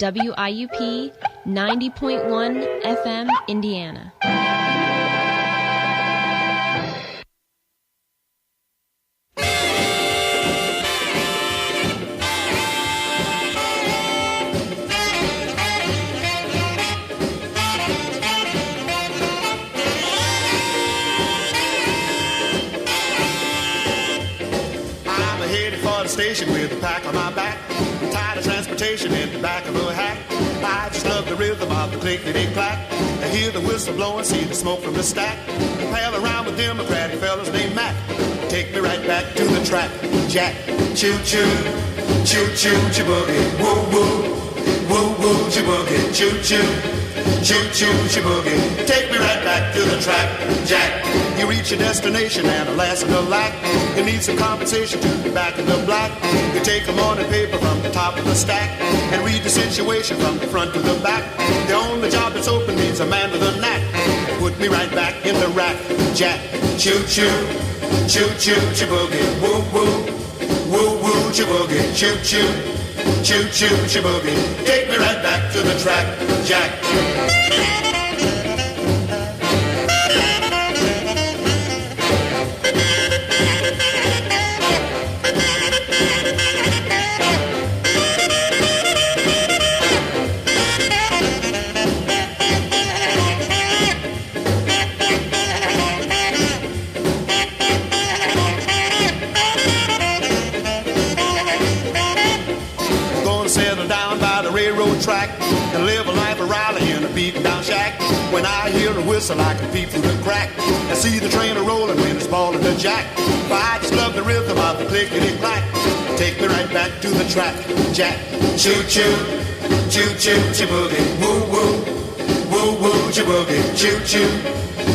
WIUP 90.1 FM, Indiana. Station with a pack on my back, I'm tired of transportation in the back of a hack. I just love the rhythm of the clickety-clack. I hear the whistle blowing, see the smoke from the stack. Pal around with Democratic fellas named Mac. Take me right back to the track. Jack, choo-choo, choo-choo, choo-boogie, woo-woo, woo-woo, choo-boogie, choo-choo. Choo-choo, choo-boogie, take me right back to the track, Jack. You reach your destination and alas and alack, you need some compensation to be back in the black. You take a morning paper from the top of the stack and read the situation from the front to the back. The only job that's open needs a man with a knack. Put me right back in the rack, Jack. Choo-choo, choo-choo, choo-boogie, woo-woo, woo-woo, choo-boogie, choo-choo. Choo-choo, choo-boogie, take me right back to the track, Jack. Track and live a life of Riley in a beaten down shack. When I hear a whistle, I can peep through the crack and see the train a rolling when it's balling the jack. But I just love the rhythm of the clickety clack. Take me right back to the track, Jack. Choo choo, choo choo, choo boogie, woo woo, woo woo, choo boogie, choo choo,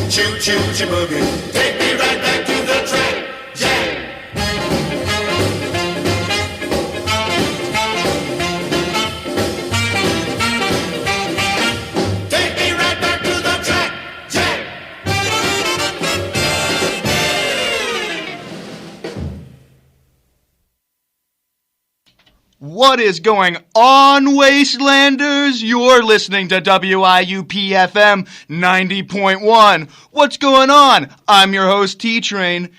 choo choo, choo boogie. Take me right back to the track, Jack. What is going on, Wastelanders? You're listening to WIUP FM 90.1. What's going on? I'm your host, T-Train,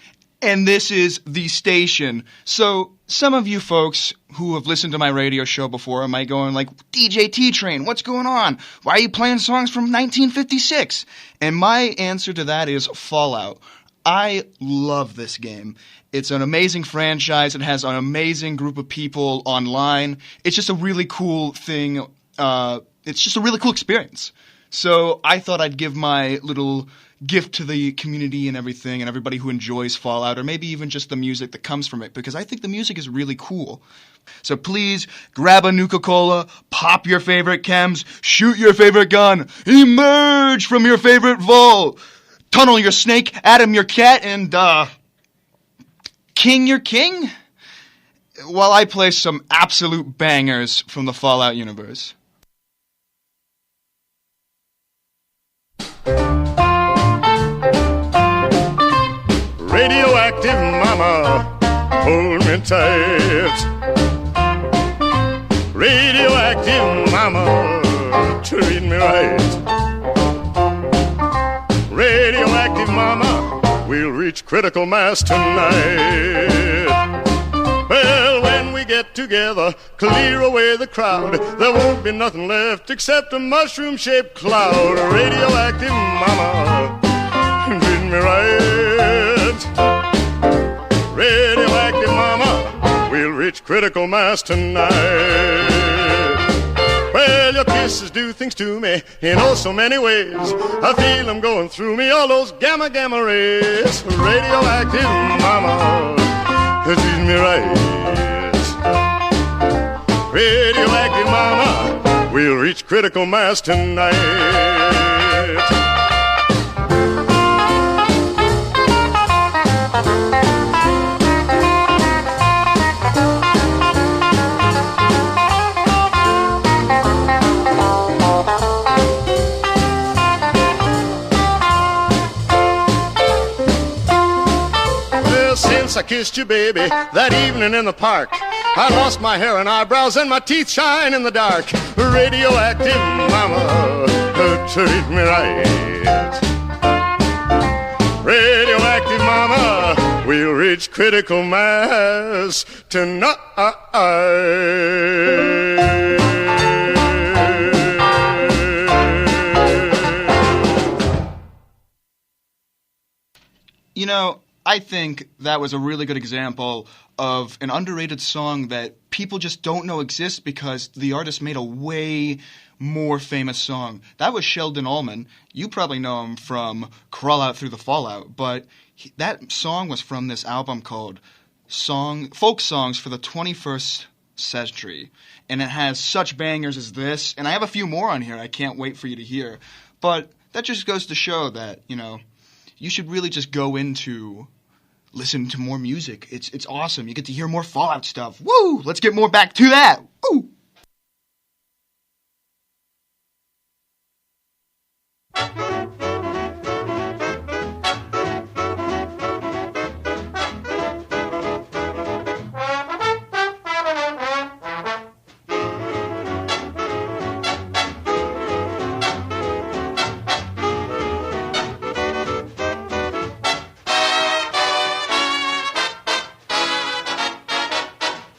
and this is The Station. So, some of you folks who have listened to my radio show before might go like, DJ T-Train, what's going on? Why are you playing songs from 1956? And my answer to that is Fallout. I love this game. It's an amazing franchise. It has an amazing group of people online. It's just a really cool thing. It's just a really cool experience. So I thought I'd give my little gift to the community and everything and everybody who enjoys Fallout, or maybe even just the music that comes from it, because I think the music is really cool. So please grab a Nuka-Cola, pop your favorite chems, shoot your favorite gun, emerge from your favorite vault, tunnel your snake, Adam your cat, and king your king, while I play some absolute bangers from the Fallout universe. Radioactive mama, hold me tight. Radioactive mama, treat me right. Radioactive mama, we'll reach critical mass tonight. Well, when we get together, clear away the crowd, there won't be nothing left except a mushroom-shaped cloud. Radioactive mama, treat me right. Radioactive mama, we'll reach critical mass tonight. Well, your kisses do things to me in oh so many ways. I feel them going through me, all those gamma rays. Radioactive mama, treat me right. Radioactive mama, we'll reach critical mass tonight. I kissed you, baby, that evening in the park. I lost my hair and eyebrows and my teeth shine in the dark. Radioactive mama, treat me right. Radioactive mama, we'll reach critical mass tonight. You know, I think that was a really good example of an underrated song that people just don't know exists because the artist made a way more famous song. That was Sheldon Allman. You probably know him from Crawl Out Through the Fallout, but that song was from this album called Folk Songs for the 21st Century, and it has such bangers as this, and I have a few more on here I can't wait for you to hear, but that just goes to show that, you know, you should really just go into listen to more music. It's awesome. You get to hear more Fallout stuff. Woo! Let's get more back to that. Woo!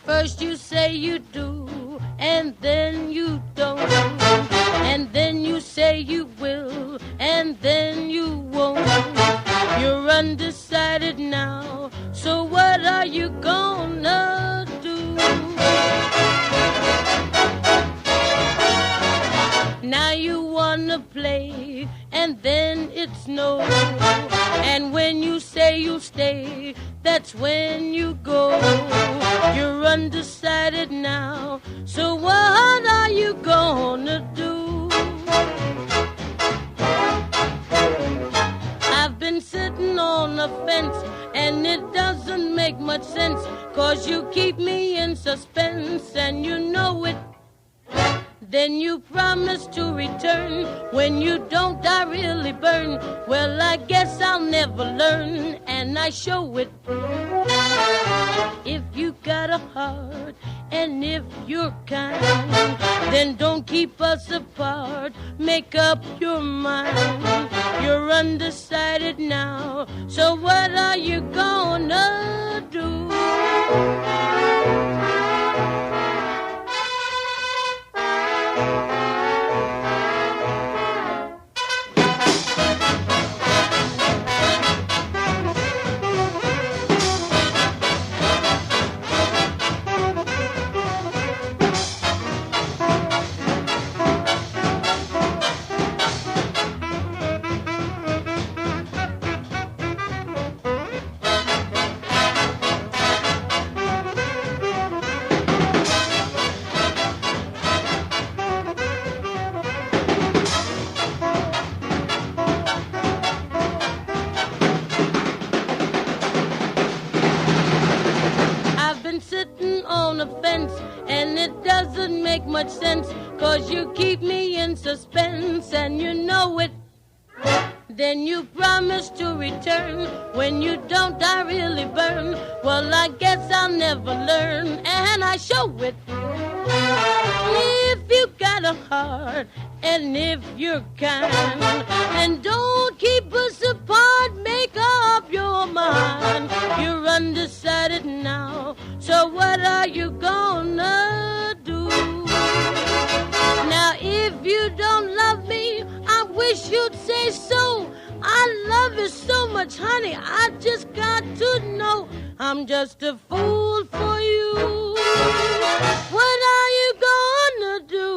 First you say you do, and then you don't, and then you say you will, and then you won't. You're undecided now, so what are you gonna do? Now you wanna play, and then it's no, and when you say you'll stay, that's when you go. You're undecided now, so what are you gonna do? I've been sitting on a fence, and it doesn't make much sense, 'cause you keep me in suspense, and you know it. Then you promise to return. When you don't, I really burn. Well, I guess I'll never learn, and I show it. If you got a heart, and if you're kind, then don't keep us apart. Make up your mind. You're undecided now, so what are you gonna do? Sitting on a fence, and it doesn't make much sense, 'cause you keep me in suspense, and you know it. Then you promise to return. When you don't, I really burn. Well, I guess I'll never learn, and I show it. If you got a heart, and if you're kind, and don't keep us apart, make up your mind. You're undecided now, so what are you gonna do? Now, if you don't love me, I wish you'd say so. I love you so much, honey, I just got to know I'm just a fool for you. What are you gonna do?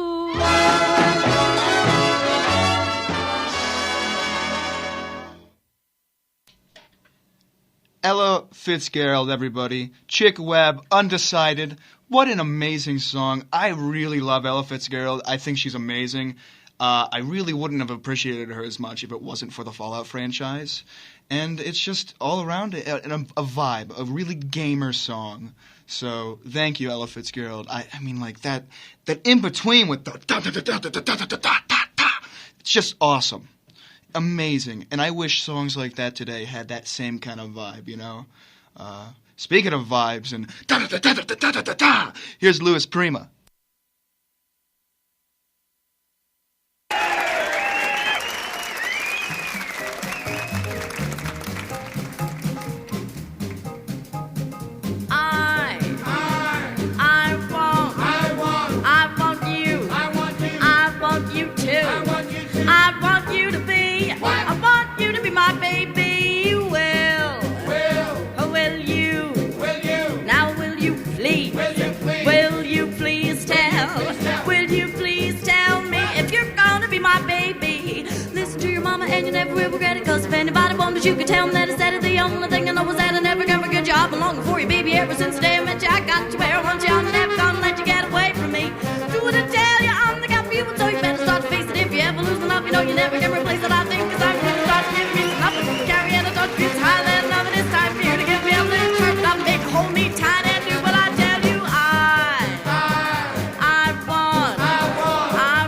Ella Fitzgerald, everybody. Chick Webb, Undecided. What an amazing song. I really love Ella Fitzgerald. I think she's amazing. I really wouldn't have appreciated her as much if it wasn't for the Fallout franchise. And it's just all around a vibe, a really gamer song. So thank you, Ella Fitzgerald. I mean, like that in between with the da-da-da-da-da-da-da-da-da-da. It's just awesome. Amazing. And I wish songs like that today had that same kind of vibe, you know? Speaking of vibes and da-da-da-da-da-da-da-da, here's Louis Prima. And you never will regret it, cause if anybody wonders, you can tell them that it's that the only thing I know is that I never can forget you. I've been longing for you, baby, ever since the day I met you. I got you where I want you, I'm never gonna let you get away from me. Do what I tell you, I'm the guy for you, and so you better start to face it. If you ever lose enough, you know you never can replace it. I think, cause I'm gonna start to give you nothing. Carry and I thought you higher than another. It's time for you to give me a little chirp. Now make hold me tight and do what I tell you. I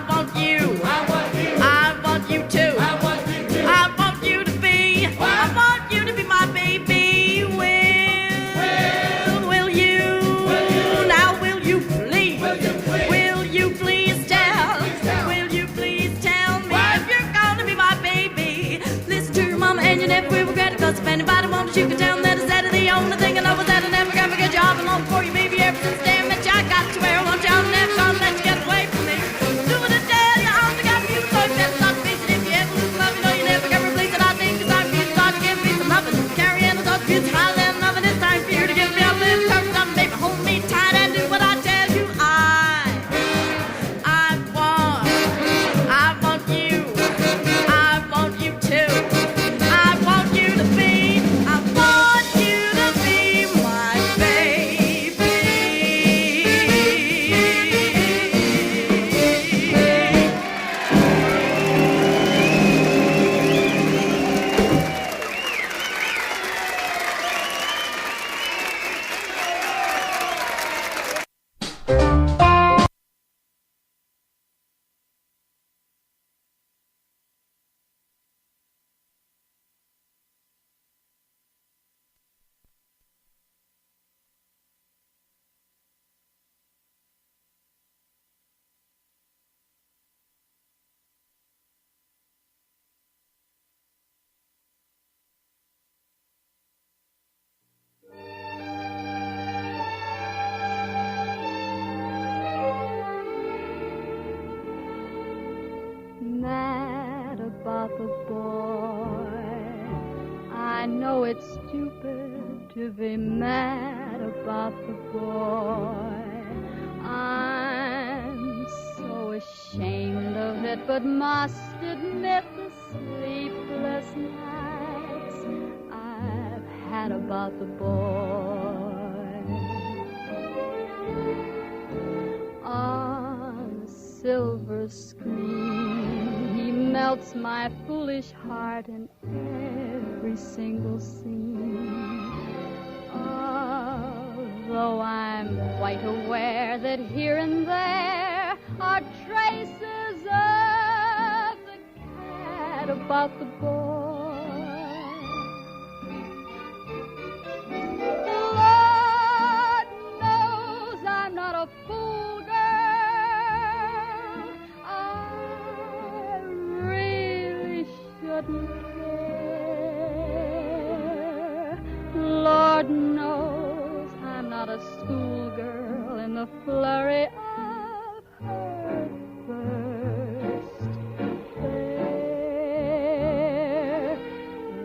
want you. I want you too. Cause if anybody wants you can tell them that it's that the only thing I know is that I never can forget you. I've been longing for you, baby, ever since the day I met you. I got you where I want you, I'm never gonna let you get away from me. Do what I tell you, I'm the guy for you, so you better start to face it. If you ever lose love, you know you never can replace it. I think it's time for you to start to give me some loving. Carry and I thought you higher than loving. It's time for you to give me a little touch. Now, baby, hold me tight and do what I tell you. I want you. I want you too. I want you to be my baby. Mad about the boy. I know it's stupid to be mad about the boy. I'm so ashamed of it, but must admit the sleepless nights I've had about the boy. On a silver screen, he melts my foolish heart in every single scene. Although I'm quite aware that here and there are traces of the cat about the boy. Lord knows I'm not a fool, girl. I really shouldn't care. Lord knows I'm not a schoolgirl in the flurry of her first affair.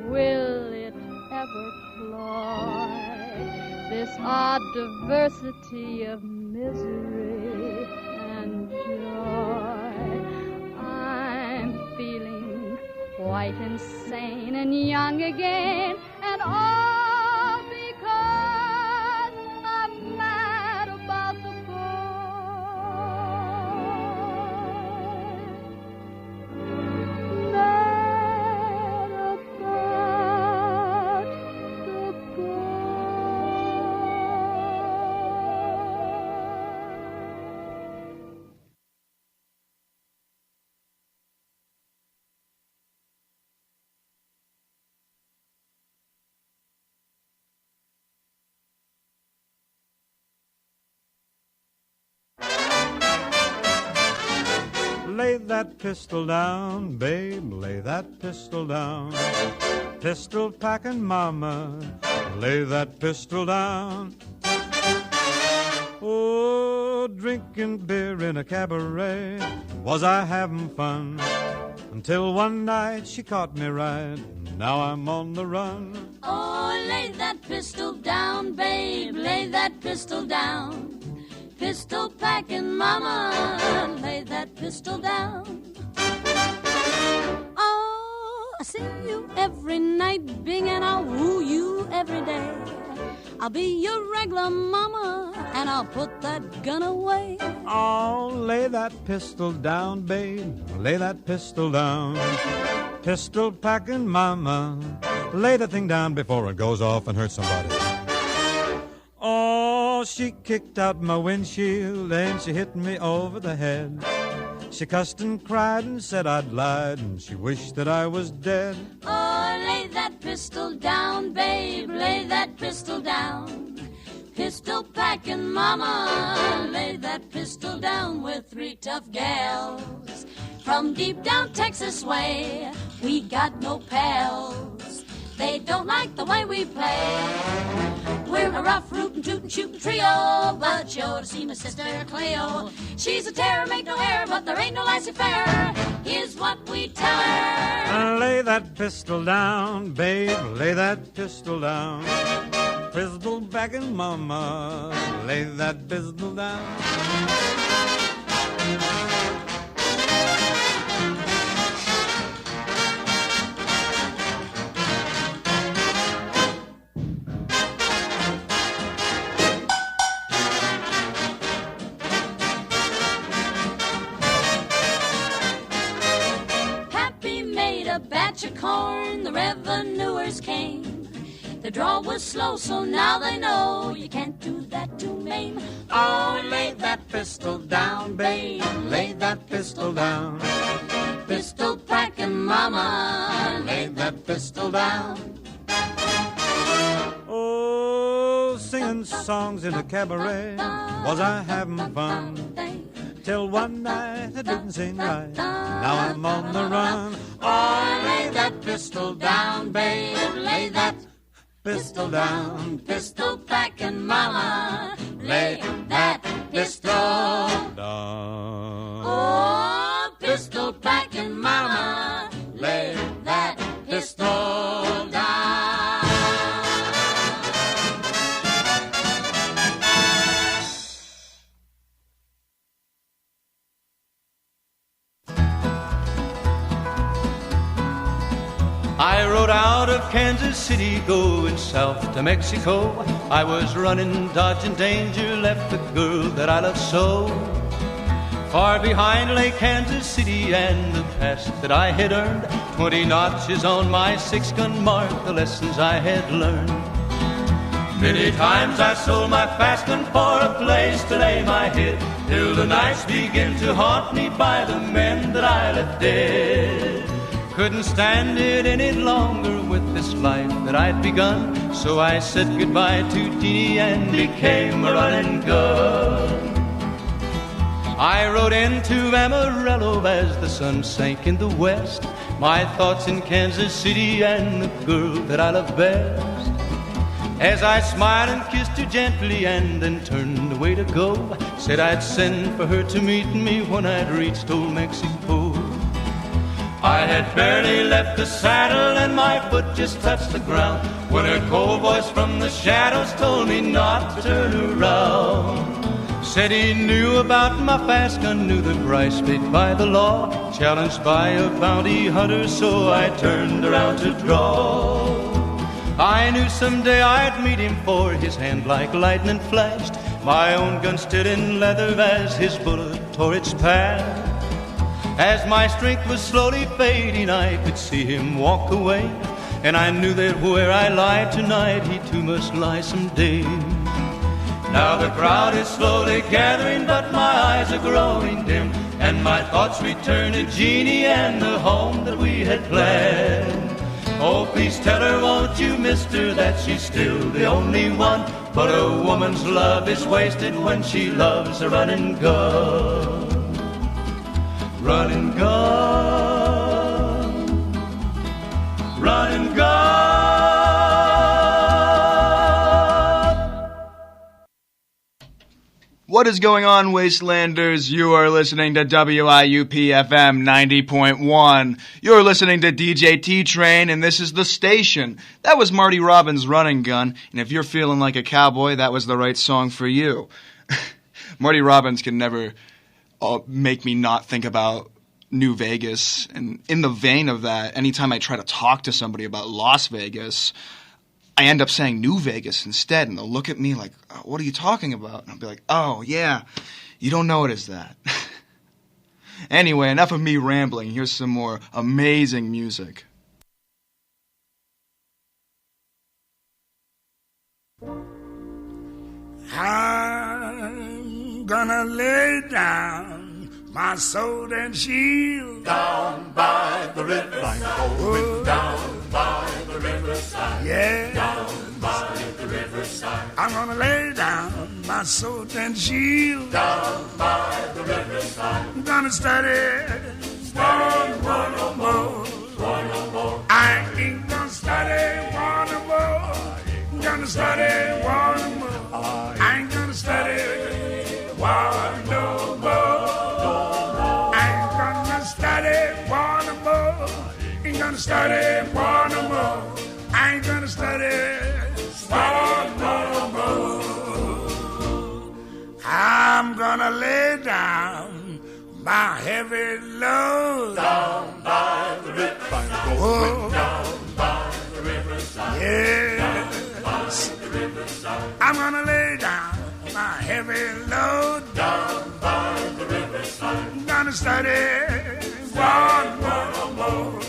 Will it ever cloy this odd diversity of misery and joy? I'm feeling quite insane and young again, and all because I'm mad about the boy. Mad about the that pistol down, babe, lay that pistol down. Pistol packing mama, lay that pistol down. Oh, drinking beer in a cabaret, was I having fun? Until one night she caught me right, now I'm on the run. Oh, lay that pistol down, babe, lay that pistol down. Pistol packing mama, lay that pistol down. Oh, I see you every night, Bing, and I'll woo you every day. I'll be your regular mama, and I'll put that gun away. Oh, lay that pistol down, babe, lay that pistol down. Pistol packing mama, lay the thing down before it goes off and hurts somebody. Oh, she kicked out my windshield and she hit me over the head. She cussed and cried and said I'd lied, and she wished that I was dead. Oh, lay that pistol down, babe, lay that pistol down. Pistol packing mama, lay that pistol down. We're three tough gals from deep down Texas way. We got no pals, they don't like the way we play. We're a rough, rootin', tootin', shootin' trio, but you ought to see my sister Cleo. She's a terror, make no error, but there ain't no laissez-faire. Here's what we tell her. Lay that pistol down, babe, lay that pistol down. Pistol packing mama, lay that pistol down. A batch of corn, the revenuers came. The draw was slow, so now they know you can't do that to Maine. Oh, lay that pistol down, babe, lay that pistol down. Pistol packing mama, lay that pistol down. Oh, singing songs in a cabaret, was I having fun? Till one night I didn't sing right, now I'm on the run. Oh, lay that pistol down, babe, lay that pistol down. Pistol packing mama, lay that pistol down. Oh, pistol packing mama, lay that pistol down. I rode out of Kansas City going south to Mexico. I was running, dodging danger, left the girl that I love so. Far behind lay Kansas City and the past that I had earned. 20 notches on my 6-gun mark, the lessons I had learned. Many times I sold my fast gun for a place to lay my head, till the nights began to haunt me by the men that I left dead. Couldn't stand it any longer with this life that I'd begun, so I said goodbye to Teenie and became a running gun. I rode into Amarillo as the sun sank in the west, my thoughts in Kansas City and the girl that I love best. As I smiled and kissed her gently and then turned away to go, said I'd send for her to meet me when I'd reached old Mexico. I had barely left the saddle and my foot just touched the ground, when a cold voice from the shadows told me not to turn around. Said he knew about my fast gun, knew the price paid by the law, challenged by a bounty hunter, so I turned around to draw. I knew someday I'd meet him, for his hand like lightning flashed, my own gun stood in leather as his bullet tore its path. As my strength was slowly fading, I could see him walk away, and I knew that where I lie tonight, he too must lie someday. Now the crowd is slowly gathering, but my eyes are growing dim, and my thoughts return to Jeannie and the home that we had planned. Oh, please tell her, won't you, mister, that she's still the only one, but a woman's love is wasted when she loves a running gun. Running gun. What is going on, Wastelanders? You are listening to WIUP-FM 90.1. You're listening to DJ T-Train, and this is The Station. That was Marty Robbins' Running Gun, and if you're feeling like a cowboy, that was the right song for you. Marty Robbins can never make me not think about New Vegas, and in the vein of that, anytime I try to talk to somebody about Las Vegas, I end up saying New Vegas instead, and they'll look at me like, what are you talking about? And I'll be like, oh, yeah, you don't know it as that. Anyway, enough of me rambling. Here's some more amazing music. I'm gonna lay down my sword and shield down by the riverside, going down by the riverside, yeah, down by the riverside. I'm gonna lay down my sword and shield down by the riverside. I'm gonna study one or more. I ain't gonna study one or more. I'm gonna study one or more. I ain't gonna study one no more. Ain't gonna study one no more. I ain't gonna study one no more. I'm gonna lay down my heavy load down by the riverside, down by the riverside, yes. Down by the riverside. I'm gonna lay down my heavy load down by the riverside. I'm gonna study one no more.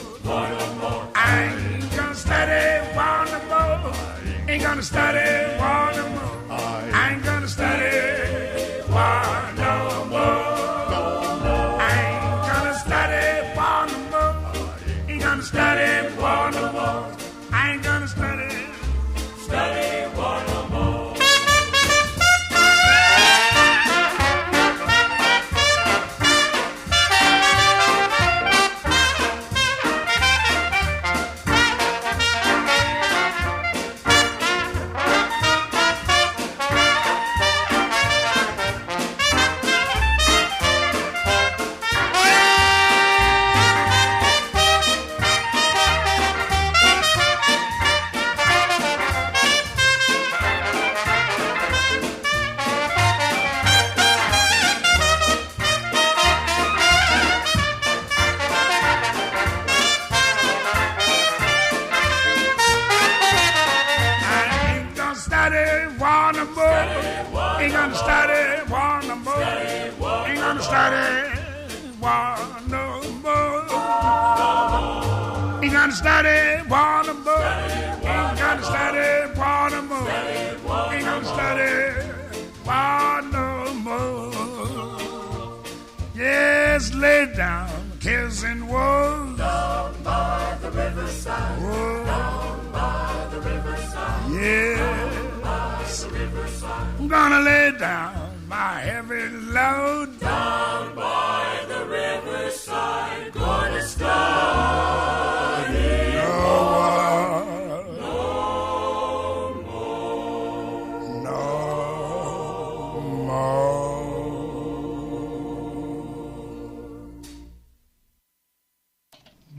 I ain't gonna study one no more. Ain't gonna study one no more. I ain't gonna study one no more. I ain't gonna study one no more. Ain't gonna study one no more. I ain't gonna study one no more.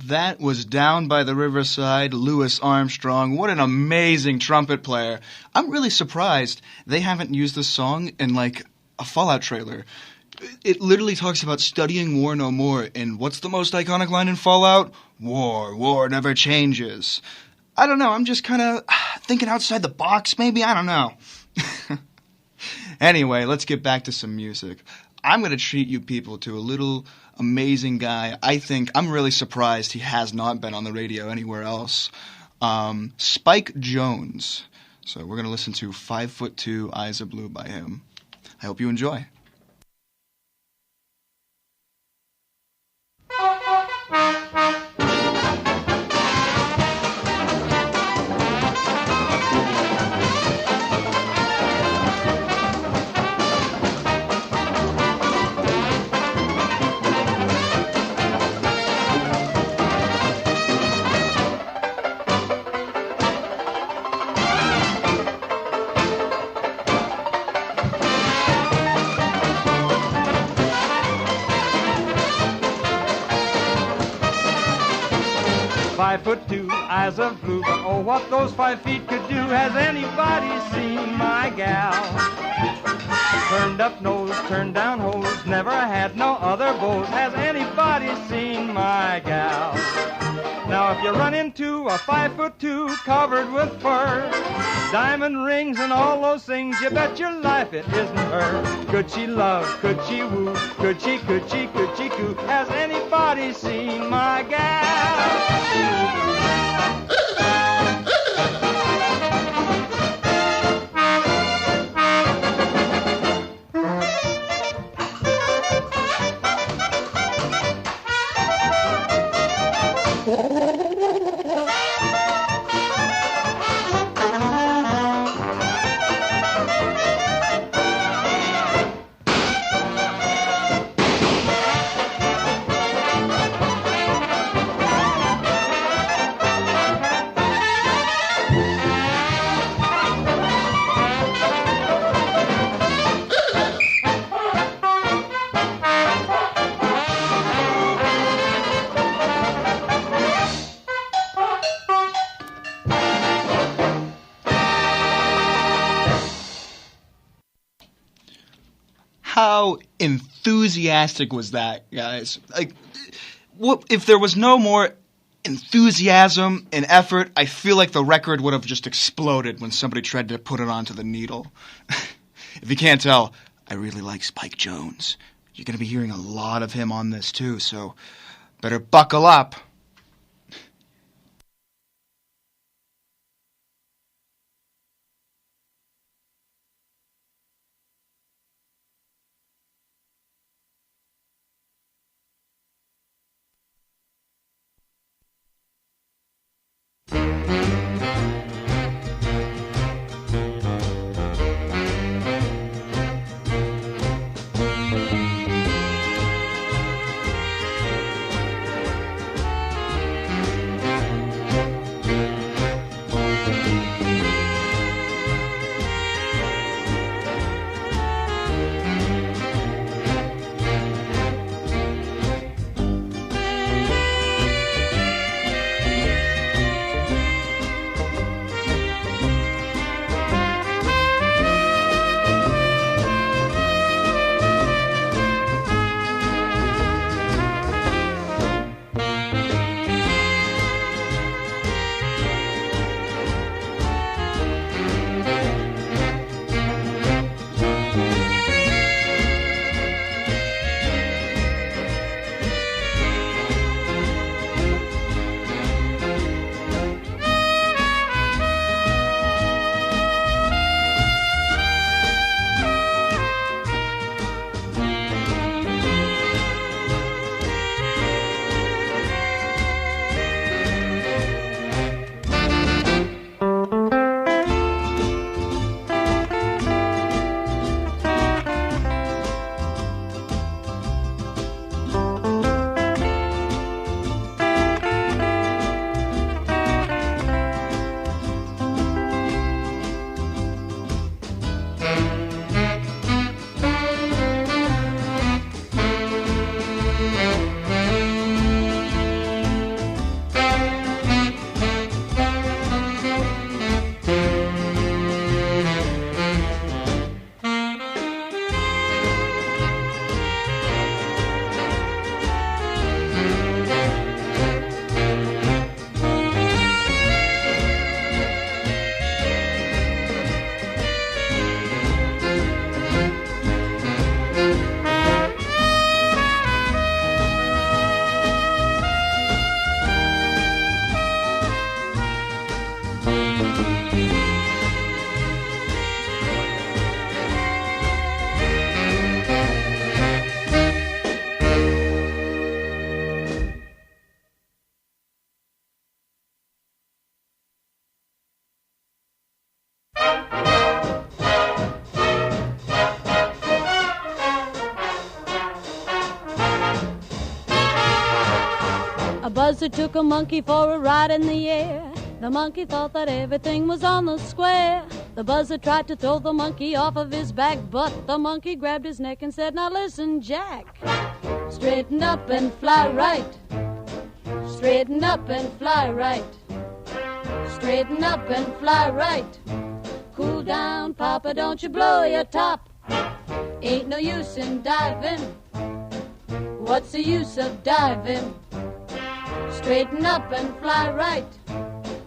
That was Down by the Riverside, Louis Armstrong. What an amazing trumpet player. I'm really surprised they haven't used this song in, like, a Fallout trailer. It literally talks about studying war no more, and what's the most iconic line in Fallout? War never changes. I don't know, I'm just kind of thinking outside the box, maybe? I don't know. Anyway, let's get back to some music. I'm going to treat you people to a little amazing guy. I'm really surprised he has not been on the radio anywhere else. Spike Jones. So we're going to listen to 5'2", Eyes Are Blue by him. I hope you enjoy. 5'2", eyes of blue. But oh, what those 5 feet could do. Has anybody seen my gal? Turned up nose, turned down hose, never had no other beaux. Has anybody seen my gal? Now if you run into a 5'2" covered with fur, diamond rings and all those things, you bet your life it isn't her. Could she love, could she woo, could she coo? Has anybody seen my gal? How enthusiastic was that, guys? Like, what if there was no more enthusiasm and effort? I feel like the record would have just exploded when somebody tried to put it onto the needle. If you can't tell, I really like Spike Jones. You're going to be hearing a lot of him on this too, so better buckle up. Buzzer took a monkey for a ride in the air. The monkey thought that everything was on the square. The buzzer tried to throw the monkey off of his back, but the monkey grabbed his neck and said, "Now listen, Jack, straighten up and fly right. Straighten up and fly right. Straighten up and fly right. Cool down, Papa, don't you blow your top. Ain't no use in diving. What's the use of diving? Straighten up and fly right.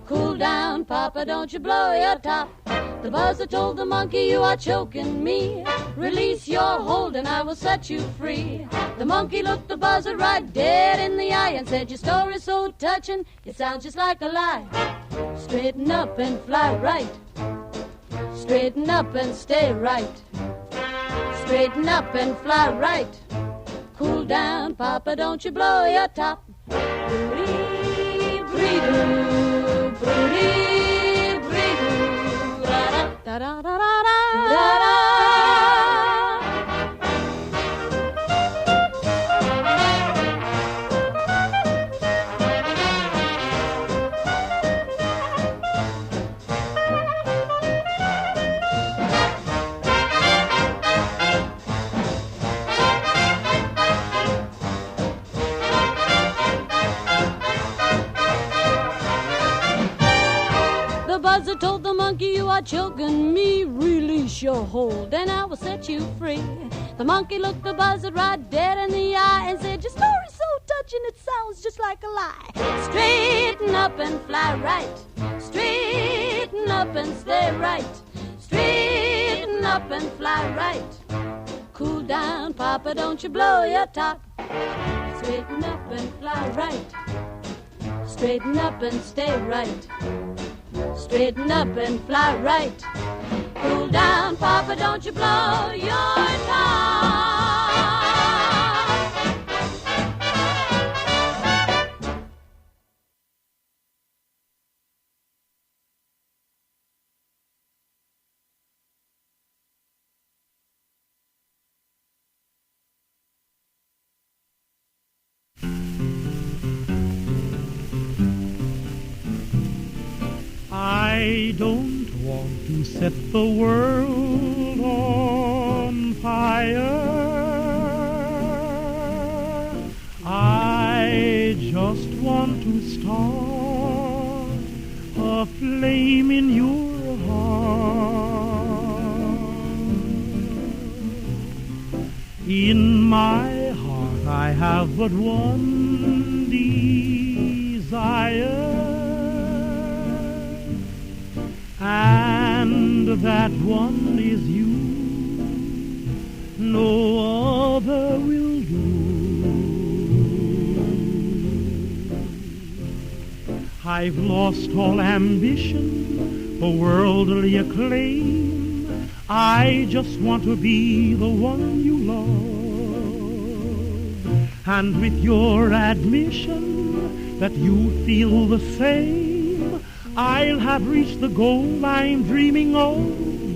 Cool down, Papa, don't you blow your top. The buzzer told the monkey, you are choking me. Release your hold and I will set you free. The monkey looked the buzzer right dead in the eye and said, your story's so touching, it sounds just like a lie. Straighten up and fly right. Straighten up and stay right. Straighten up and fly right. Cool down, Papa, don't you blow your top. Bree, bree, doo, bree, bree, doo, da da da da da da da. The buzzer told the monkey, you are choking me. Release your hold and I will set you free. The monkey looked the buzzer right dead in the eye and said, your story's so touching, it sounds just like a lie. Straighten up and fly right. Straighten up and stay right. Straighten up and fly right. Cool down, Papa, don't you blow your top. Straighten up and fly right. Straighten up and stay right. Straighten up and fly right. Cool down, Papa, don't you blow your top. I don't want to set the world on fire. I just want to start a flame in your heart. In my heart I have but one desire, and that one is you. No other will do. I've lost all ambition for worldly acclaim. I just want to be the one you love, and with your admission that you feel the same, I'll have reached the goal I'm dreaming of.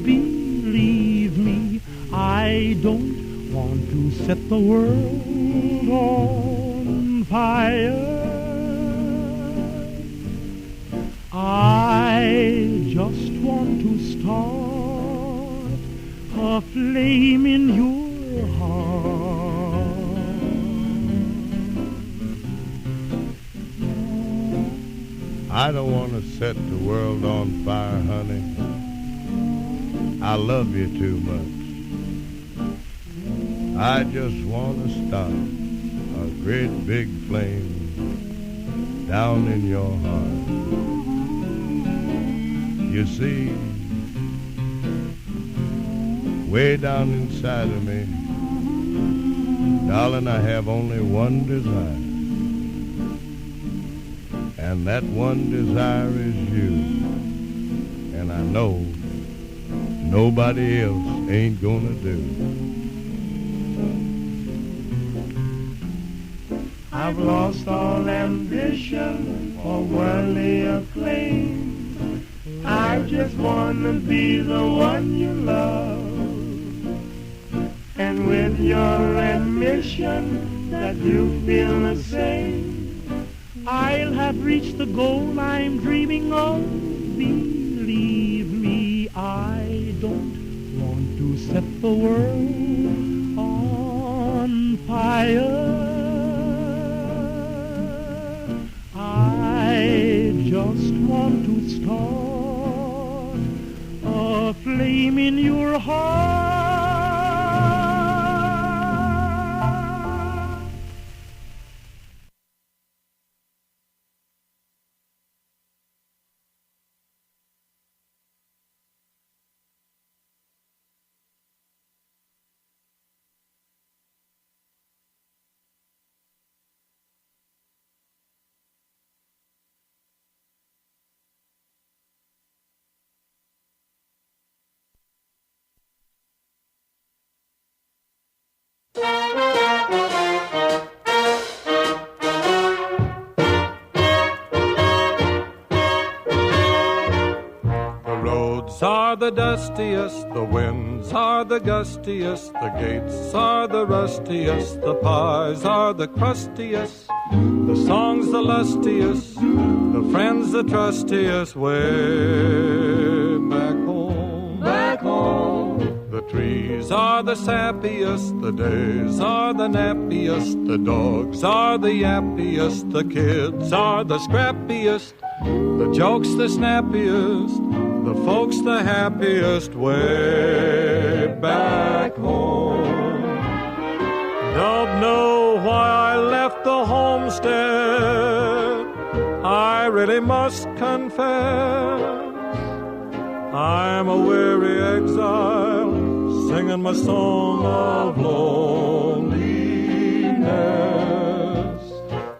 Believe me, I don't want to set the world on fire. I just want to start a flame in your heart. I don't want to set the world on fire, honey. I love you too much. I just want to start a great big flame down in your heart. You see, way down inside of me, darling, I have only one desire. And that one desire is you. And I know nobody else ain't gonna do. I've lost all ambition for worldly acclaim. I just want to be the one you love. And with your admission that you feel the same, I'll have reached the goal I'm dreaming of. Believe me, I don't want to set the world on fire. to start a flame in your heart. Are the dustiest, the winds are the gustiest, the gates are the rustiest, the pies are the crustiest, the songs the lustiest, the friends the trustiest, way back home. Back home. The trees are the sappiest, the days are the nappiest, the dogs are the yappiest, the kids are the scrappiest, the jokes the snappiest, the folks the happiest, way back home. Don't know why I left the homestead, I really must confess. I'm a weary exile, singing my song of loneliness.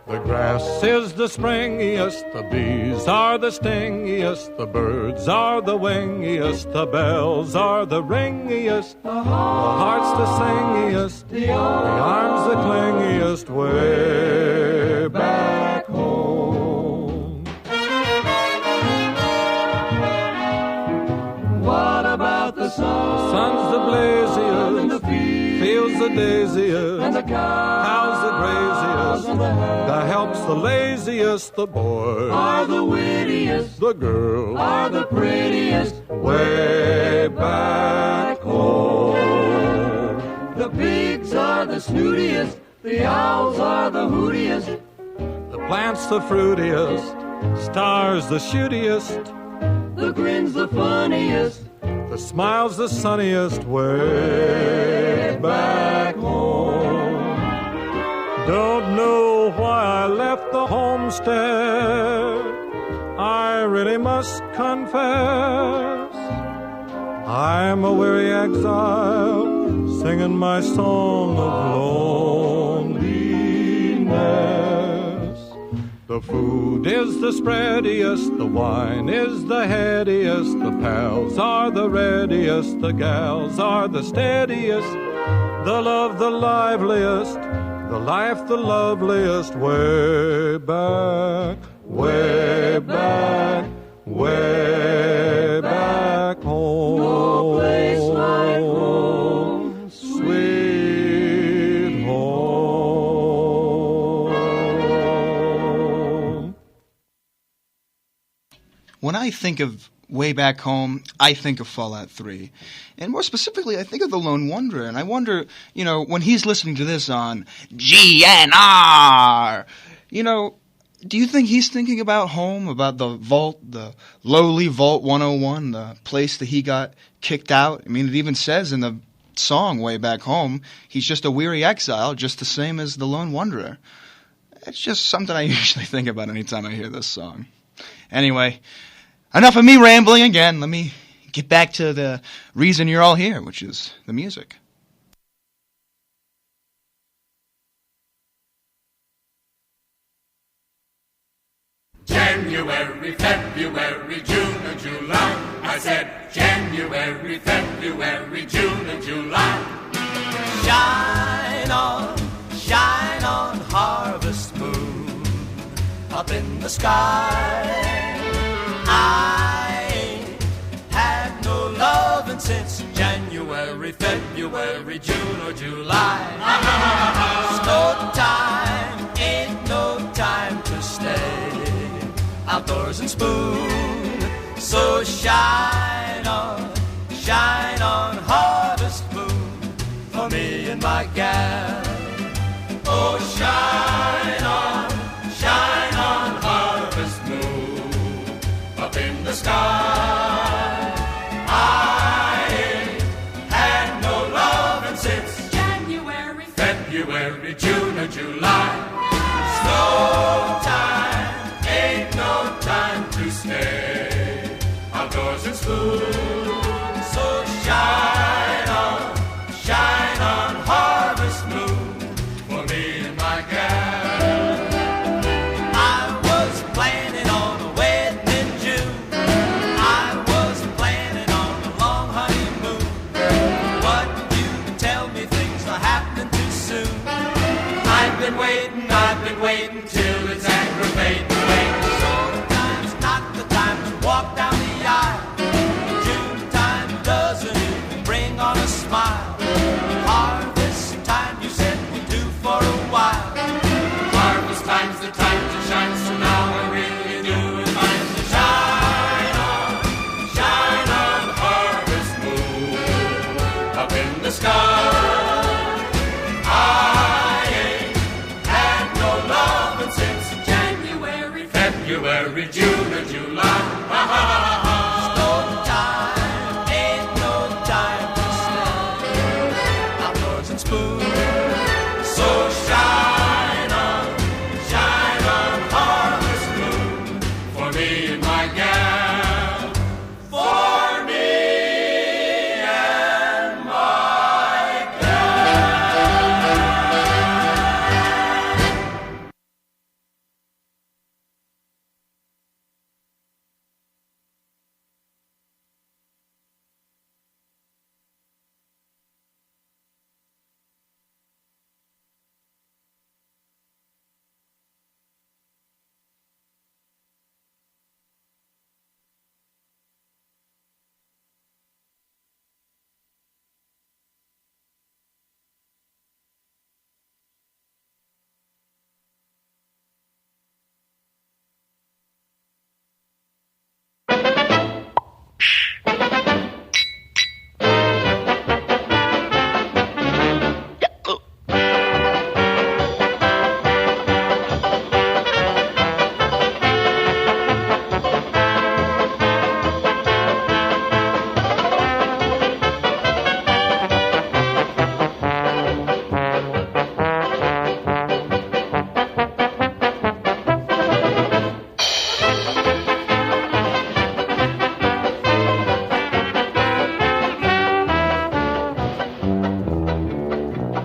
The grass is the springiest, the bees are the stingiest, the birds are the wingiest, the bells are the ringiest, the heart's the singiest, the arms the clingiest, way back home. What about the sun? The sun's the blaziest, and the fields the daisiest, and the cows the graziest, the help's the laziest, the boys are the wittiest, the girls are the prettiest, way back home. The pigs are the snootiest, the owls are the hootiest, the plants the fruitiest, stars the shootiest, the grin's the funniest, the smile's the sunniest, way back home. Don't know why I left the homestead, I really must confess. I'm a weary exile, singing my song of loneliness. The food is the spreadiest, the wine is the headiest, the pals are the readiest, the gals are the steadiest, the love the liveliest, the life the loveliest, way back, way back, way back home. No place like home, sweet home. When I think of Way Back Home, I think of Fallout 3. And more specifically, I think of The Lone Wanderer. And I wonder, when he's listening to this on GNR, do you think he's thinking about home, about the vault, the lowly Vault 101, the place that he got kicked out? I mean, it even says in the song Way Back Home, he's just a weary exile, just the same as The Lone Wanderer. It's just something I usually think about anytime I hear this song. Anyway, enough of me rambling again. Let me get back to the reason you're all here, which is the music. January, February, June and July. I said January, February, June and July. Shine on, harvest moon, up in the sky. I ain't had no loving since January, February, June or July. It's no time, ain't no time to stay outdoors and spoon. So shine on, harvest moon, for me and my gal. Oh, shine on, harvest moon, up in July. Snow time ain't no time to stay outdoors in school. So shine on harvest moon for me and my gal. I was planning on a wedding in June. I was planning on a long honeymoon. But you tell me things are happening too soon. I've been waiting till it's aggravating. Sometimes not the time to walk down the aisle. June time doesn't even bring on a smile. Harvest time, you said we'll do for a while. Harvest time's the time to shine, so now I really do advise to shine on harvest moon up in the sky. I ain't had no lovin' since January, February, June, or July. Ha ha ha ha. No time, ain't no time to stay outdoors and spoon. So shine on harvest moon for me and my gal. For me and my gal.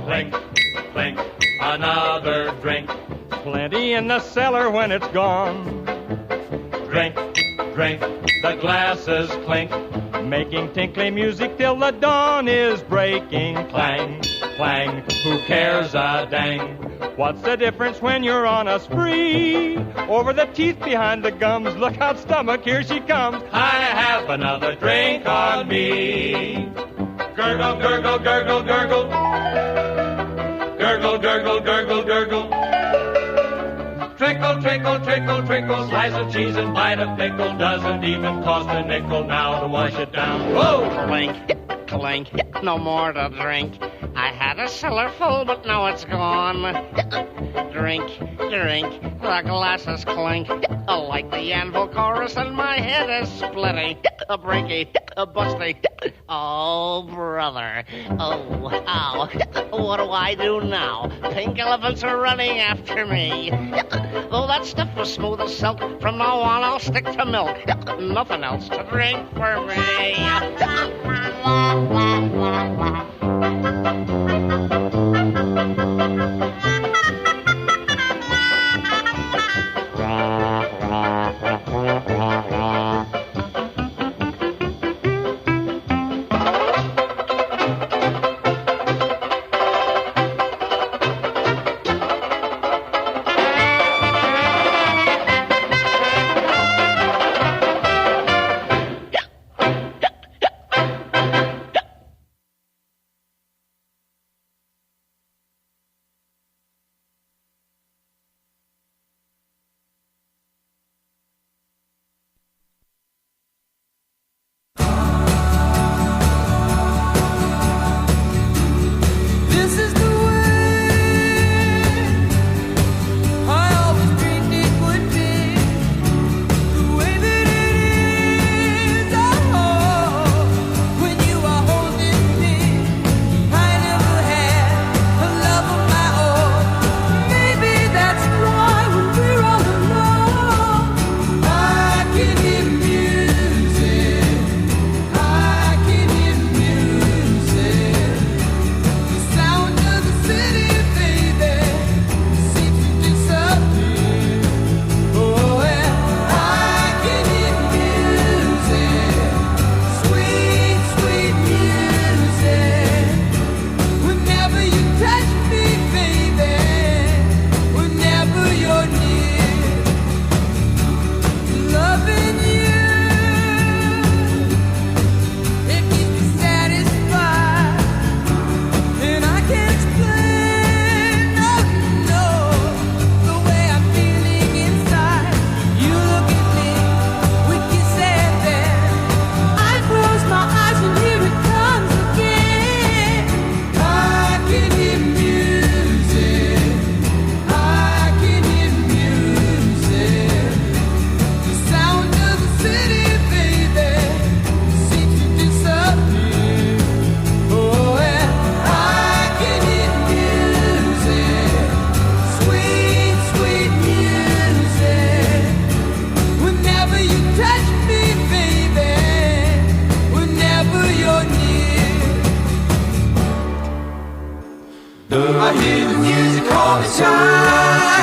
Clink, clink, another drink. Plenty in the cellar when it's gone. Drink, drink, the glasses clink, making tinkly music till the dawn is breaking. Clang, clang, who cares a dang? What's the difference when you're on a spree? Over the teeth behind the gums, look out stomach, here she comes. I have another drink on me. Gurgle, gurgle, gurgle, gurgle. Gurgle, gurgle, gurgle, gurgle. Trickle, trickle, trickle, trickle. Slice of cheese and bite of pickle. Doesn't even cost a nickel now to wash it down. Whoa! Clink, clink, no more to drink. I had a cellar full, but now it's gone. Drink, drink, the glasses clink. Like the anvil chorus, and my head is splitting. A breaky, a busty. Oh, brother. Oh, ow. What do I do now? Pink elephants are running after me. Though that stuff was smooth as silk, from now on I'll stick to milk. Nothing else to drink for me.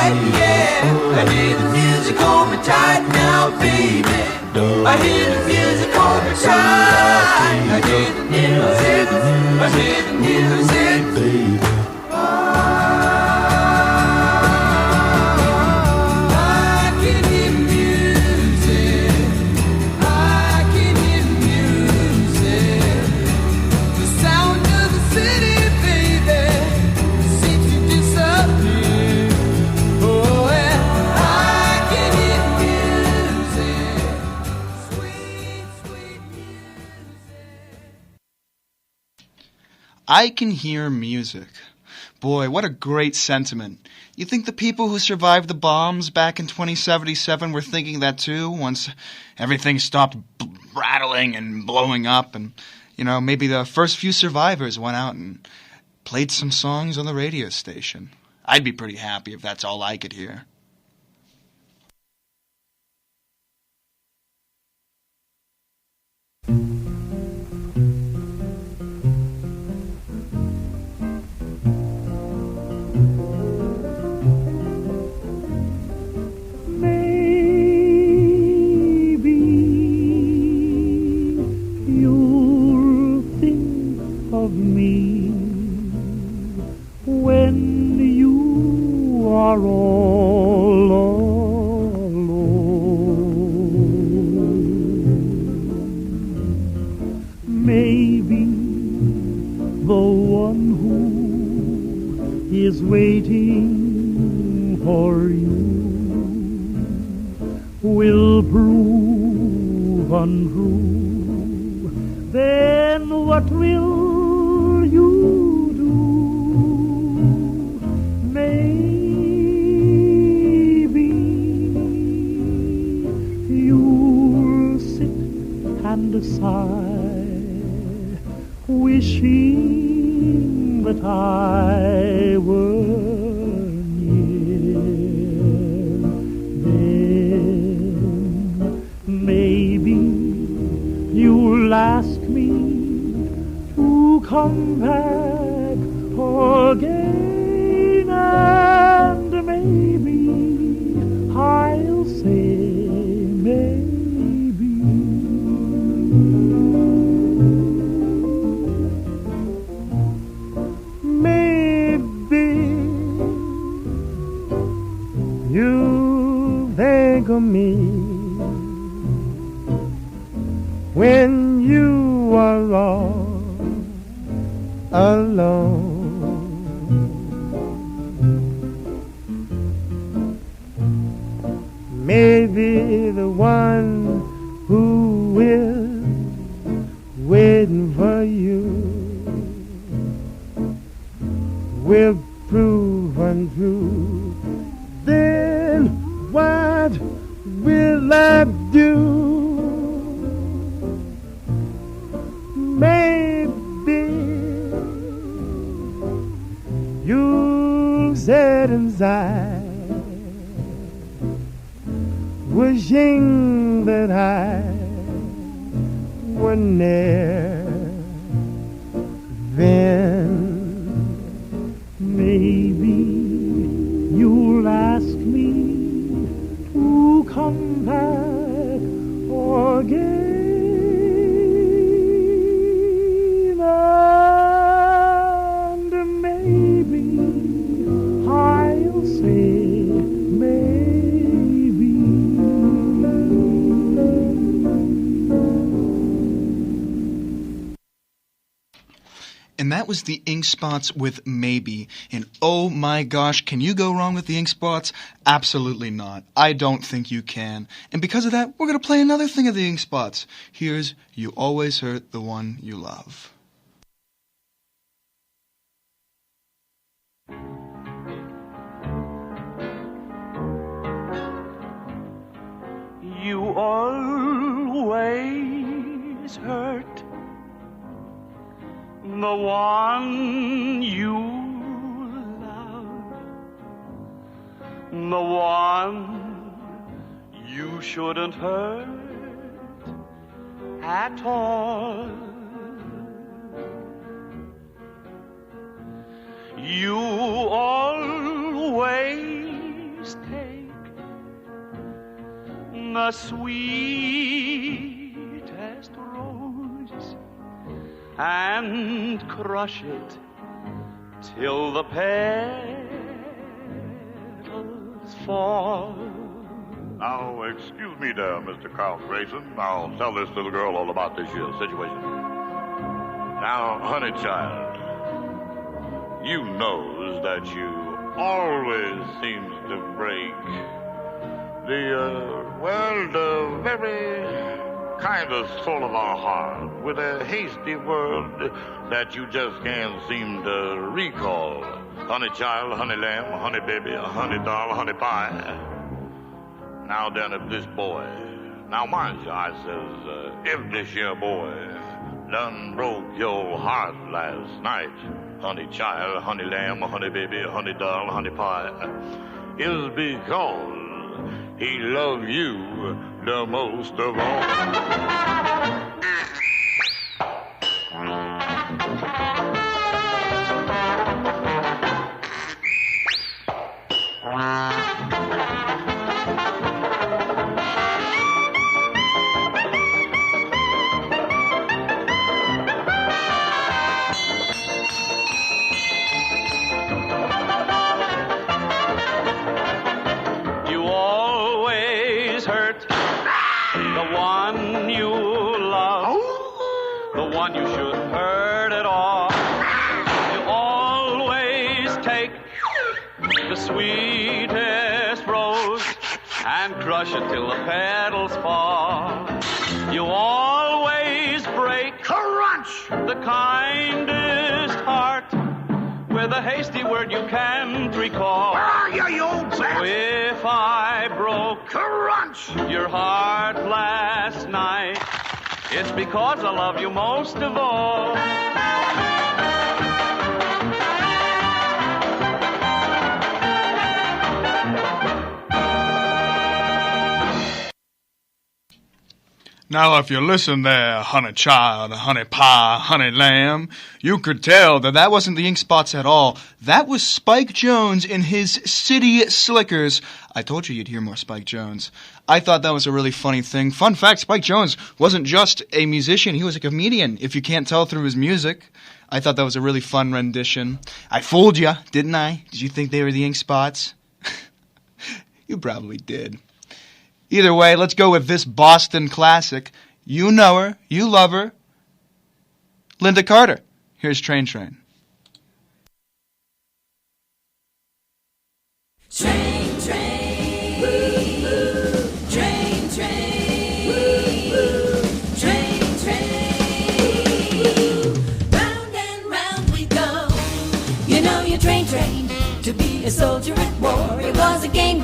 tight, yeah. I hear the music hold me tight now, baby. I hear the music hold me tight. I hear the music, I hear the music, baby. I can hear music. Boy, what a great sentiment. You think the people who survived the bombs back in 2077 were thinking that too, once everything stopped rattling and blowing up, and, you know, maybe the first few survivors went out and played some songs on the radio station. I'd be pretty happy if that's all I could hear. Waiting for you will prove untrue. Then what will you do? Maybe you'll sit and sigh, wishing that I were ask me to come back again, and maybe I'll say maybe. Maybe you'll think of me when you are all alone. Maybe the one who is waiting for you will prove untrue. Then what will I do? Maybe you'll sit inside, wishing that I were near. Then maybe you'll ask me to come back again. And that was the Ink Spots with Maybe. And oh my gosh, can you go wrong with the Ink Spots? Absolutely not. I don't think you can. And because of that, we're going to play another thing of the Ink Spots. Here's You Always Hurt the One You Love. You always hurt the one you love, the one you shouldn't hurt at all. You always always take the sweetest rose and crush it till the petals fall. Now, excuse me there, Mr. Carl Grayson. I'll tell this little girl all about this here situation. Now, honey child, you knows that you always seems to break the very kind of soul of our heart with a hasty word that you just can't seem to recall. Honey child, honey lamb, honey baby, honey doll, honey pie. Now then, if this boy, now mind you, I says, if this here boy done broke your heart last night, honey child, honey lamb, honey baby, honey doll, honey pie, is because he loved you the most of all. You shouldn't hurt at all. You always take the sweetest rose and crush it till the petals fall. You always break the kindest heart with a hasty word you can't recall. So if I broke your heart last night, it's because I love you most of all. Now, if you listen there, honey child, honey pie, honey lamb, you could tell that that wasn't the Ink Spots at all. That was Spike Jones in his City Slickers. I told you you'd hear more Spike Jones. I thought that was a really funny thing. Fun fact, Spike Jones wasn't just a musician, he was a comedian, if you can't tell through his music. I thought that was a really fun rendition. I fooled you, didn't I? Did you think they were the Ink Spots? You probably did. Either way, let's go with this Boston classic. You know her, you love her. Linda Carter. Here's Train Train. Train, train, woo-hoo. Train, train, woo-hoo. Train, train, round and round we go. You know you're train, to be a soldier at war. It was a game,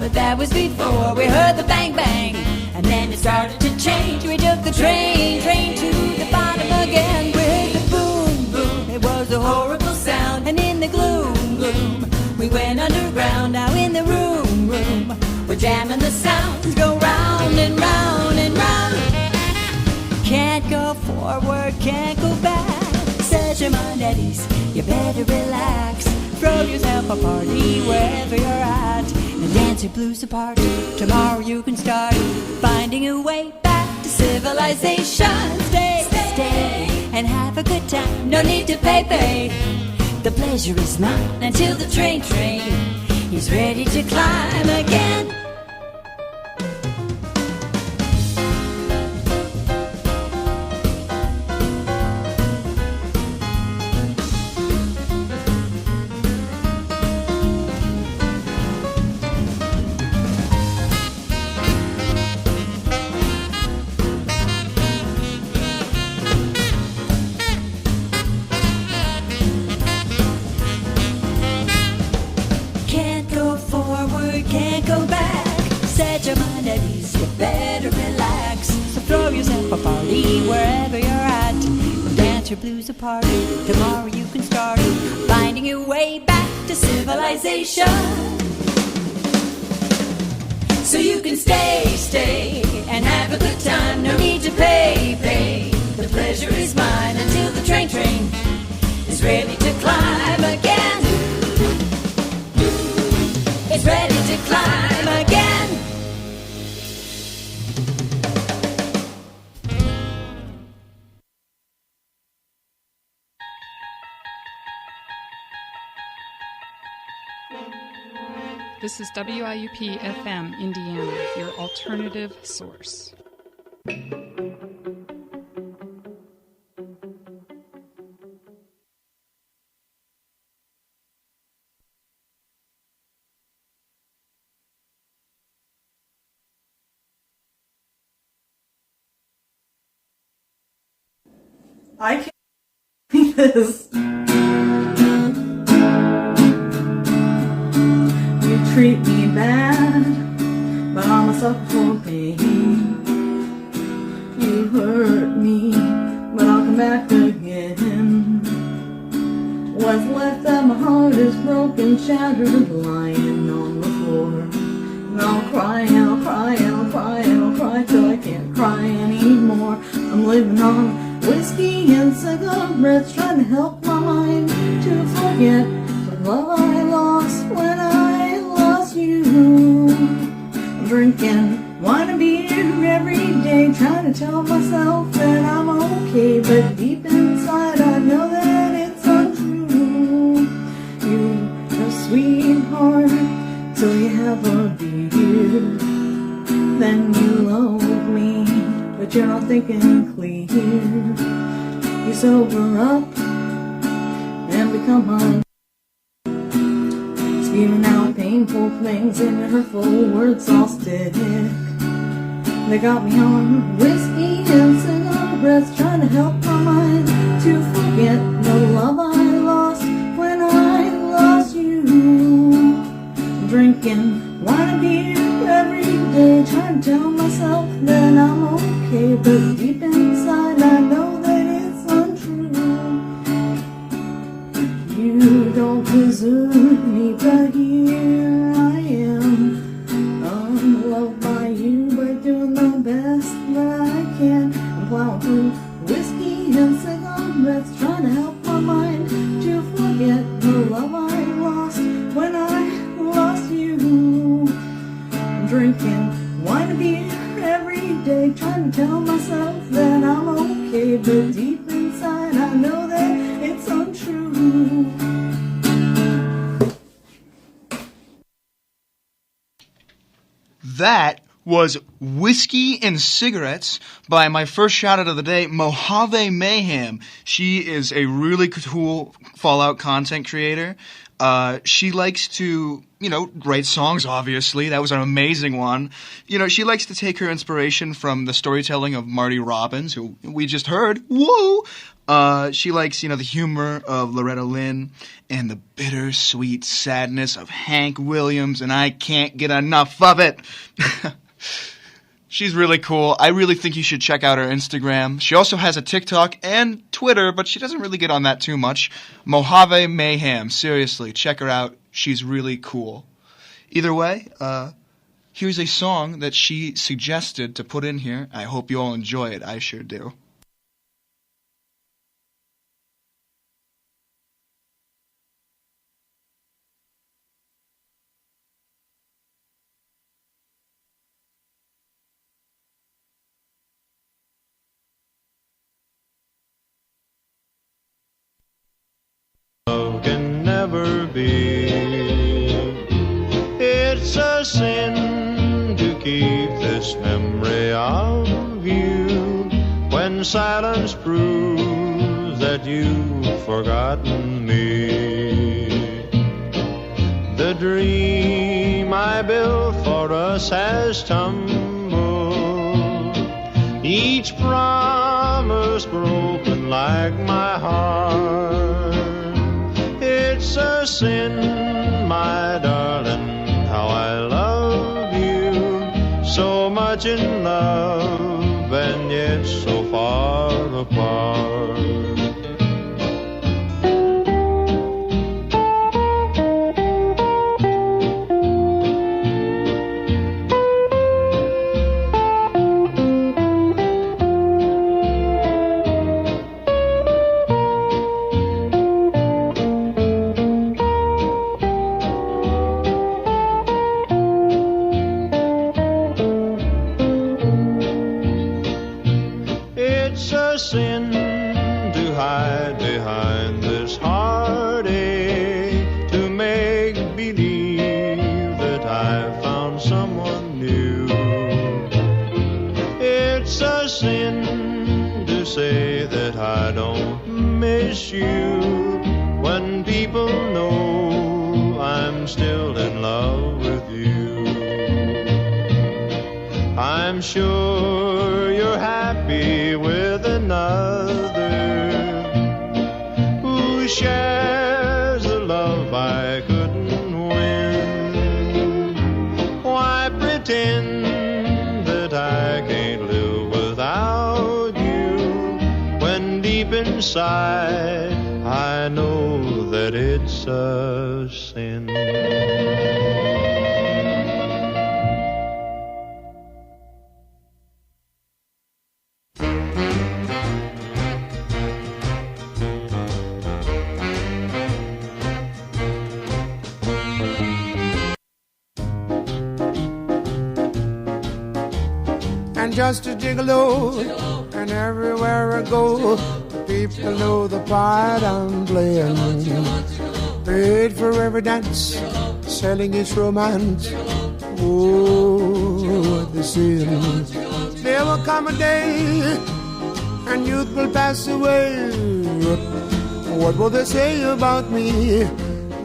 but that was before we heard the bang, bang. And then it started to change. We took the train to the bottom again. We heard the boom, boom. It was a horrible sound. And in the gloom, we went underground. Now in the room, we're jamming the sounds. Go round and round and round. Can't go forward, can't go back. Set your mind at ease, you better relax. Throw yourself a party wherever you're at. And dance your blues apart. Tomorrow you can start finding a way back to civilization. Stay, and have a good time. No need to pay. The pleasure is mine until the train is ready to climb again. Your blues apart. Tomorrow you can start finding your way back to civilization. So you can stay and have a good time. No need to pay. The pleasure is mine until the train is ready to climb again. It's ready to climb again. This is WIUP FM Indiana, your alternative source. I can't see this. You treat me bad, but I'm a sucker for pain. You hurt me, but I'll come back again. What's left of my heart is broken, shattered, lying on the floor. And I'll cry, I'll cry, I'll cry, I'll cry till I can't cry anymore. I'm living on whiskey and cigarettes, trying to help my mind to forget the love I lost when I lost you. I'm drinking wine and beer every day, trying to tell myself that I'm okay, but deep inside I know that it's untrue. You're a sweetheart till you have a beer, then you love me, but you're not thinking clear. You sober up and become a spewing out painful things and your hurtful words all stick. They got me on whiskey and cigarettes, trying to help my mind to forget the love I lost when I lost you. I'm drinking wine and beer every day, trying to tell myself that I'm okay, but deep inside I know that it's untrue. You don't deserve me, but here I am, unloved by you, but doing the best that I can. I'm plowing through whiskey and cigarettes, trying to help my mind to forget the love I lost when I lost you. I'm drinking wine and beer every day, trying to tell myself that I'm okay, but deep inside I know that it's untrue. That was Whiskey and Cigarettes by my first shout out of the day, Mojave Mayhem. She is a really cool Fallout content creator. She likes to, write songs, obviously. That was an amazing one. She likes to take her inspiration from the storytelling of Marty Robbins, who we just heard. Whoa! She likes, the humor of Loretta Lynn and the bittersweet sadness of Hank Williams, and I can't get enough of it. She's really cool. I really think you should check out her Instagram. She also has a TikTok and Twitter, but she doesn't really get on that too much. Mojave Mayhem. Seriously, check her out. She's really cool. Either way, here's a song that she suggested to put in here. I hope you all enjoy it. I sure do. Love can never be. It's a sin to keep this memory of you when silence proves that you've forgotten me. The dream I built for us has tumbled, each promise broken like my heart. It's a sin, my darling, how I love you, so much in love and yet so far apart. say that I don't miss you when people know I'm still in love with you. I'm sure you're happy with another who shares the love I couldn't win. Why pretend that I can't live without you when deep inside I know that it's a sin? And just a gigolo, and everywhere I go, people know the part I'm playing. Paid for every dance, selling its romance. Oh, what the sin. There will come a day, and youth will pass away. What will they say about me?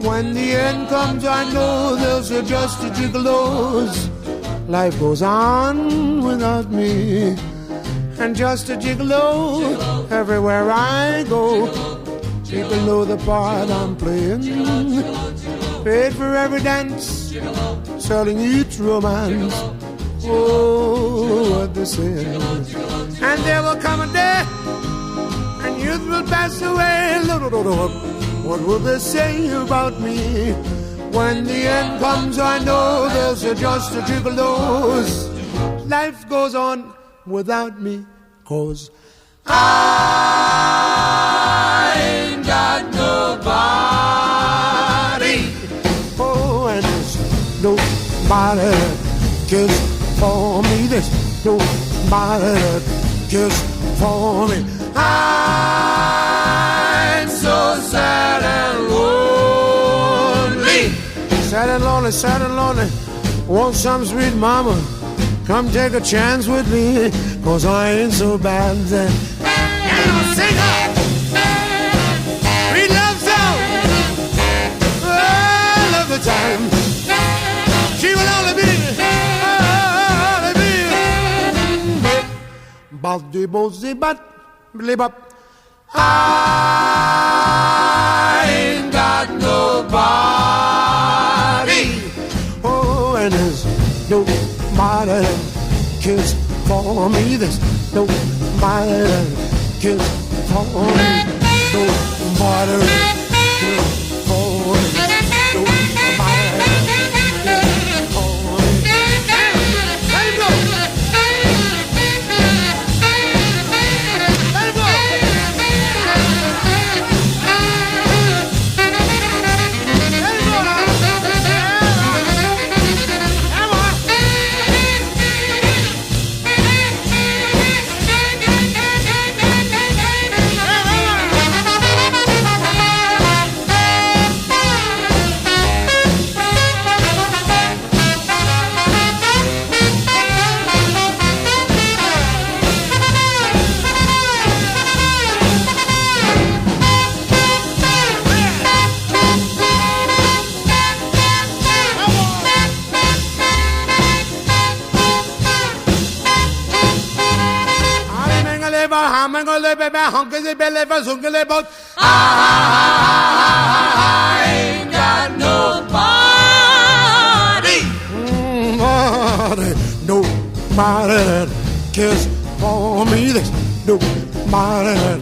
When the end comes, I know there's just a gigolos. Life goes on without me. And just a gigolo, everywhere I go, people know the part I'm playing. Paid for every dance, selling each romance. Oh, what they say. And there will come a day, and youth will pass away. What will they say about me? When the end comes, I know there's just a gigolos. Life goes on without me, 'cause I ain't got nobody. Oh, and there's nobody that cares for me. There's nobody that cares for me. I'm so sad and lonely. Sad and lonely, sad and lonely. Want some sweet mama? Come take a chance with me, 'cause I ain't so bad. And I'll sing her sweet love song all of the time. She will only be Baldi Bozi Bat Blibop. I ain't got nobody. Oh, and there's nobody that cares for me. There's nobody that cares for me. Nobody that cares for me. Nobody that cares for me. Let him go. Let him go. I ain't got nobody. Nobody that cares for me. There's nobody that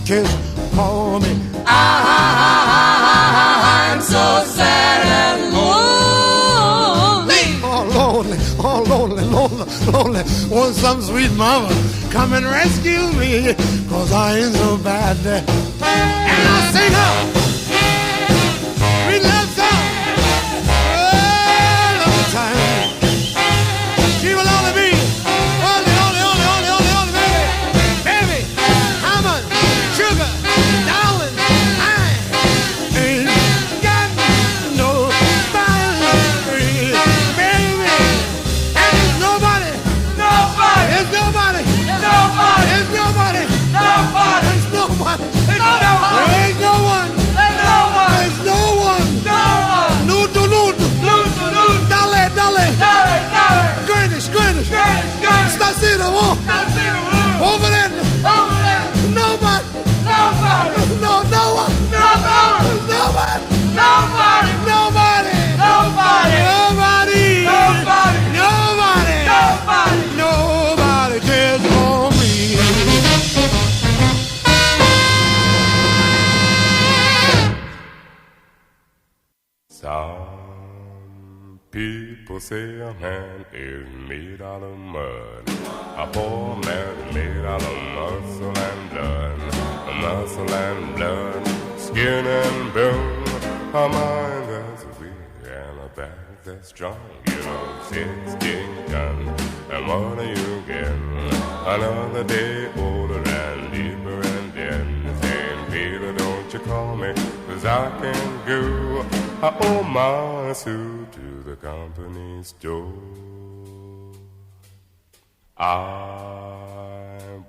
cares for me. I'm so sad and lonely. Oh, lonely, oh, lonely, lonely, lonely. Want some sweet mama come and rescue me, 'cause I ain't so bad. And I'll sing her sweet love song all of the time. She will only be only, baby, how much sugar, darling, I ain't got nobody, baby, and there's nobody, there's nobody, there's nobody, see the wolf. Don't see the wolf. Over there. Over there. Nobody. Nobody. No one. Nobody. Nobody. Nobody. Nobody. Nobody. Nobody. Nobody. Nobody. Nobody. Nobody cares for me. Some people say a man is made out of mud. A poor man is made out of muscle and blood. Muscle and blood, skin and bone. A mind that's weak and a back that's strong. You know, 16 guns, and what are you getting? Another day older and deeper and then saying, Peter, don't you call me, 'cause I can go. I owe my suit to the company store. I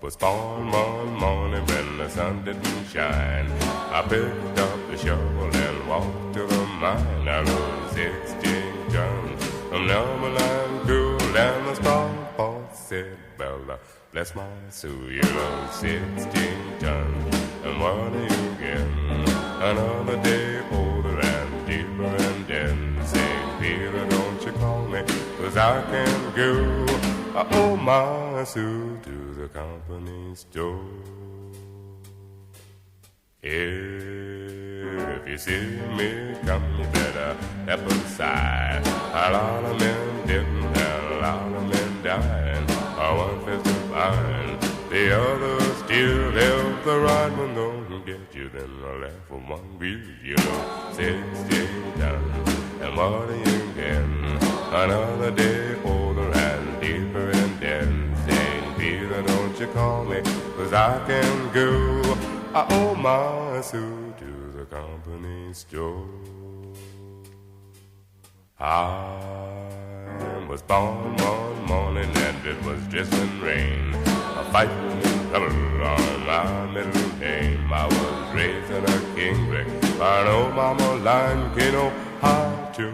was born one morning when the sun didn't shine. I picked up the shovel and walked to the mine. I rode 16 tons of number line cool, and the strong boss said, Bella, bless my soul, you know, 16 tons, and what are you getting? Another day older and deeper and then saying, Peter, don't you call me, 'cause I can't go. I owe my suit to the company store. If you see me come, you better step aside. A lot of men didn't, and a lot of men died. One fist of iron, the other still. If the right one don't get you, then the left one will. You know, 16 tons, and what are you getting? Another day older and deeper and then saying, Peter, don't you call me, 'cause I can go. I owe my suit to the company store. I was born one morning and it was drizzling rain. A fighting trouble on my middle name. I was raised in a king brick by an old mama line. You know how to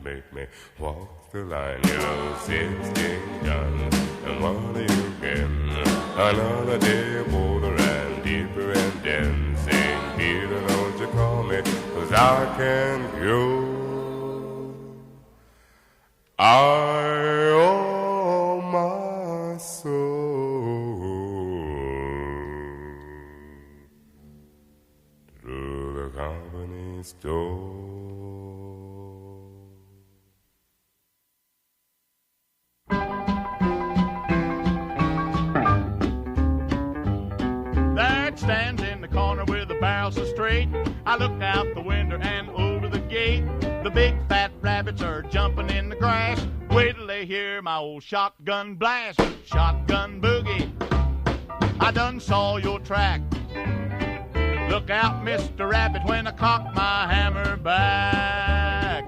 make me walk the line. You know, 16 guns, and what are you getting? Another day older and deeper and then saying, Peter, don't you call me, 'cause I can go. I owe my soul to the company store. That stands in the corner with the barrel so straight. I look out the window and over the gate. The big fat rabbits are jumping in the grass. Wait till they hear my old shotgun blast. Shotgun boogie, I done saw your track. Look out, Mr. Rabbit, when I cock my hammer back.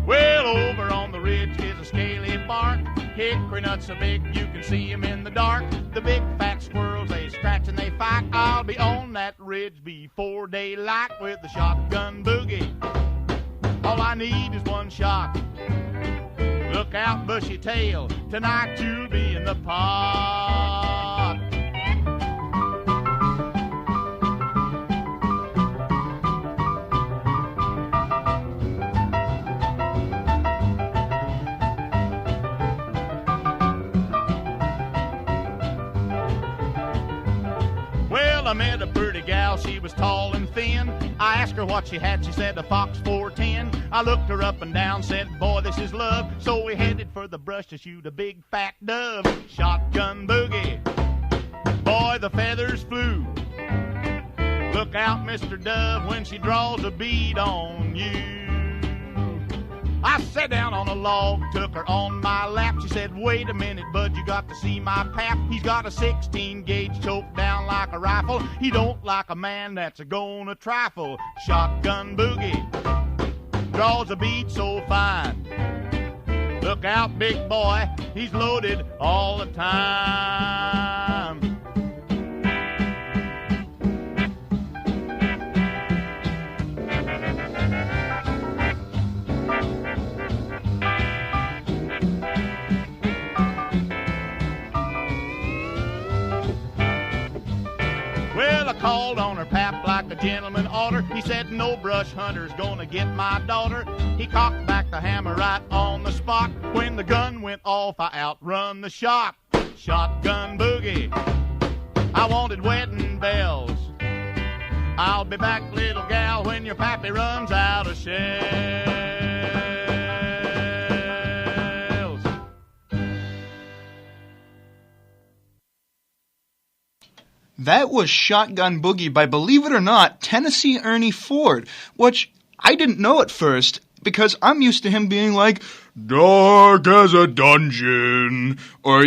Well, over on the ridge is a scaly bark. Hickory nuts so big you can see 'em in the dark. The big fat squirrels, they scratch and they fight. I'll be on that ridge before daylight with the shotgun boogie. All I need is one shot. Look out, bushy tail, tonight you'll be in the pot. Well, I met a pretty gal, she was tall and thin. I asked her what she had, she said a Fox 410. I looked her up and down, said, boy, this is love. So we headed for the brush to shoot a big fat dove. Shotgun boogie, boy, the feathers flew. Look out, Mr. Dove, when she draws a bead on you. I sat down on a log, took her on my lap. She said, wait a minute, bud, you got to see my pap. He's got a 16 gauge choked down like a rifle. He don't like a man that's a-gonna trifle. Shotgun boogie, draws a bead so fine. Look out, big boy, he's loaded all the time. called on her pap like a gentleman oughter. He said, no brush hunter's gonna get my daughter. He cocked back the hammer right on the spot. When the gun went off, I outrun the shock. Shotgun boogie, I wanted wedding bells. I'll be back, little gal, when your pappy runs out of shells. That was Shotgun Boogie by, believe it or not, Tennessee Ernie Ford, which I didn't know at first because I'm used to him being like, dark as a dungeon, or,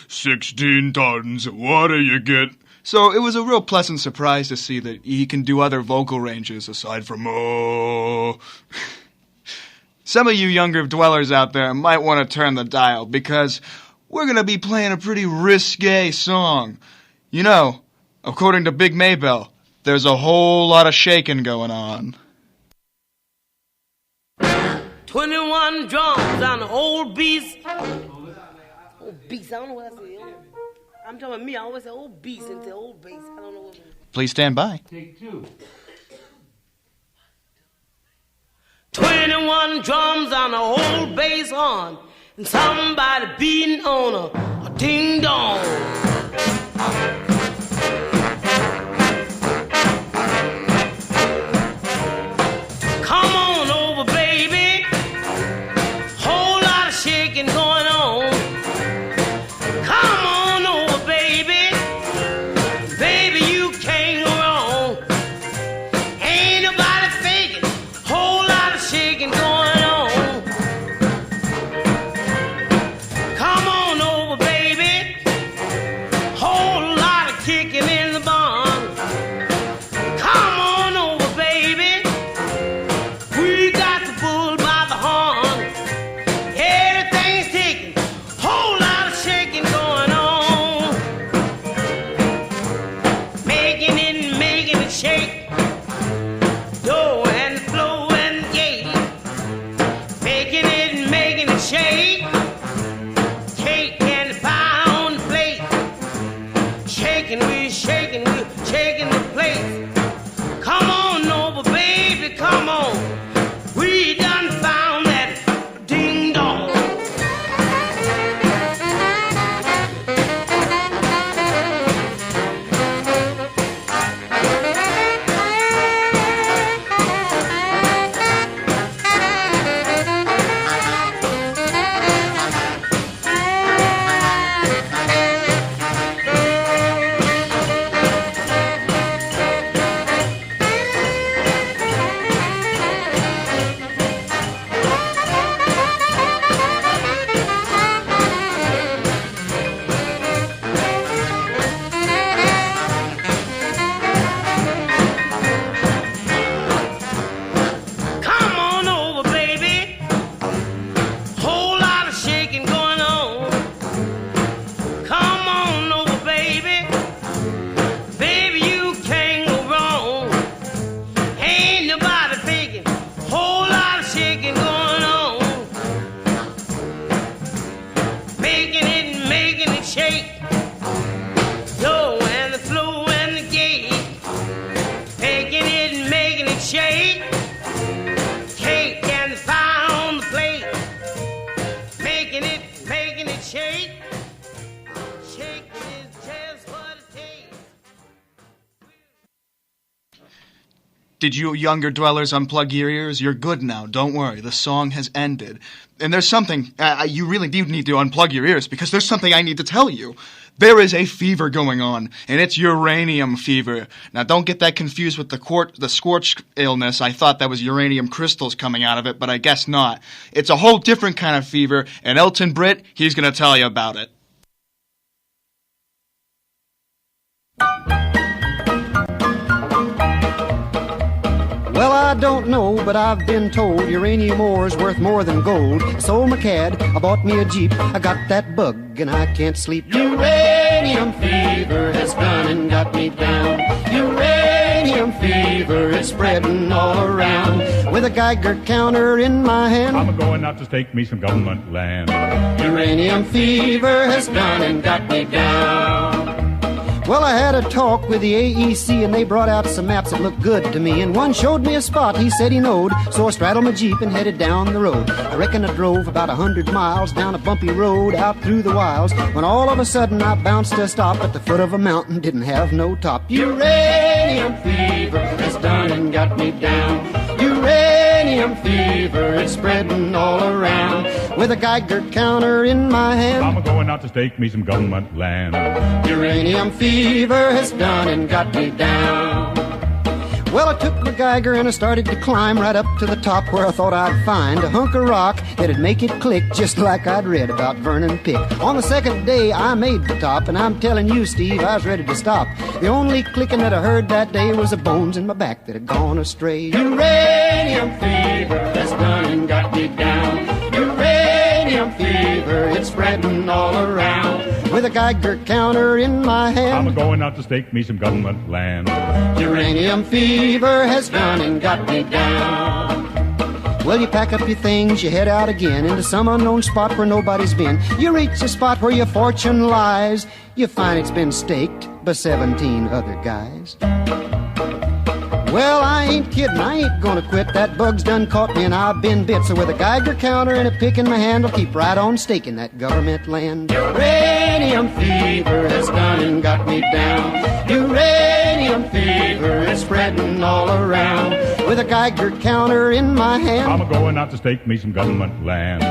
16 tons, what do you get? So it was a real pleasant surprise to see that he can do other vocal ranges aside from oh. Some of you younger dwellers out there might want to turn the dial because we're going to be playing a pretty risque song. According to Big Maybell, there's a whole lot of shaking going on. 21 drums on the old beast. Old beast, I don't know what I said. I'm talking about me. I always say old beast into old bass. I don't know what. Please stand by. Take 2. 21 drums on a old bass horn, and somebody beating on a ding dong. Come on over, baby. Whole lot of shaking going on. Come on over, baby. Baby, you can't go wrong. Ain't nobody faking. Whole lot of shaking going on. Come on over, baby. Whole lot of kicking in the barn. Come on over, baby. We got the bull by the horn. Everything's ticking. Whole lot of shaking going on. Making it shake. Door and flow and gate. Making it shake. Cake and pie on the plate. Shaking the place. Come on over, baby, come on. We done found that ding dong. Come on over, baby. Whole lot of shaking going on. Come on over, baby. Baby, you can't go wrong. Ain't nobody faking. Whole lot of shaking going on. Making it shake. Low and the flow and the gate. Making it shake. Cake and pie on the plate. Making it shake. Shake is just what it takes. Did you younger dwellers unplug your ears? You're good now. Don't worry. The song has ended. And there's something, you really do need to unplug your ears because there's something I need to tell you. There is a fever going on, and it's uranium fever. Now, don't get that confused with the scorch illness. I thought that was uranium crystals coming out of it, but I guess not. It's a whole different kind of fever, and Elton Britt, he's going to tell you about it. Well, I don't know, but I've been told uranium ore is worth more than gold. I sold my cad, I bought me a Jeep, I got that bug and I can't sleep. Uranium fever has gone and got me down. Uranium fever is spreading all around. With a Geiger counter in my hand, I'm going out to stake me some government land. Uranium fever has gone and got me down. Well, I had a talk with the AEC and they brought out some maps that looked good to me. And one showed me a spot he said he knowed, so I straddled my Jeep and headed down the road. I reckon I drove about 100 miles down a bumpy road out through the wilds, when all of a sudden I bounced to a stop at the foot of a mountain, didn't have no top. Uranium fever has done and got me down. Uranium fever, it's spreading all around. With a Geiger counter in my hand, I'm going out to stake me some government land. Uranium fever has done and got me down. Well, I took my Geiger and I started to climb right up to the top where I thought I'd find a hunk of rock that'd make it click just like I'd read about Vernon Pick. On the second day I made the top, and I'm telling you, Steve, I was ready to stop. The only clicking that I heard that day was the bones in my back that had gone astray. Uranium fever has done and got me down. Uranium fever, it's spreading all around. With a Geiger counter in my hand, I'm going out to stake me some government land. Uranium fever has done and got me down. Well, you pack up your things, you head out again into some unknown spot where nobody's been. You reach the spot where your fortune lies. You find it's been staked by 17 other guys. Well, I ain't kidding, I ain't gonna quit. That bug's done caught me and I've been bit. So with a Geiger counter and a pick in my hand, I'll keep right on staking that government land. Uranium fever has done and got me down. Uranium fever is spreading all around. With a Geiger counter in my hand, I'm going out to stake me some government land.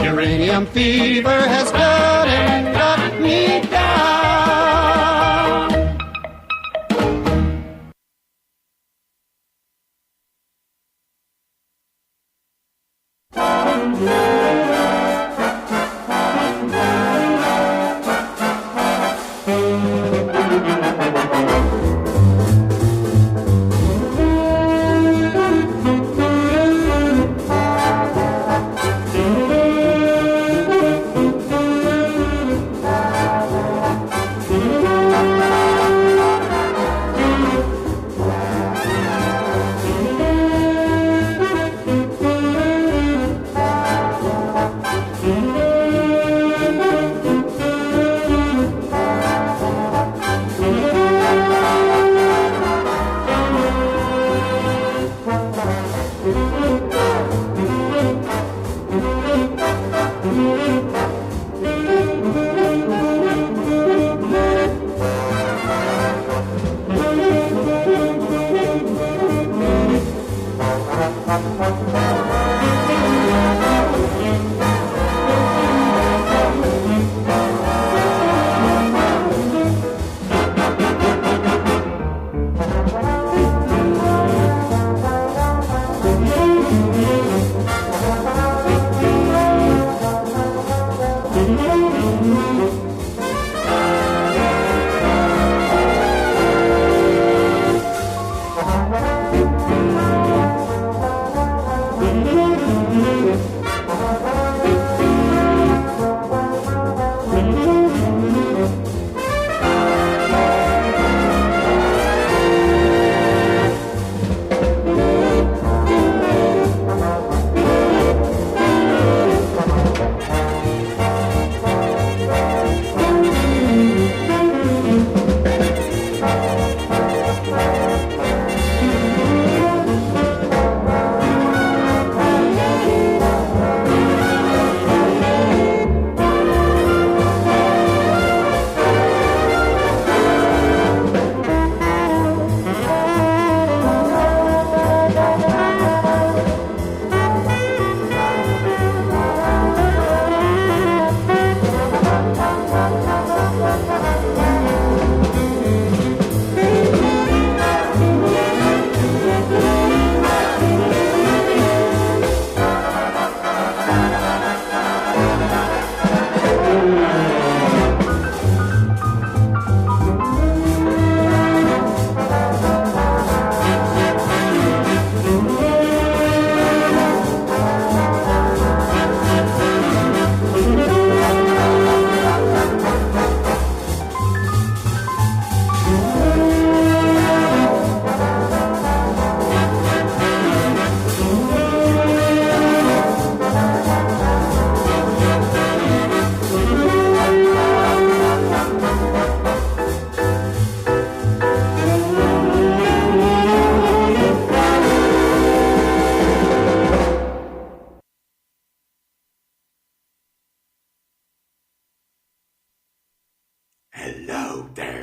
Uranium fever has done and got me down.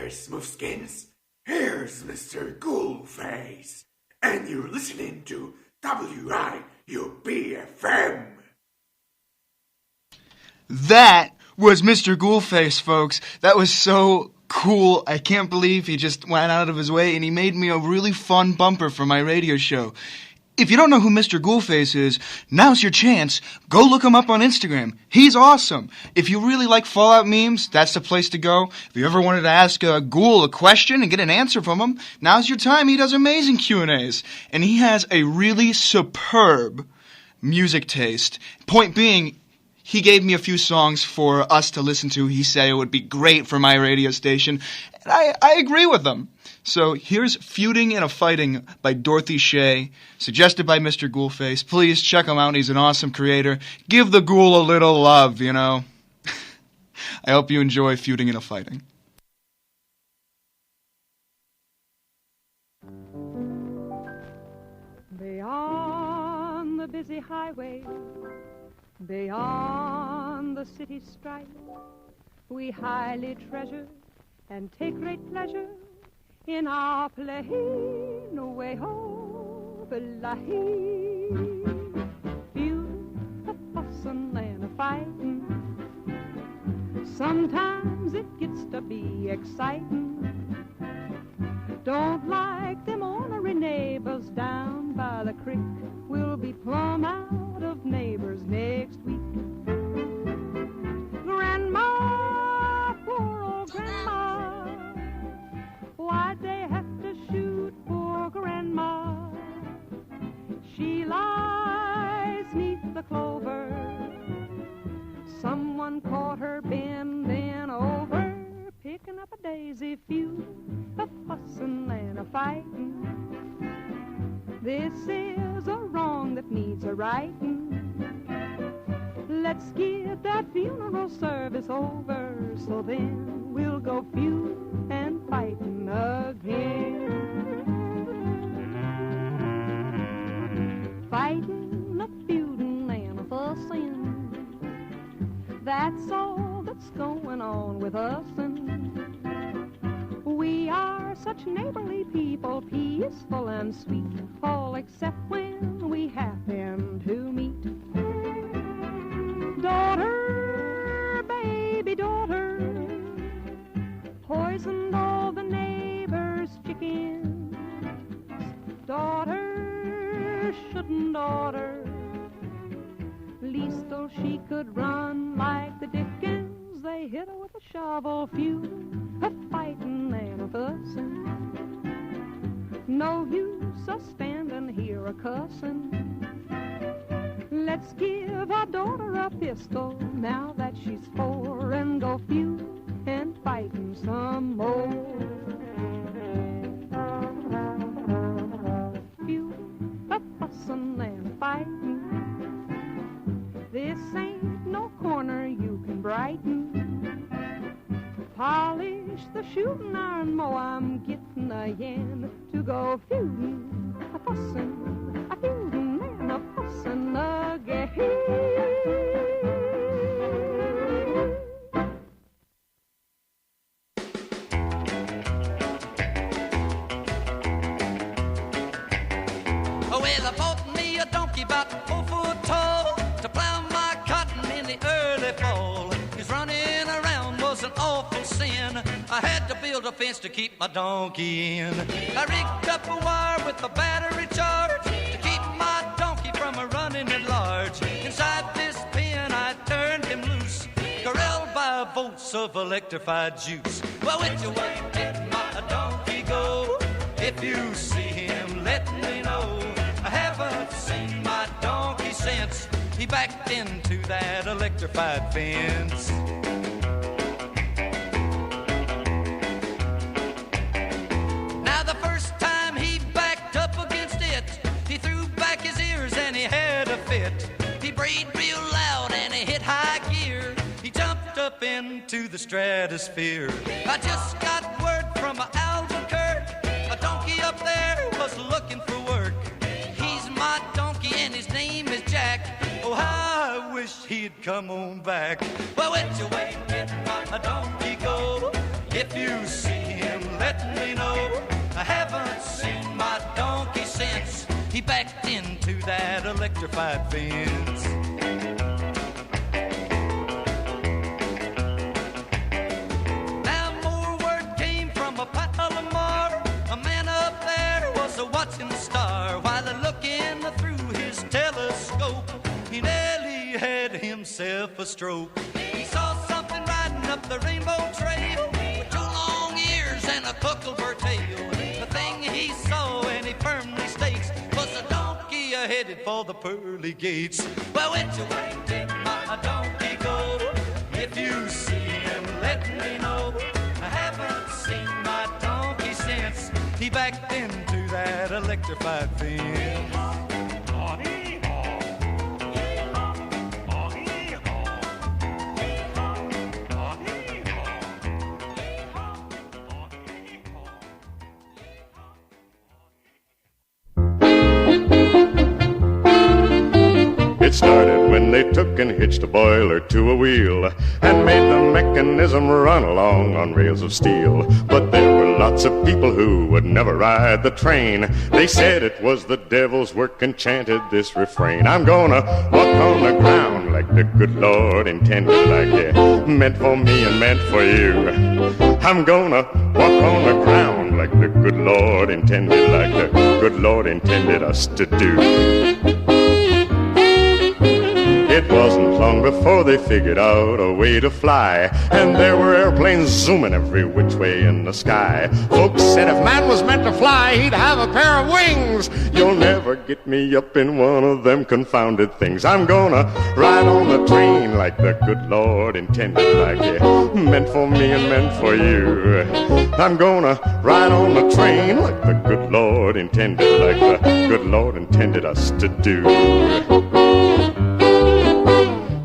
there, Smoothskins. Here's Mr. Ghoulface, and you're listening to WIUP-FM. That was Mr. Ghoulface, folks. That was so cool. I can't believe he just went out of his way and he made me a really fun bumper for my radio show. If you don't know who Mr. Ghoulface is, now's your chance. Go look him up on Instagram. He's awesome. If you really like Fallout memes, that's the place to go. If you ever wanted to ask a ghoul a question and get an answer from him, now's your time. He does amazing Q&As. And he has a really superb music taste. Point being, he gave me a few songs for us to listen to. He said it would be great for my radio station. And I agree with him. So here's Feuding and a Fighting by Dorothy Shea, suggested by Mr. Ghoulface. Please check him out. He's an awesome creator. Give the ghoul a little love, you know. I hope you enjoy Feuding and a Fighting. Beyond the busy highway, beyond the city strife, we highly treasure and take great pleasure in our plain way home life. Feel a fussin' and a fightin'. Sometimes it gets to be exciting. Don't like them ornery neighbors down by the creek. We'll be plumb out of neighbors next week. Grandma, poor old grandma, why'd they have to shoot poor grandma? She lies 'neath the clover. Someone caught her bending over, picking up a daisy feud, a fussin' and a fightin'. This is a wrong that needs a rightin'. Let's get that funeral service over, so then we'll go feud and fightin' again. Fightin', a feudin' and a fussin', that's all that's going on with us. And we are such neighborly people, peaceful and sweet, all except when we happen to meet. Daughter, baby daughter, poisoned all the neighbors' chickens. Daughter, shouldn't daughter, least though she could run like the Dickens. They hit her with a shovel, feud, a fightin' and a fussin'. No use a standin' here a cussin'. Let's give our daughter a pistol now that she's 4, and go feud and fightin' some more. Feud, a fussin' and a fightin'. This ain't no corner you can brighten. Polish the shooting iron, Mo, I'm getting a yen to go feudin', a fussin', a feudin' and a fussin' again. Oh, well, I bought me a donkey about 4 foot tall to plow my cotton in the early fall. His running around was an awful sin. I had to build a fence to keep my donkey in. I rigged up a wire with a battery charge to keep my donkey from running at large. Inside this pen I turned him loose, corralled by volts of electrified juice. Well, which way did my donkey go? If you see him, let me know. I haven't seen my donkey since he backed into that electrified fence. Now the first time he backed up against it, he threw back his ears and he had a fit. He brayed real loud and he hit high gear. He jumped up into the stratosphere. I just got word from Albuquerque, a donkey up there was looking for work. He's my donkey and his name is Jack. Oh, how I wish he'd come on back. Well, which way did my donkey go? If you see letting me know I haven't seen my donkey since he backed into that electrified fence. Now more word came from a Palomar. A man up there was watching the star while looking through his telescope. He nearly had himself a stroke. He saw something riding up the rainbow trail with 2 long ears and a huckleberry tail. The thing he saw and he firmly states was a donkey headed for the pearly gates. Well, which way did my donkey go? If you see him, let me know. I haven't seen my donkey since he backed into that electrified fence. It started when they took and hitched a boiler to a wheel and made the mechanism run along on rails of steel. But there were lots of people who would never ride the train. They said it was the devil's work and chanted this refrain: I'm gonna walk on the ground like the good Lord intended, like it meant for me and meant for you. I'm gonna walk on the ground like the good Lord intended, like the good Lord intended us to do. It wasn't long before they figured out a way to fly, and there were airplanes zooming every which way in the sky. Folks said if man was meant to fly, he'd have a pair of wings. You'll never get me up in one of them confounded things. I'm gonna ride on the train like the good Lord intended, like it meant for me and meant for you. I'm gonna ride on the train like the good Lord intended, like the good Lord intended us to do.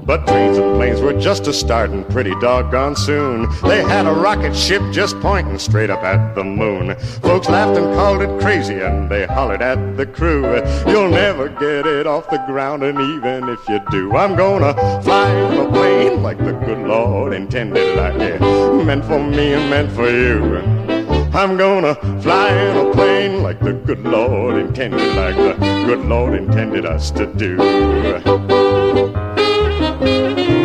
But trains and planes were just a startin' pretty doggone soon. They had a rocket ship just pointing straight up at the moon. Folks laughed and called it crazy, and they hollered at the crew, you'll never get it off the ground, and even if you do, I'm gonna fly in a plane like the good Lord intended, like it meant for me and meant for you. I'm gonna fly in a plane like the good Lord intended, like the good Lord intended us to do.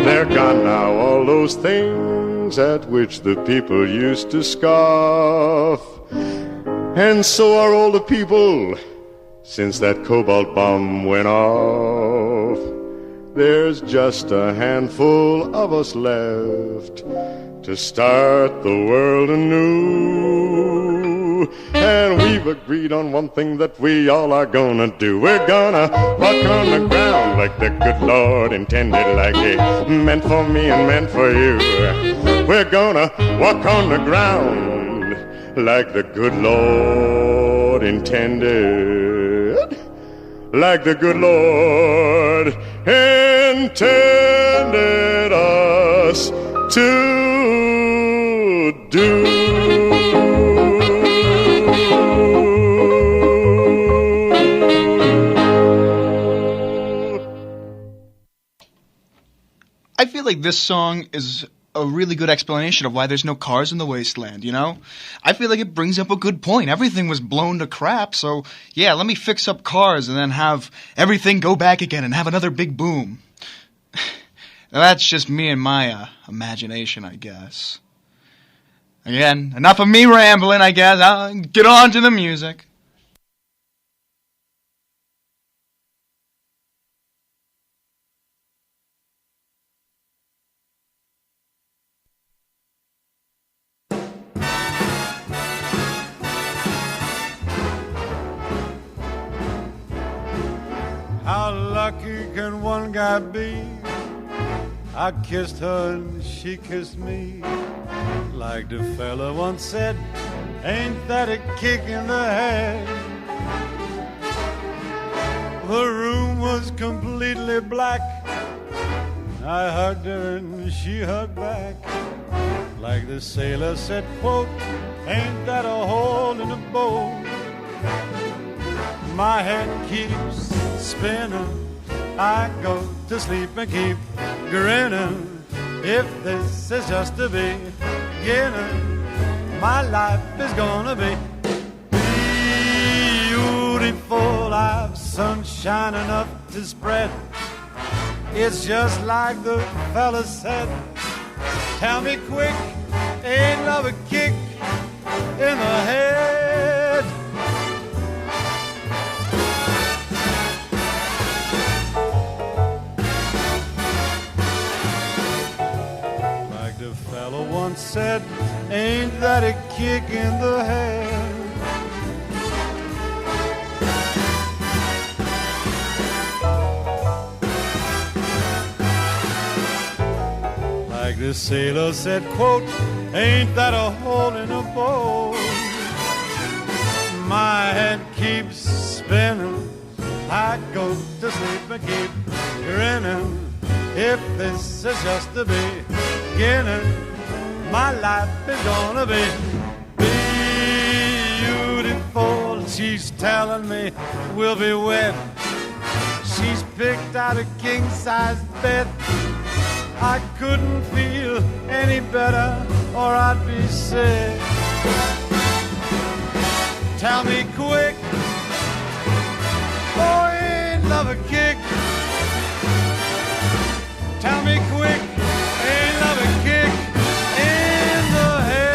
They're gone now, all those things at which the people used to scoff. And so are all the people since that cobalt bomb went off. There's just a handful of us left to start the world anew. And we've agreed on one thing that we all are gonna do. We're gonna walk on the ground like the good Lord intended, like it meant for me and meant for you. We're gonna walk on the ground like the good Lord intended, like the good Lord intended us to do. I feel like this song is a really good explanation of why there's no cars in the wasteland, you know? I feel like it brings up a good point. Everything was blown to crap, so yeah, let me fix up cars and then have everything go back again and have another big boom. Now, that's just me and my imagination, I guess. Again, enough of me rambling, I guess. I'll get on to the music. How lucky can one guy be? I kissed her and she kissed me. Like the fella once said, ain't that a kick in the head? The room was completely black. I hugged her and she hugged back. Like the sailor said, quote, ain't that a hole in the boat? My head keeps spinning. I go to sleep and keep grinning. If this is just the beginning, my life is gonna be beautiful. I've sunshine enough to spread. It's just like the fella said. Tell me quick, ain't love a kick in the head? Like the fella once said, ain't that a kick in the head? Like the sailor said, quote, ain't that a hole in a boat? My head keeps spinning, I go to sleep and keep grinning. If this is just the beginning, my life is gonna be beautiful. She's telling me we'll be wed. She's picked out a king-size bed. I couldn't feel any better or I'd be sick. Tell me quick, oh, ain't love a kick? Tell me quick, ain't love a kick in the head?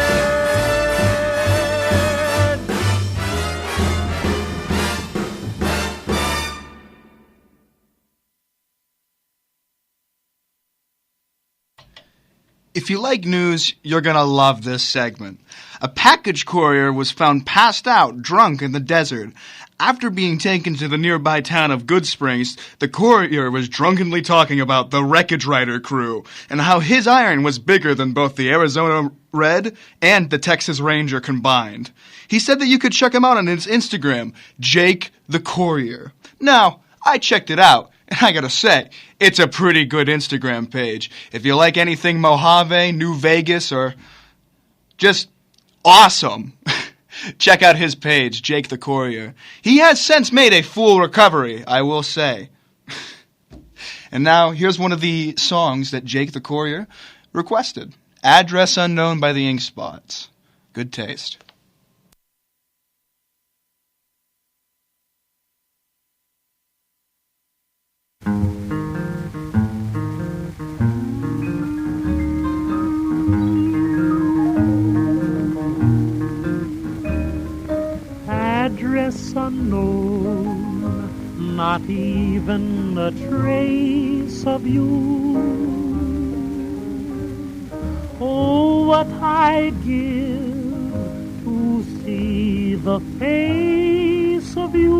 If you like news, you're gonna love this segment. A package courier was found passed out, drunk in the desert. After being taken to the nearby town of Goodsprings, the courier was drunkenly talking about the Wreckage Rider crew and how his iron was bigger than both the Arizona Red and the Texas Ranger combined. He said that you could check him out on his Instagram, Jake the Courier. Now, I checked it out. And I gotta say, it's a pretty good Instagram page. If you like anything Mojave, New Vegas, or just awesome, check out his page, Jake the Courier. He has since made a full recovery, I will say. And now, here's one of the songs that Jake the Courier requested. Address Unknown by the Ink Spots. Good taste. Address unknown, not even a trace of you. Oh, what I'd give to see the face of you.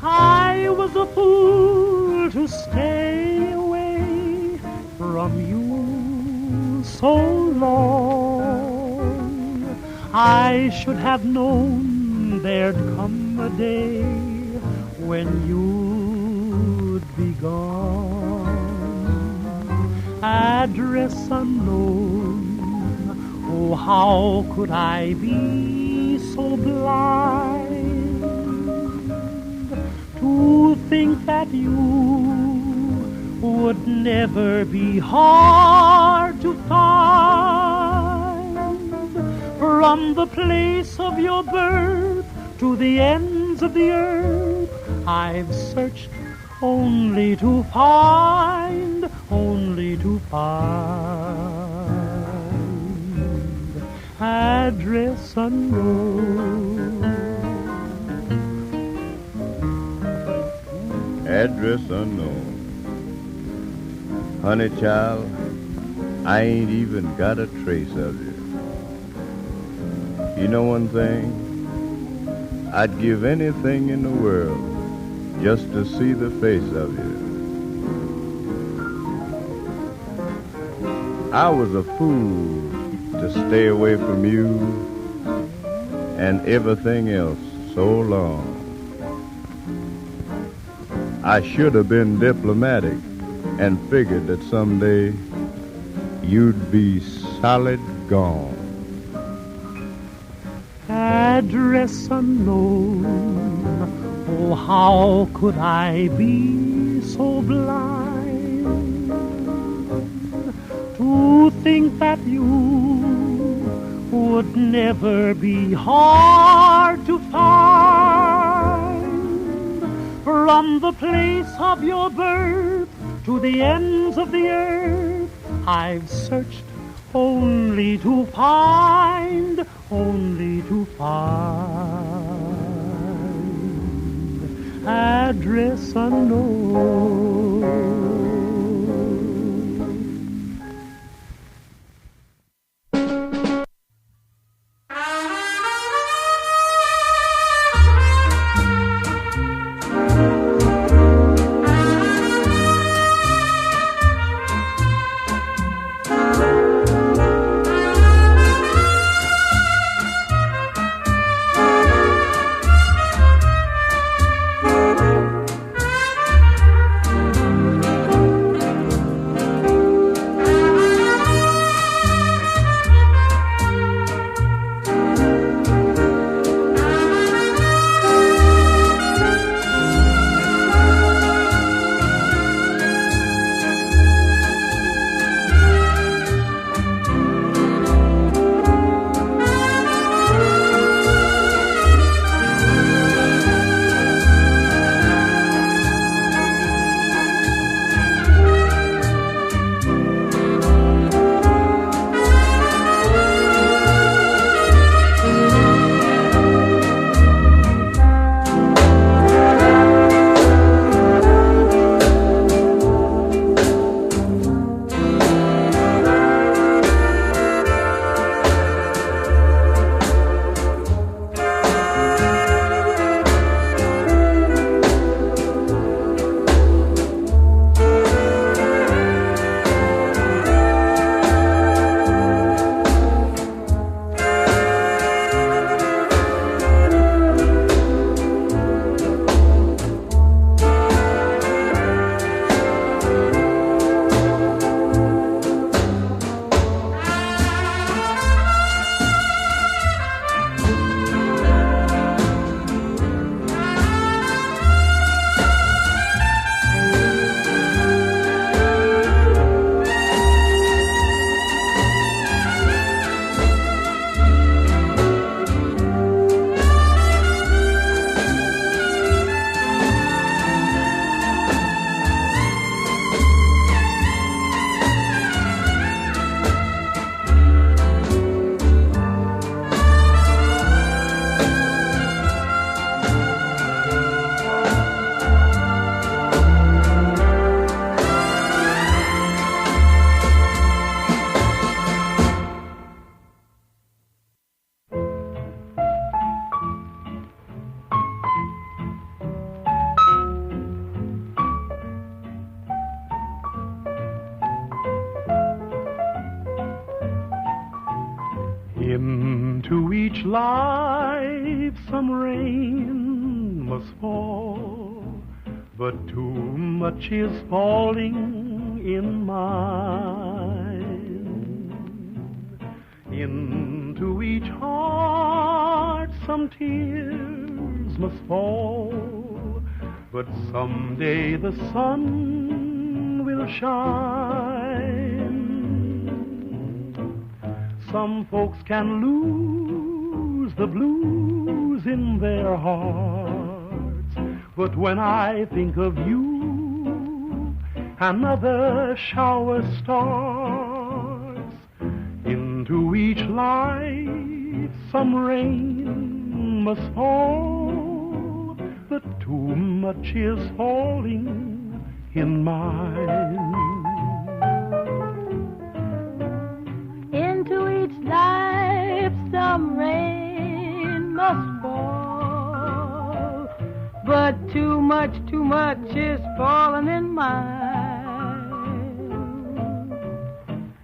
I was a fool to stay away from you so long. I should have known there'd come a day when you'd be gone. Address unknown, oh, how could I be so blind to think that you would never be hard to find. From the place of your birth to the ends of the earth, I've searched only to find, address unknown. Address unknown. Honey child, I ain't even got a trace of you. You know one thing? I'd give anything in the world just to see the face of you. I was a fool to stay away from you and everything else so long. I should have been diplomatic and figured that someday you'd be solid gone. Address unknown, oh, how could I be so blind to to think that you would never be hard to find. From the place of your birth to the ends of the earth, I've searched only to find, address unknown. Into each life some rain must fall, but too much is falling in mine. Into each heart some tears must fall, but someday the sun will shine. Some folks can lose the blues in their hearts, but when I think of you, another shower starts. Into each life some rain must fall, but too much is falling in mine. Into each life some rain must fall, but too much is falling in mine.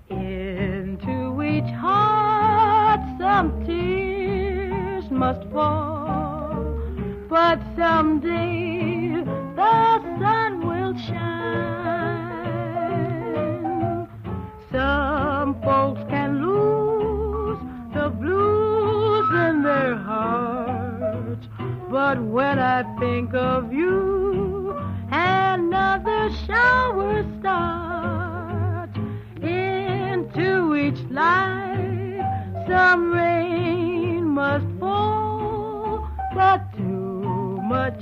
Into each heart some tears must fall, but someday the sun will shine. Some folks can lose the blues in their hearts, but when I think of you, another shine.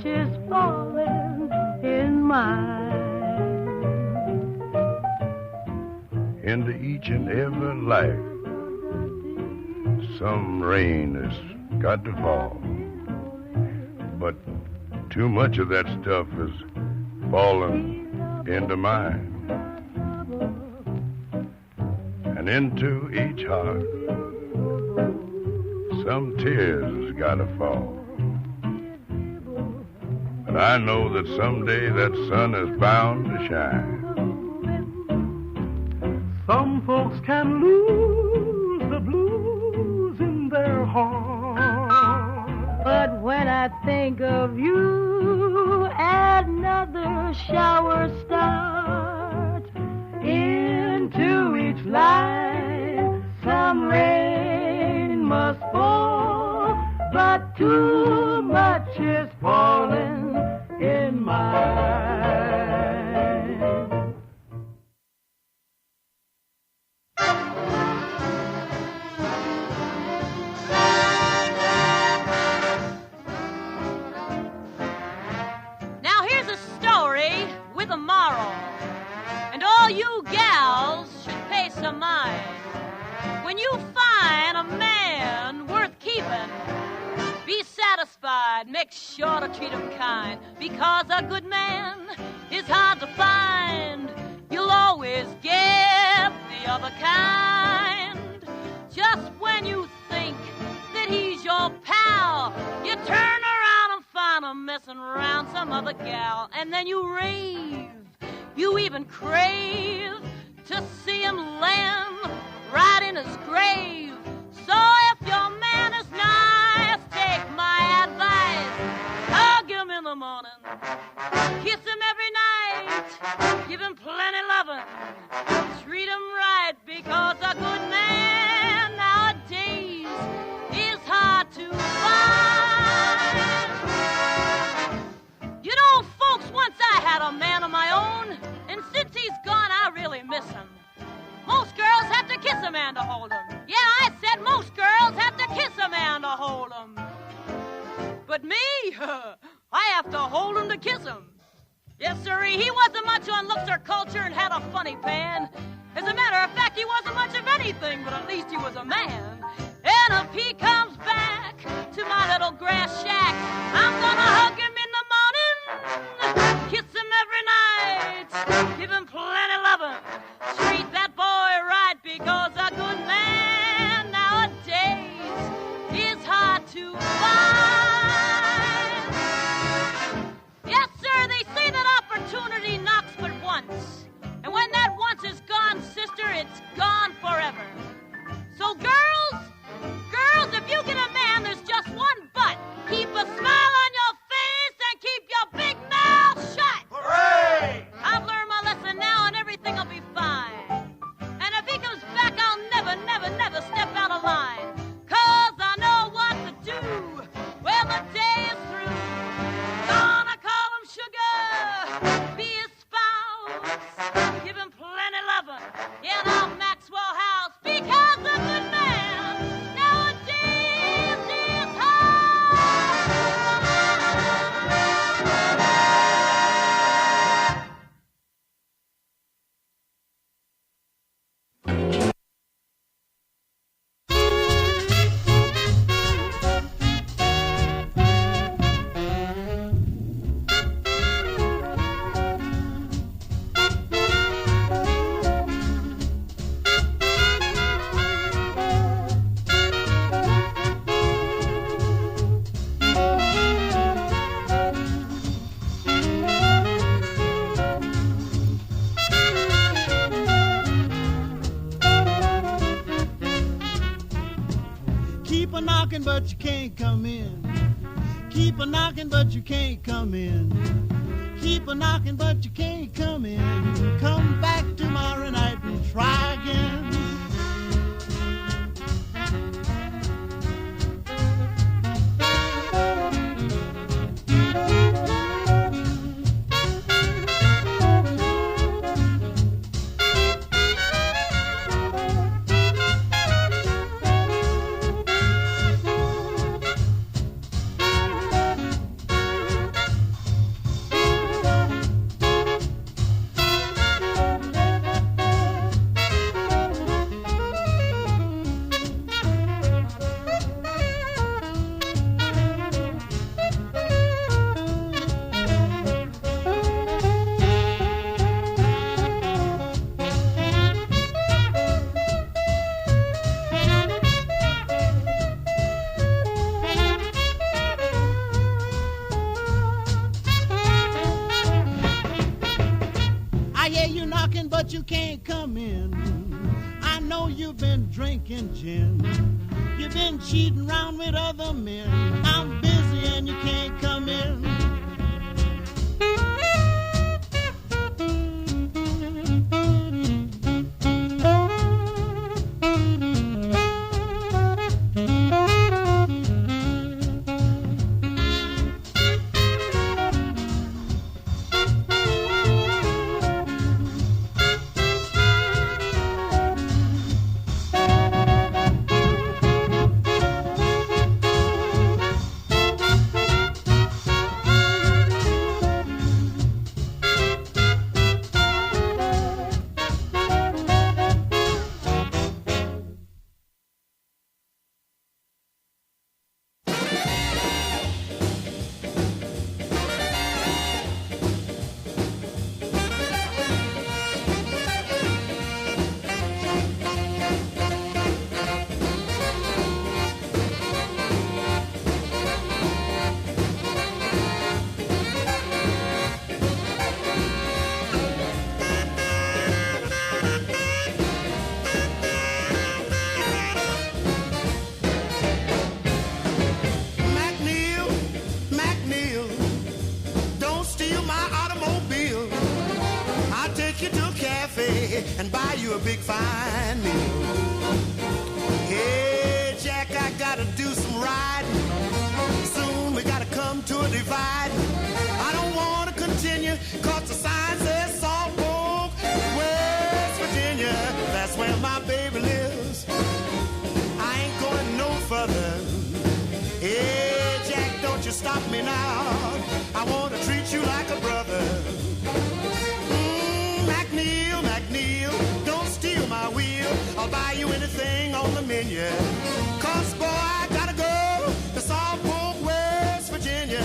much is falling in mine. Into each and every life, some rain has got to fall. But too much of that stuff has fallen into mine. And into each heart, some tears has got to fall. But I know that someday that sun is bound to shine. Some folks can lose the blues in their heart. But when I think of you, another shower starts. Into each life, some rain must fall, but too much is falling in mine. Now here's a story with a moral, and all you gals should pay some mind. When you find a man worth keeping, be satisfied, make sure to treat him kind, because a good man is hard to find. You'll always get the other kind. Just when you think that he's your pal, you turn around and find him messing around some other gal, and then you rave, you even crave to see him land right in his grave. So if your man is nice, take my advice, hug him in the morning, kiss him every night, give him plenty loving, treat him right, because a good man nowadays is hard to find. You know, folks, once I had a man of my own, and since he's gone, I really miss him. Most girls have to kiss a man to hold him. Yeah, I said most girls have to kiss a man to hold him. But me, I have to hold him to kiss him. Yes, sirree, he wasn't much on looks or culture and had a funny pan. As a matter of fact, he wasn't much of anything, but at least he was a man. And if he comes back to my little grass shack, I'm gonna hug him in the morning, kiss him every night, give him plenty loving, treat that boy right, because a good man nowadays is hard to find. Yes, sir, they say that opportunity knocks but once. And when that once is gone, sister, it's gone forever. So girls, if you get a man, there's just one but. Keep a smile on your face and keep your big mouth shut. Hooray! I've learned my lesson now and everything will be fine. And if he comes back, I'll never step out of line. 'Cause I know what to do when the day is through. Gonna call him sugar, be his spouse, give him plenty loving in our Maxwell house, because a good man nowadays is Keep a knocking, but you can't come in. Keep a knocking, but you can't come in. Keep a knocking, but you can't come in. Come back tomorrow night and try again. you knocking, but you can't come in. I know you've been drinking gin. You've been cheating around with other men. I'm busy and you can't come in. And buy you a big fine meal. Hey, Jack, I gotta do some riding. Soon we gotta come to a divide. I don't wanna continue, cause the sign says Salt Fork, West Virginia. That's where my baby lives. I ain't going no further. Hey, Jack, don't you stop me now. I wanna treat you like a brother. McNeil, don't steal my wheel. I'll buy you anything on the menu. Cause boy, I gotta go to Salt Fork, West Virginia.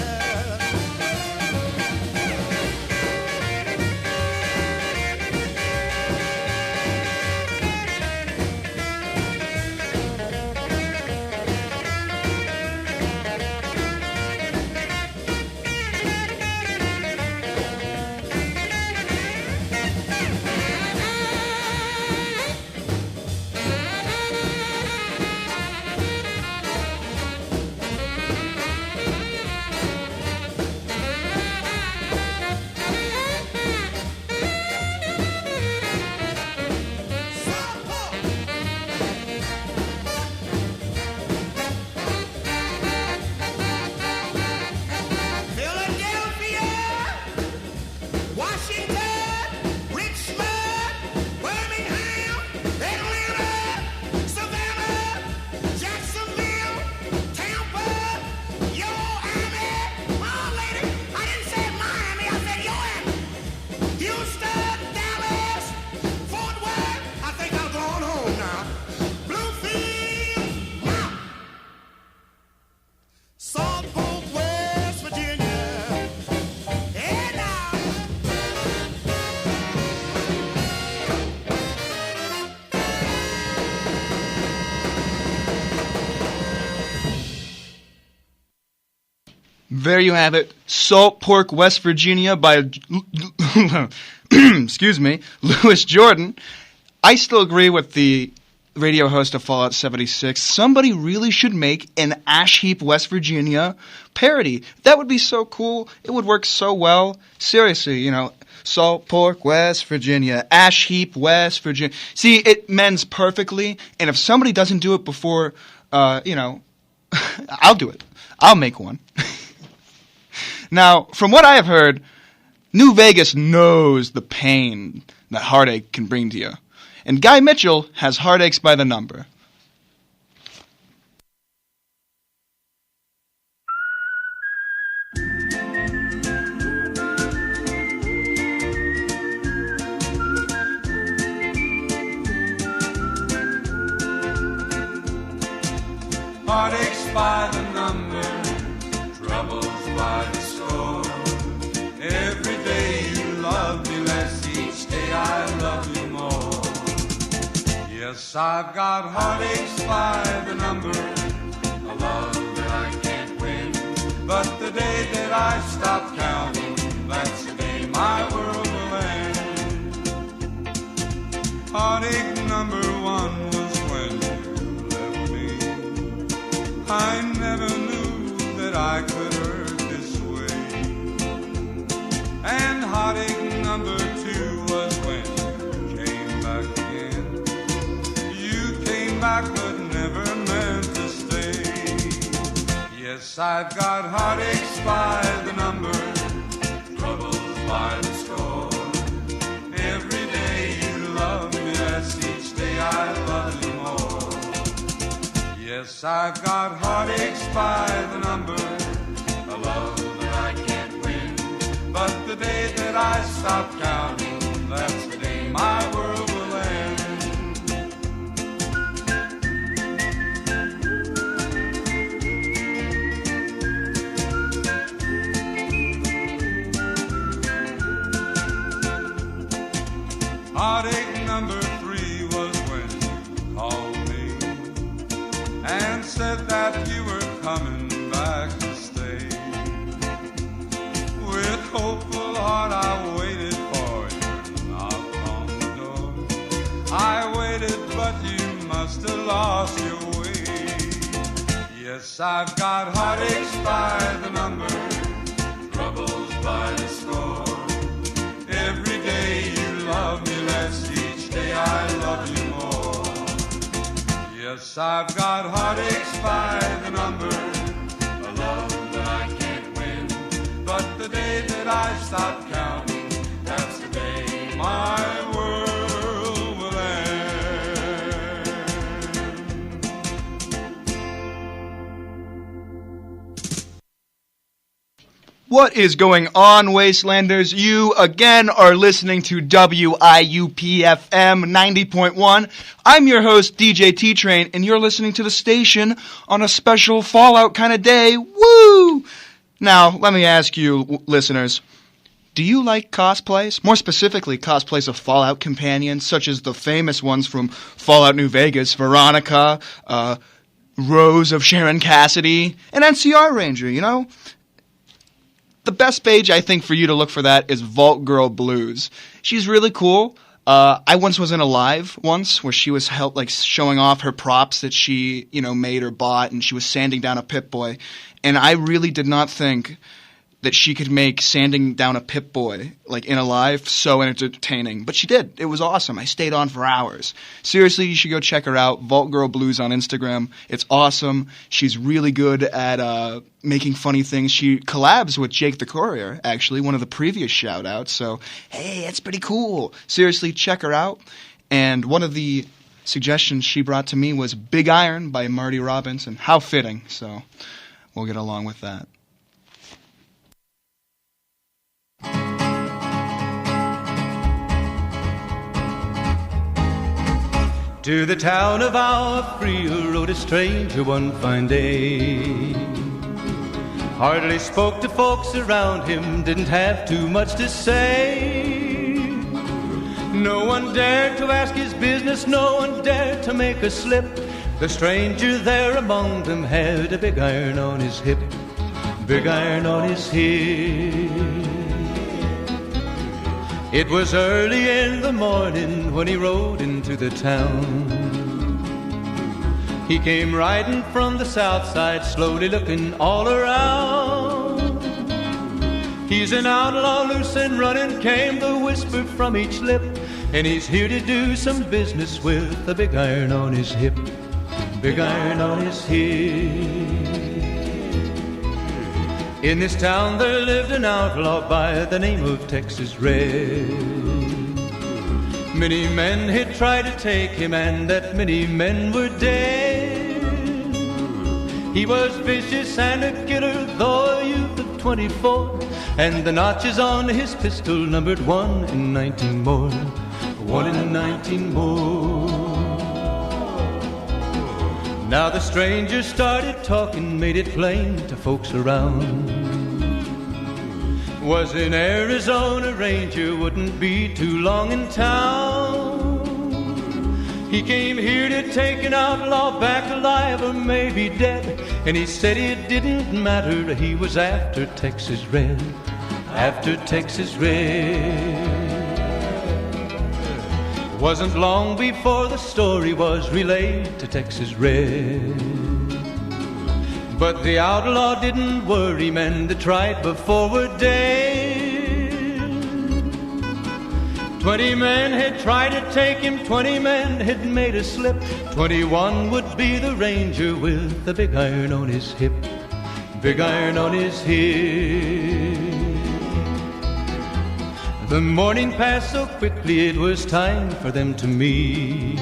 There you have it, Salt Fork, West Virginia by, excuse me, Louis Jordan. I still agree with the radio host of Fallout 76. Somebody really should make an Ash Heap, West Virginia parody. That would be so cool. It would work so well. Seriously, you know, Salt Fork, West Virginia, Ash Heap, West Virginia. See, it mends perfectly, and if somebody doesn't do it before, you know, I'll do it. I'll make one. Now, from what I have heard, New Vegas knows the pain that heartache can bring to you. And Guy Mitchell has Heartaches by the Number. Heartaches by the number, troubles by the score. Every day you love me less, each day I love you more. Yes, I've got heartaches by the number, a love that I can't win. But the day that I stop counting, that's the day my world will end. Heartache number one was when you left me. I never knew that I could hurt this way. And heartache number two was when you came back again. You came back but never meant to stay. Yes, I've got heartaches by the number, troubles by the score. Every day you love me less, each day I love you more. Yes, I've got heartaches by the number, a love that I can't win. But the day that I stop counting, that's the day my world will end. Heartache number three was when you called me and said that you were coming back to stay. With hopeful heart I waited for you, knocked on the door. I waited but you must have lost your way. Yes, I've got heartaches by the number, troubles by the score. Every day you love me less, each day I love you more. Yes, I've got heartaches by the number, a love that I can't win. But the day that I stop counting, that's the day my world will end. What is going on, Wastelanders? You, again, are listening to WIUP-FM 90.1. I'm your host, DJ T-Train, and you're listening to the station on a special Fallout kind of day. Woo! Now, let me ask you, listeners, do you like cosplays? More specifically, cosplays of Fallout companions, such as the famous ones from Fallout New Vegas, Veronica, Rose of Sharon Cassidy, and NCR Ranger, you know? The best page, I think, for you to look for that is Vault Girl Blues. She's really cool. I once was in a live once where she was showing off her props that she, made or bought, and she was sanding down a Pip-Boy. And I really did not think that she could make sanding down a Pip-Boy, in a live, so entertaining. But she did. It was awesome. I stayed on for hours. Seriously, you should go check her out. Vault Girl Blues on Instagram. It's awesome. She's really good at making funny things. She collabs with Jake the Courier, actually, one of the previous shout-outs. So, hey, that's pretty cool. Seriously, check her out. And one of the suggestions she brought to me was Big Iron by Marty Robbins. And how fitting. So, we'll get along with that. To the town of Alfria rode a stranger one fine day. Hardly spoke to folks around him, didn't have too much to say. No one dared to ask his business, no one dared to make a slip. The stranger there among them had a big iron on his hip, big iron on his hip. It was early in the morning when he rode into the town. He came riding from the south side, slowly looking all around. He's an outlaw, loose and running, came the whisper from each lip. And he's here to do some business with a big iron on his hip, big iron on his hip. In this town there lived an outlaw by the name of Texas Red. Many men had tried to take him, and that many men were dead. He was vicious and a killer, though a youth of 24, and the notches on his pistol numbered 1 in 19 more, 1 in 19 more. Now the stranger started talking, made it plain to folks around. Was an Arizona Ranger, wouldn't be too long in town. He came here to take an outlaw back alive or maybe dead. And he said it didn't matter, he was after Texas Red, after Texas Red. Wasn't long before the story was relayed to Texas Red. But the outlaw didn't worry men that tried before were dead. 20 men had tried to take him, 20 men had made a slip. 21 would be the ranger with the big iron on his hip. Big iron on his hip. The morning passed so quickly it was time for them to meet.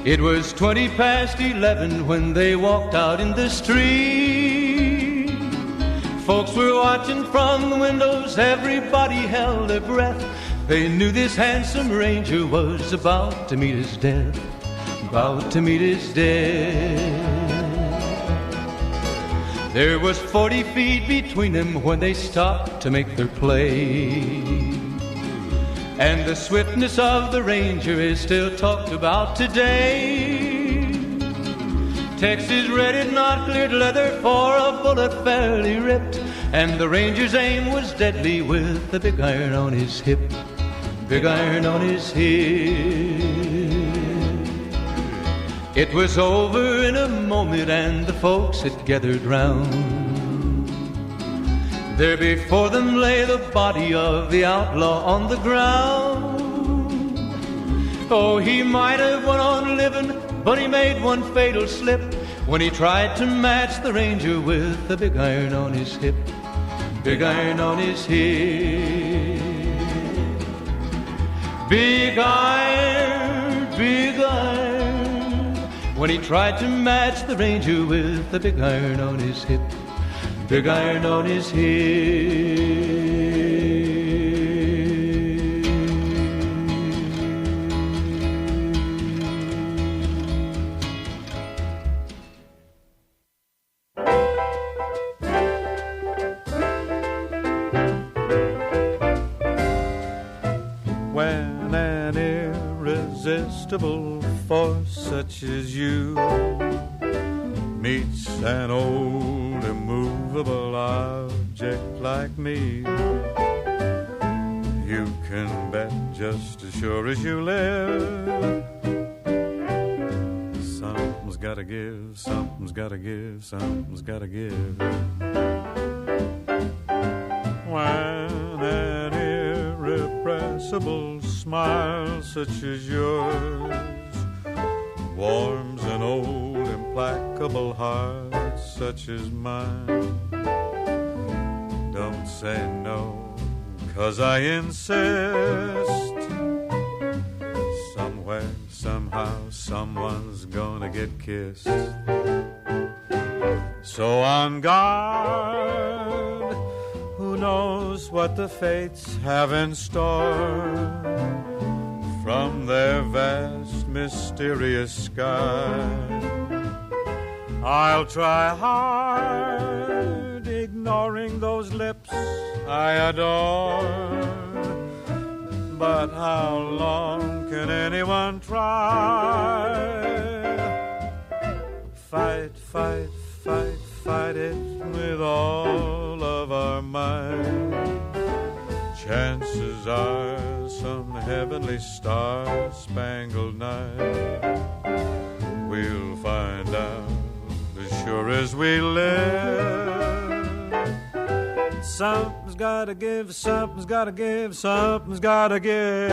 It was 20 past 11 when they walked out in the street. Folks were watching from the windows, everybody held their breath. They knew this handsome ranger was about to meet his death. About to meet his death. There was 40 feet between them when they stopped to make their play. And the swiftness of the ranger is still talked about today. Texas Red had not cleared leather for a bullet fairly ripped. And the ranger's aim was deadly with the big iron on his hip. Big iron on his hip. It was over in a moment and the folks had gathered round. There before them lay the body of the outlaw on the ground. Oh, he might have went on living, but he made one fatal slip when he tried to match the ranger with the big iron on his hip. Big iron on his hip. Big iron, big iron. When he tried to match the ranger with the big iron on his hip. Big iron on his hip. When an irresistible force such as you meets an old immovable object like me, you can bet just as sure as you live, something's gotta give, something's gotta give, something's gotta give. When an irrepressible smile such as yours warms an old implacable heart such as mine, don't say no, 'cause I insist. Somewhere, somehow, someone's gonna get kissed. So on guard, who knows what the fates have in store from their vast, mysterious sky. I'll try hard, ignoring those lips I adore. But how long can anyone try? Fight, fight, fight, fight it with all of our might. Chances are some heavenly star-spangled night we'll find out as sure as we live. Something's gotta give, something's gotta give, something's gotta give.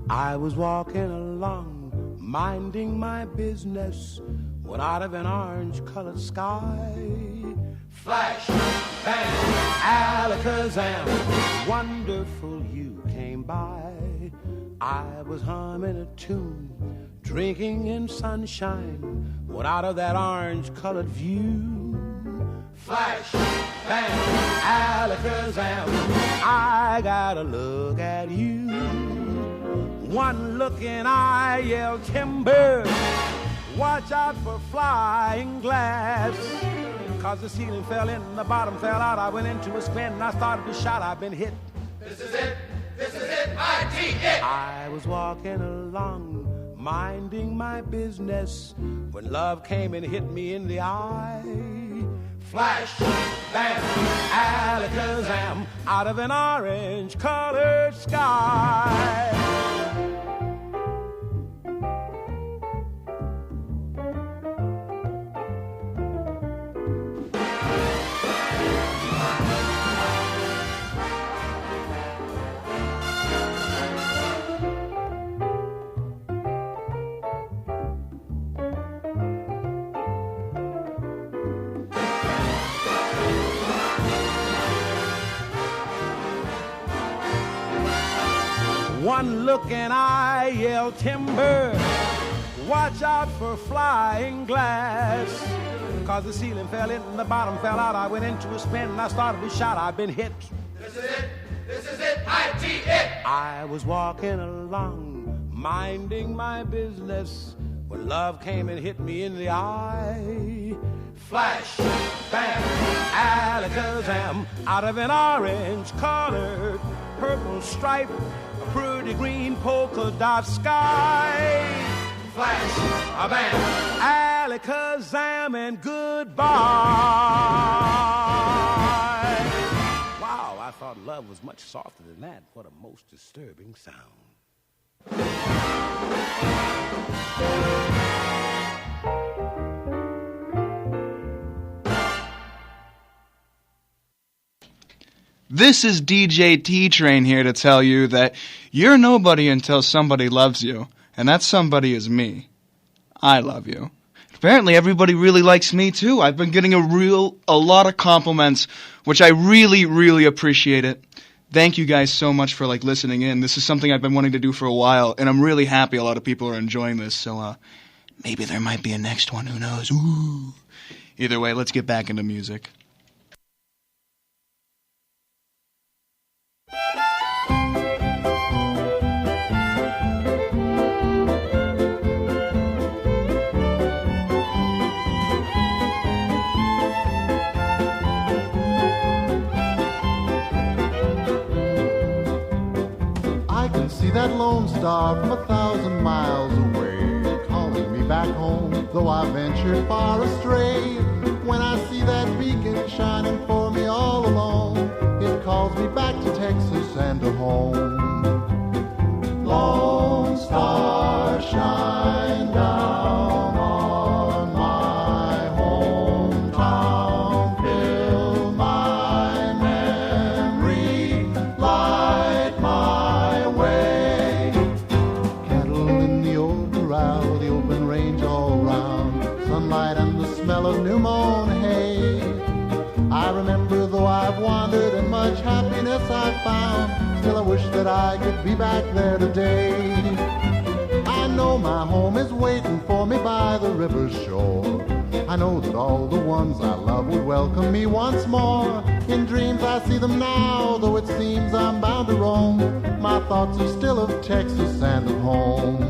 I was walking along, minding my business, when out of an orange-colored sky, flash, bang, alakazam, wonderful you came by. I was humming a tune, drinking in sunshine, when out of that orange-colored view, flash, bang, alakazam, I gotta look at you. One look and I yelled timber, watch out for flying glass. 'Cause the ceiling fell in, the bottom fell out. I went into a spin and I started to shout, I've been hit. This is it, this is it. S-I-T-It. I was walking along, minding my business, when love came and hit me in the eye. Flash, bam, alakazam, out of an orange-colored sky. One look and I yelled timber, watch out for flying glass. Cause the ceiling fell in and the bottom fell out. I went into a spin and I started to shout, I've been hit. This is it, I-T-it. I was walking along, minding my business, when love came and hit me in the eye. Flash, bam, alakazam, out of an orange-colored purple stripe, a pretty green polka dot sky. Flash, a bam, alakazam, and goodbye. Wow, I thought love was much softer than that. What a most disturbing sound. This is DJ T-Train here to tell you that you're nobody until somebody loves you, and that somebody is me. I love you. Apparently everybody really likes me too. I've been getting a lot of compliments, which I really appreciate it. Thank you guys so much for listening in. This is something I've been wanting to do for a while, and I'm really happy a lot of people are enjoying this, so maybe there might be a next one, who knows? Ooh. Either way, let's get back into music. See that lone star from 1,000 miles away, calling me back home, though I ventured far astray. When I see that beacon shining for me all alone, it calls me back to Texas and to home. Lone star, shine down on my hometown, fill my memory, light my way. Cattle in the old corral, the open range all round, sunlight and the smell of new mown hay. I remember though I've wandered and much happiness I've found, still I wish that I could be back there today. I know my home is waiting for me by the river's shore. I know that all the ones I love would welcome me once more. In dreams I see them now, though it seems I'm bound to roam. My thoughts are still of Texas and of home.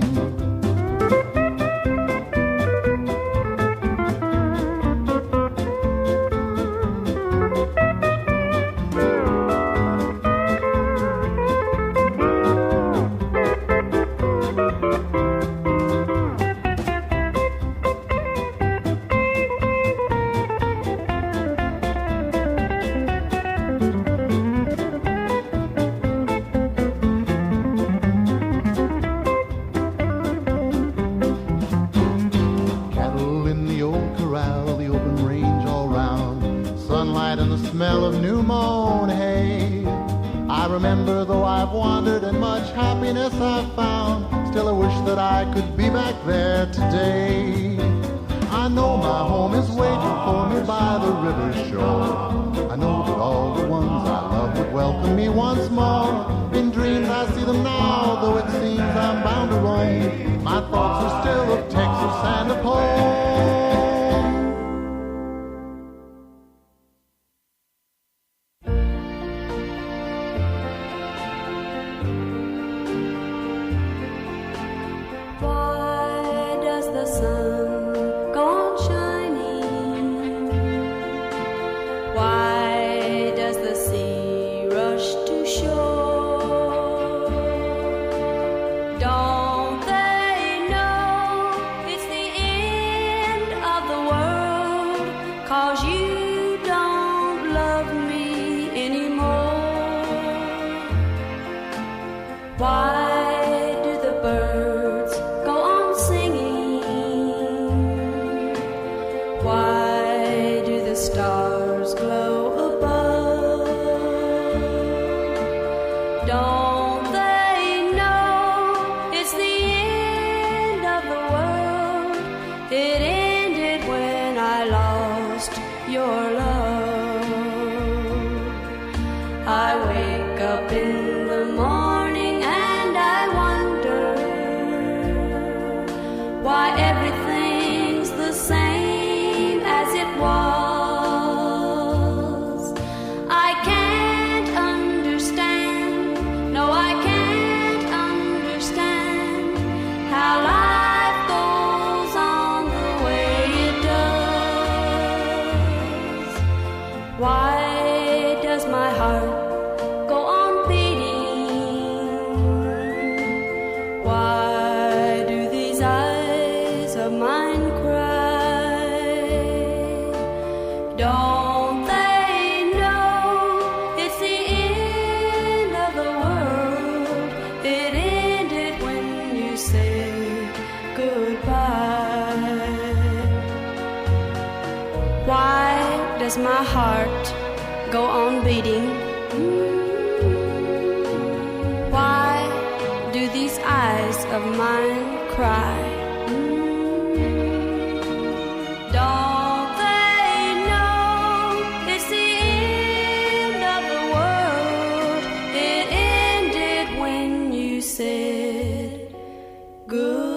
Why does the sea rush to shore? Why do these eyes of mine cry? Don't they know it's the end of the world? It ended when you said goodbye. Why does my heart go on beating? Why do these eyes of mine cry? Don't they know it's the end of the world? It ended when you said goodbye.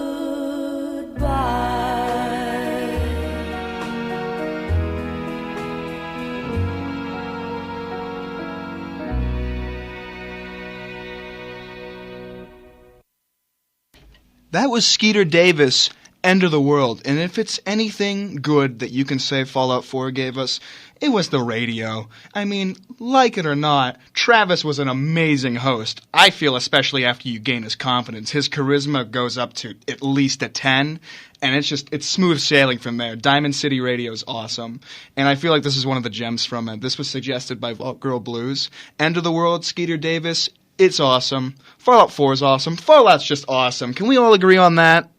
That was Skeeter Davis, End of the World. And if it's anything good that you can say Fallout 4 gave us, it was the radio. I mean, like it or not, Travis was an amazing host. I feel especially after you gain his confidence. His charisma goes up to at least a 10, and it's smooth sailing from there. Diamond City Radio is awesome, and I feel like this is one of the gems from it. This was suggested by Vault Girl Blues. End of the World, Skeeter Davis. It's awesome. Fallout 4 is awesome. Fallout's just awesome. Can we all agree on that?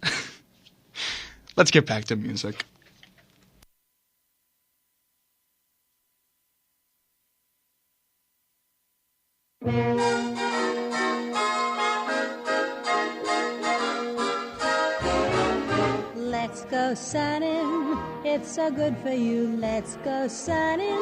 Let's get back to music. Let's go sunning, it's so good for you. Let's go sunning,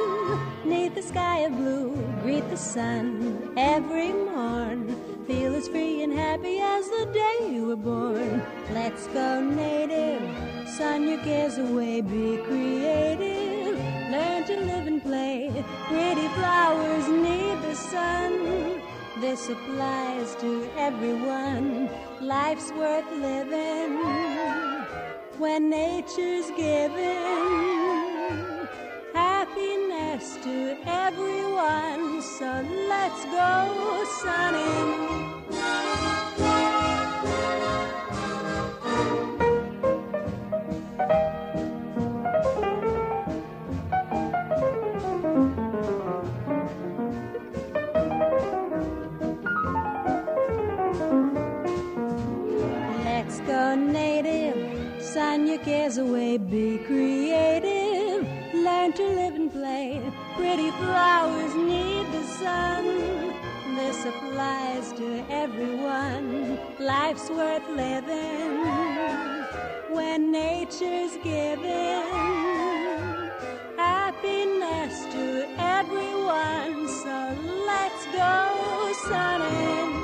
neath the sky of blue. Greet the sun every morn. Feel as free and happy as the day you were born. Let's go native, sun your cares away. Be creative, learn to live and play. Pretty flowers need the sun. This applies to everyone. Life's worth living when nature's giving happiness to everyone. So let's go sunning. Let's go native, sun your cares away. Be creative, learn to live and play. Pretty flowers need the sun. This applies to everyone. Life's worth living when nature's giving happiness to everyone. So let's go sunning.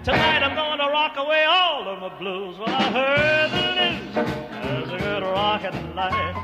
Tonight I'm gonna rock away all of my blues. Well, I heard the news. There's a good rockin' night.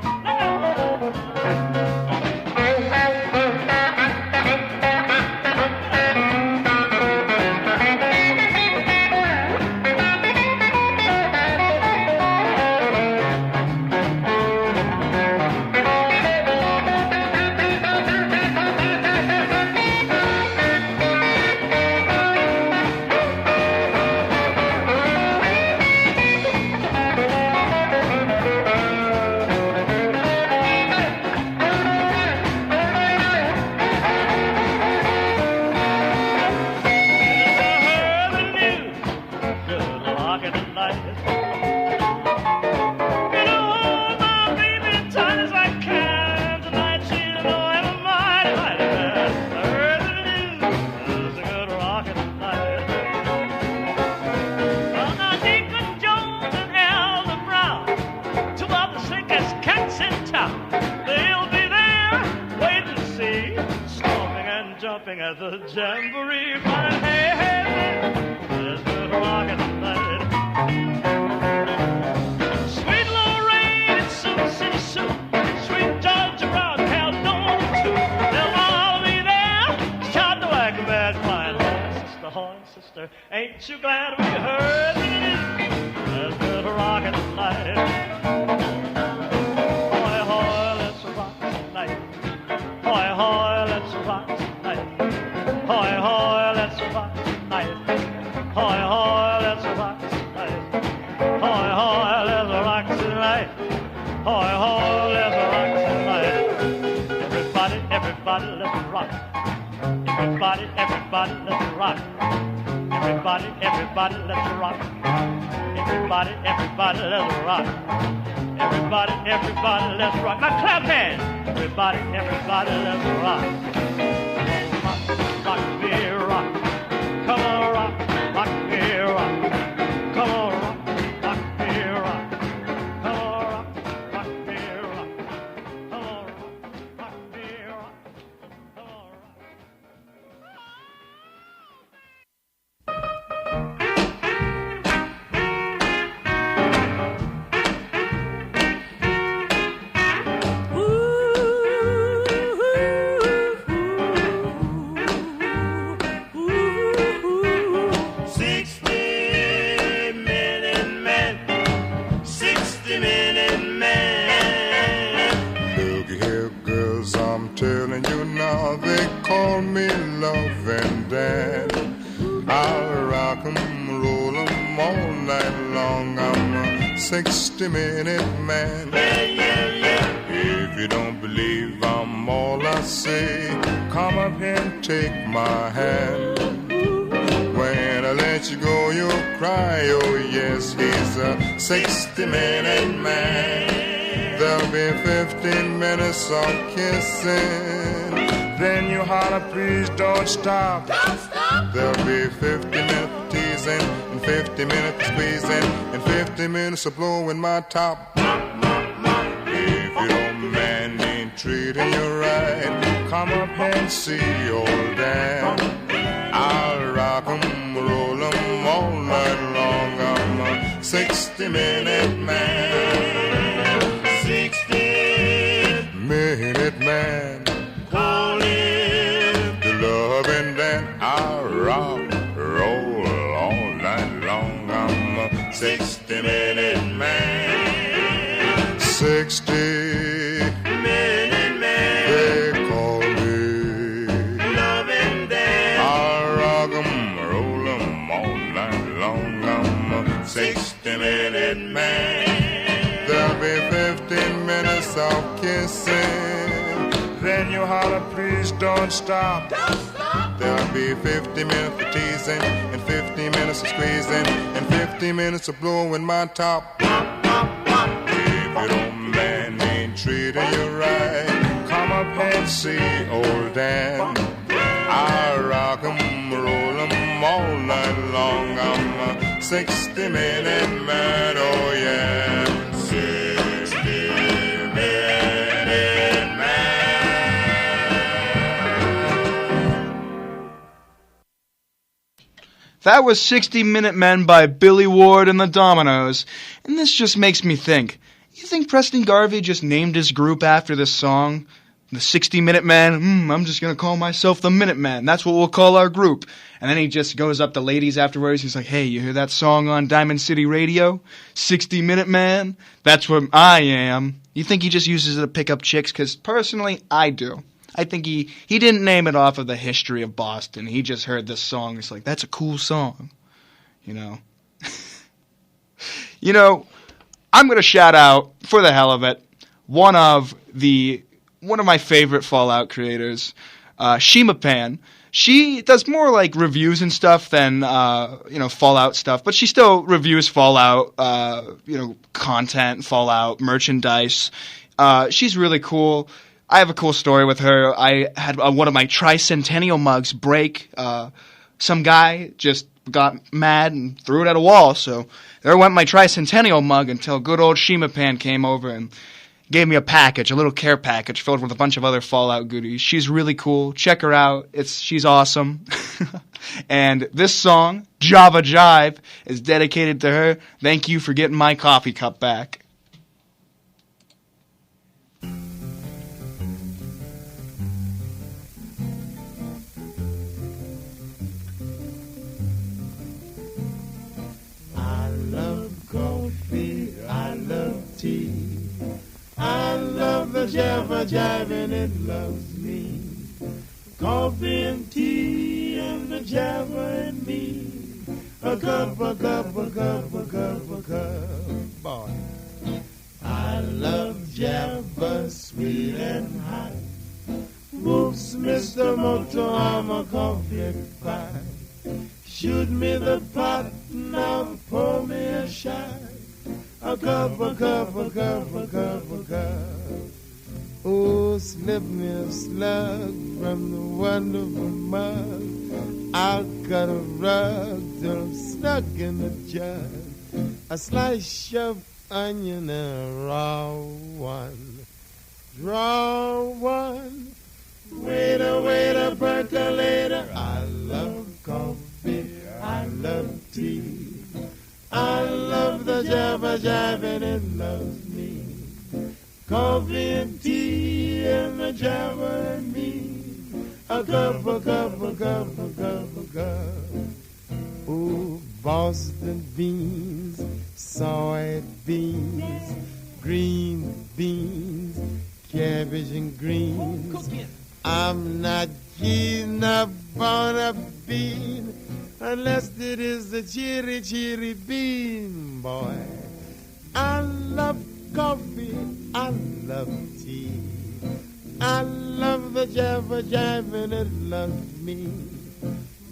laughing at the jamboree. Crying, hey, hey, hey, there's good rockin' tonight. Sweet Lorraine, it's City Sue. Sweet Georgia Brown, Caledonia too. They'll all be there, shot the wagon band, crying, oh, sister, ain't you glad we heard it? There's good rockin' tonight. Hoy, hoy, let's rock tonight. Hoy, hoy, let's rock tonight. Hoy, hoy, let's rock tonight. Hoy, hoy, let's rock tonight. Hoy, hoy, let's rock tonight. Hoy, hoy, let's rock tonight. Everybody, everybody, let's rock. Everybody, everybody, let's rock. Everybody, everybody, let's rock. Everybody, everybody, let's rock. Everybody, everybody, let's rock. Now clap hands. Everybody, everybody, let's rock. Rock, rock, me, rock. Come on, rock, rock, me, rock. Come on, rock, rock, me, rock. Come on, rock, rock, me, rock. Come on, rock, rock, me, rock. Come on, rock. Telling you now, they call me love and dad. I'll rock 'em, roll 'em all night long. I'm a 60-minute man. If you don't believe I'm all I say, come up here and take my hand. When I let you go, you'll cry, oh yes, he's a 60-minute man. There'll be 15 minutes of kissing. Then you holler, please don't stop. Don't stop. There'll be 50 minutes of teasing, and 50 minutes of squeezing, and 50 minutes of blowing my top. If your man ain't treating you right, come up and see old Dan. I'll rock 'em, roll 'em all night long. I'm a 60-minute man. 60-minute man. Call him the loving Dan. I'll rock, roll all night long. I'm a 60-minute man. 60-minute man. They call me loving Dan. I'll rock 'em, roll 'em all night long. I'm a 60-minute man. There'll be 15 minutes of kissing. Then you holler, please don't stop. Don't stop. There'll be 50 minutes of teasing, and 50 minutes of squeezing, and 50 minutes of blowing my top. If your man ain't treating you right, come up and see old Dan. I'll rock 'em, roll 'em all night long. I'm a 60-minute man, oh yeah. 60-minute man. That was 60-Minute Men by Billy Ward and the Dominoes, and this just makes me think. You think Preston Garvey just named his group after this song? The 60-Minute Men, I'm just going to call myself the Minute Man. That's what we'll call our group. And then he just goes up to ladies afterwards. He's like, hey, you hear that song on Diamond City Radio? 60-Minute Man? That's what I am. You think he just uses it to pick up chicks? Because personally, I do. I think he didn't name it off of the history of Boston. He just heard this song. He's like, that's a cool song. You know? You know, I'm going to shout out, for the hell of it, one of my favorite Fallout creators, Shima Pan. She does more like reviews and stuff than Fallout stuff, but she still reviews Fallout, content, Fallout merchandise. She's really cool. I have a cool story with her. I had one of my tricentennial mugs break. Some guy just got mad and threw it at a wall. So there went my tricentennial mug until good old Shima Pan came over and gave me a package, a little care package filled with a bunch of other Fallout goodies. She's really cool. Check her out. She's awesome. And this song, Java Jive, is dedicated to her. Thank you for getting my coffee cup back. I love coffee, I love tea, I love the Java Jive and it loves me. Coffee and tea and the Java and me. A cup, a cup, a cup, a cup, a cup. Boy, I love Java, sweet and hot. Whoops, Mr. Moto, I'm a coffee pie. Shoot me the pot, now pour me a shot. A cup, a cup, a cup, a cup, a cup. Oh, slip me a slug from the wonderful mug. I'll cut a rug till I'm stuck in the jug. A slice of onion and a raw one. Draw one. Waiter, percolator. I love coffee, I love tea. I love the Java Jive and it loves me. Coffee and tea and the Java and me. A cup, a cup, a cup, a cup, a cup. Oh, Boston beans, soybeans, green beans, cabbage and greens. I'm not keen upon a bean unless it is the cheery bean, boy. I love coffee, I love tea. I love the Java Jive and it loves me.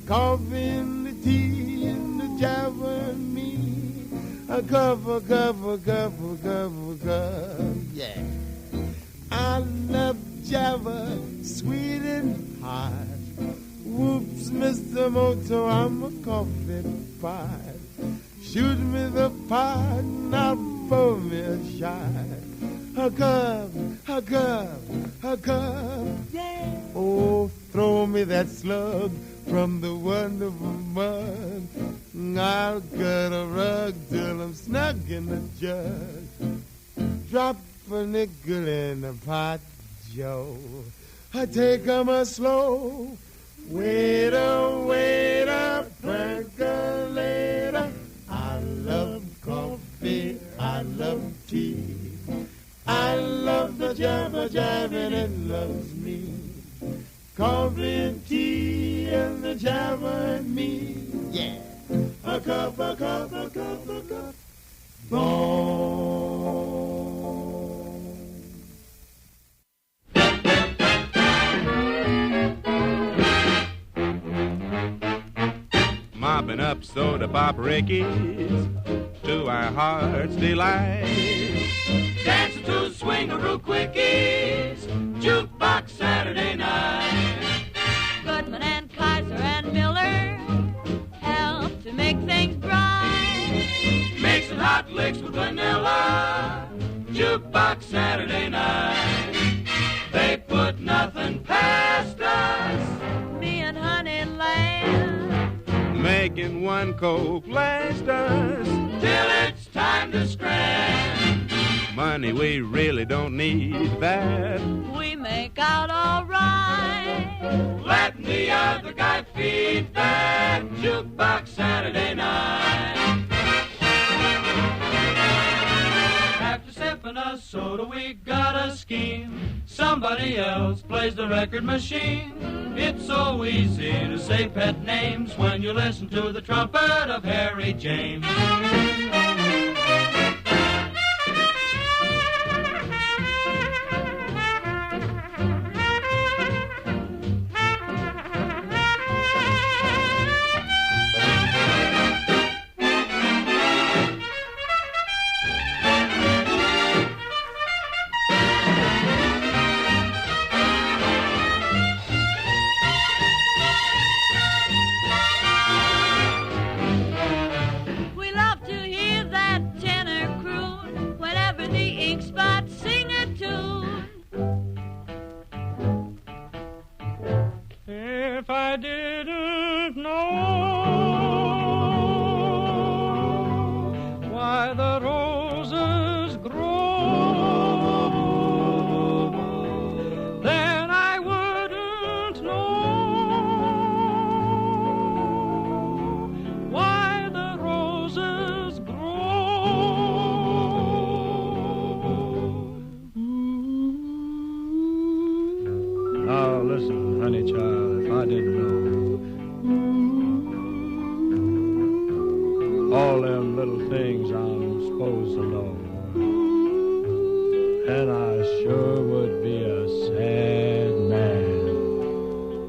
Coffee and the tea and the Java and me. A cup, a cup, a cup, a cup, a cup. Yeah. I love Java, sweet and hot. Whoops, Mr. Moto, I'm a coffee pie. Shoot me the pot, now pour me a shot. A cup, a cup, a cup. Yeah. Oh, throw me that slug from the wonderful mug. I'll cut a rug till I'm snug in the jug. Drop a nickel in the pot, Joe. I take 'em a slow. Waiter, percolator. I love coffee, I love tea. I love the Java Jive and it loves me. Coffee and tea and the Java and me. Yeah. A cup, a cup, a cup, a cup. Mopping up soda pop Rickies to our heart's delight. Dancing to swingaroo quickies, jukebox Saturday night. Goodman and Kaiser and Miller help to make things bright. Mixing hot licks with vanilla, jukebox Saturday night. They put nothing past us, me and Honeyland, making one Coke last us till it's time to scram. Money, we really don't need that. We make out all right. Letting the other guy feed that jukebox Saturday night. After sipping a soda, we got a scheme. Somebody else plays the record machine. It's so easy to say pet names when you listen to the trumpet of Harry James. We love to hear all them little things I'm supposed to know. And I sure would be a sad man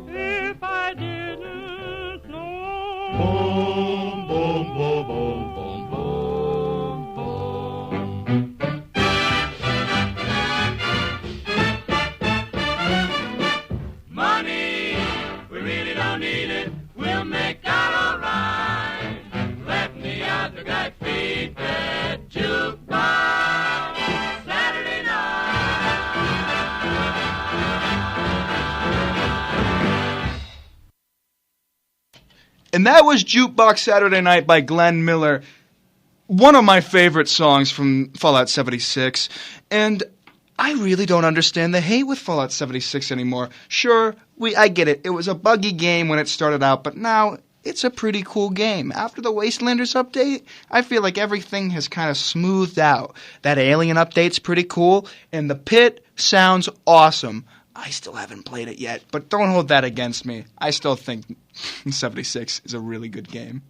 if I didn't know. Boom, boom, boom, boom, boom, boom, boom. Money, we really don't need it. We'll make out all right. Let me out the guy feed that jukebox Saturday night. And that was Jukebox Saturday Night by Glenn Miller, one of my favorite songs from Fallout 76. And I really don't understand the hate with Fallout 76 anymore. Sure, I get it. It was a buggy game when it started out, but now it's a pretty cool game. After the Wastelanders update, I feel like everything has kind of smoothed out. That Alien update's pretty cool, and the Pit sounds awesome. I still haven't played it yet, but don't hold that against me. I still think 76 is a really good game.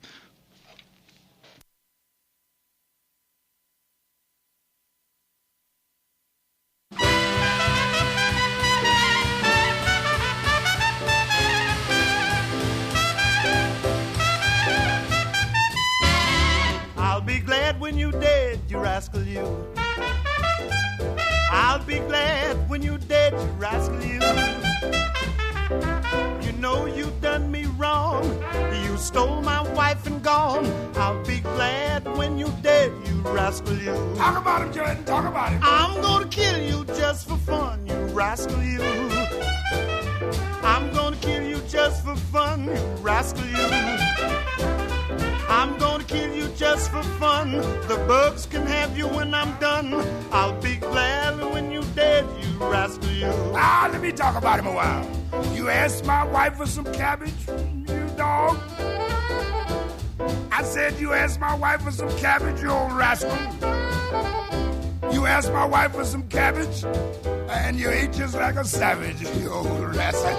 I'll be glad when you're dead, you rascal you. I'll be glad when you're dead, you rascal you. You know you done me wrong. You stole my wife and gone. I'll be glad when you're dead, you rascal you. Talk about him, Jordan. Talk about him. I'm gonna kill you just for fun, you rascal you. I'm gonna kill you just for fun, you rascal you. I'm gonna kill you just for fun. The bugs can have you when I'm done. I'll be glad when you're dead, you rascal you. Ah, let me talk about him a while. You asked my wife for some cabbage, you dog. I said you asked my wife for some cabbage, you old rascal. You asked my wife for some cabbage, and you ate just like a savage, you old rascal.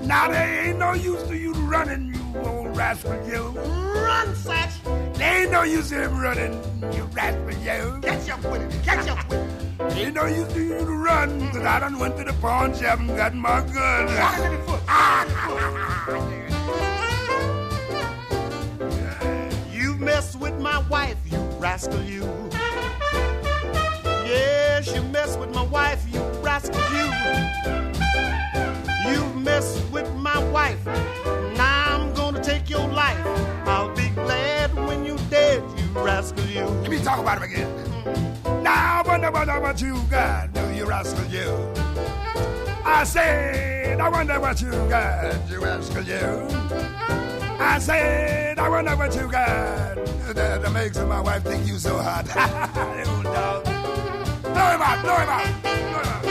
Now there ain't no use to you running, you old rascal, you. Run, Satch! There ain't no use to him running, you rascal, you. Catch up with it, catch up with it. Ain't no use to you to run, cause I done went to the pawn shop and got my gun. You mess with my wife, you rascal, you. Yes, you mess with my wife, you rascal, you. You mess with my wife, now I'm gonna take your life. I'll be glad when you're dead, you rascal, you. Let me talk about him again. Now I wonder what you got, you rascal, you. I said, I wonder what you got, you rascal, you. I said, I wonder what you got that makes my wife think you so hot. Old dog. Blow him out, blow him out, blow him out.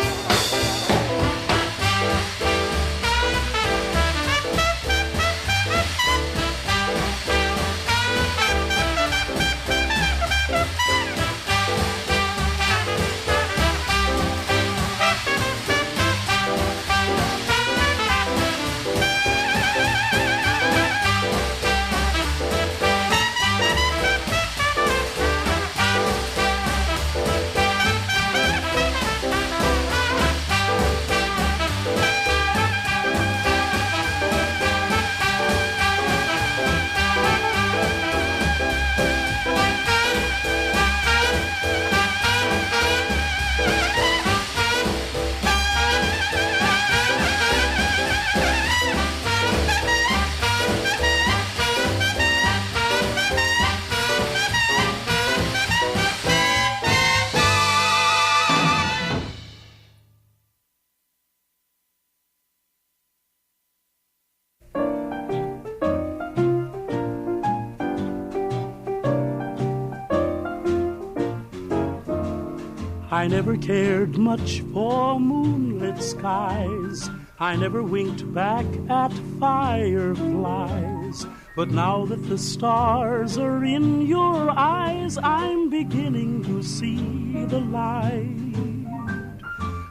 I never cared much for moonlit skies. I never winked back at fireflies. But now that the stars are in your eyes, I'm beginning to see the light.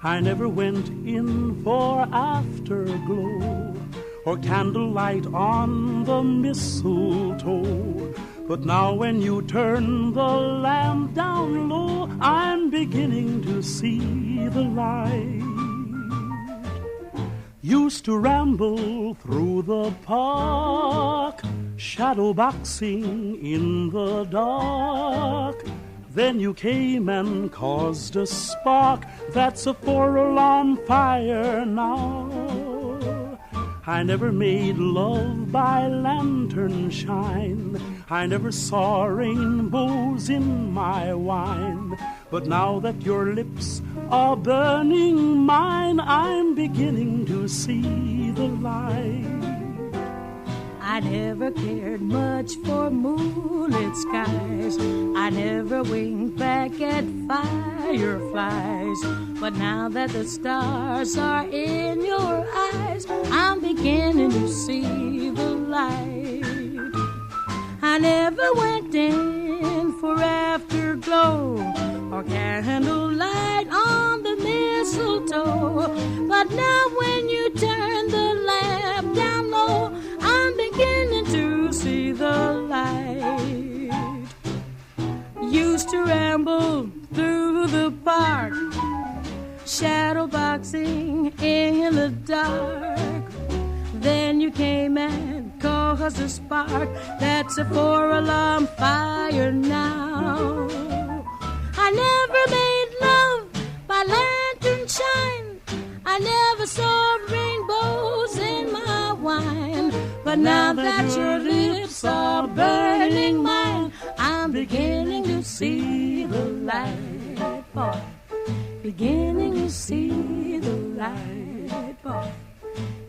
I never went in for afterglow or candlelight on the mistletoe. But now when you turn the lamp down low, I'm beginning to see the light. Used to ramble through the park, shadow boxing in the dark. Then you came and caused a spark that's a 4-alarm fire now. I never made love by lantern shine. I never saw rainbows in my wine. But now that your lips are burning mine, I'm beginning to see the light. I never cared much for moonlit skies. I never winked back at fireflies. But now that the stars are in your eyes, I'm beginning to see the light. I never went in for afterglow or candlelight on the mistletoe. But now when you turn the lamp down low, I'm beginning to see the light. Used to ramble through the park, shadow boxing in the dark. Then you came and caused a spark that's a 4-alarm fire now. I never made love by lantern shine. I never saw rainbows in my wine. But now that your lips are burning mine, I'm beginning to see the light, boy. Beginning to see the light, boy.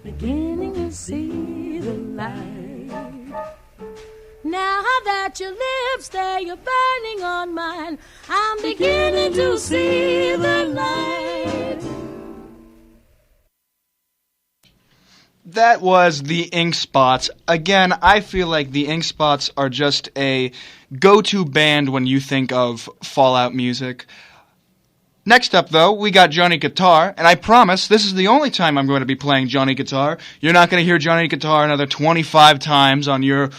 Beginning to see the light. Now that your lips, they are burning on mine, I'm beginning to see the light. That was the Ink Spots. Again, I feel like the Ink Spots are just a go-to band when you think of Fallout music. Next up, though, we got Johnny Guitar, and I promise this is the only time I'm going to be playing Johnny Guitar. You're not going to hear Johnny Guitar another 25 times on your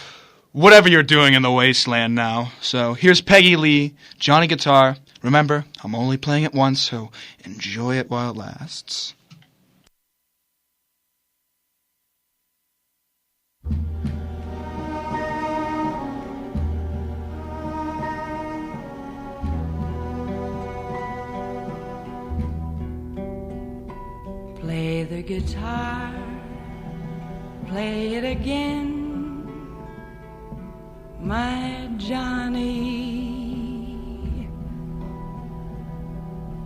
whatever you're doing in the wasteland now. So here's Peggy Lee, Johnny Guitar. Remember, I'm only playing it once, so enjoy it while it lasts. Play the guitar, play it again, my Johnny.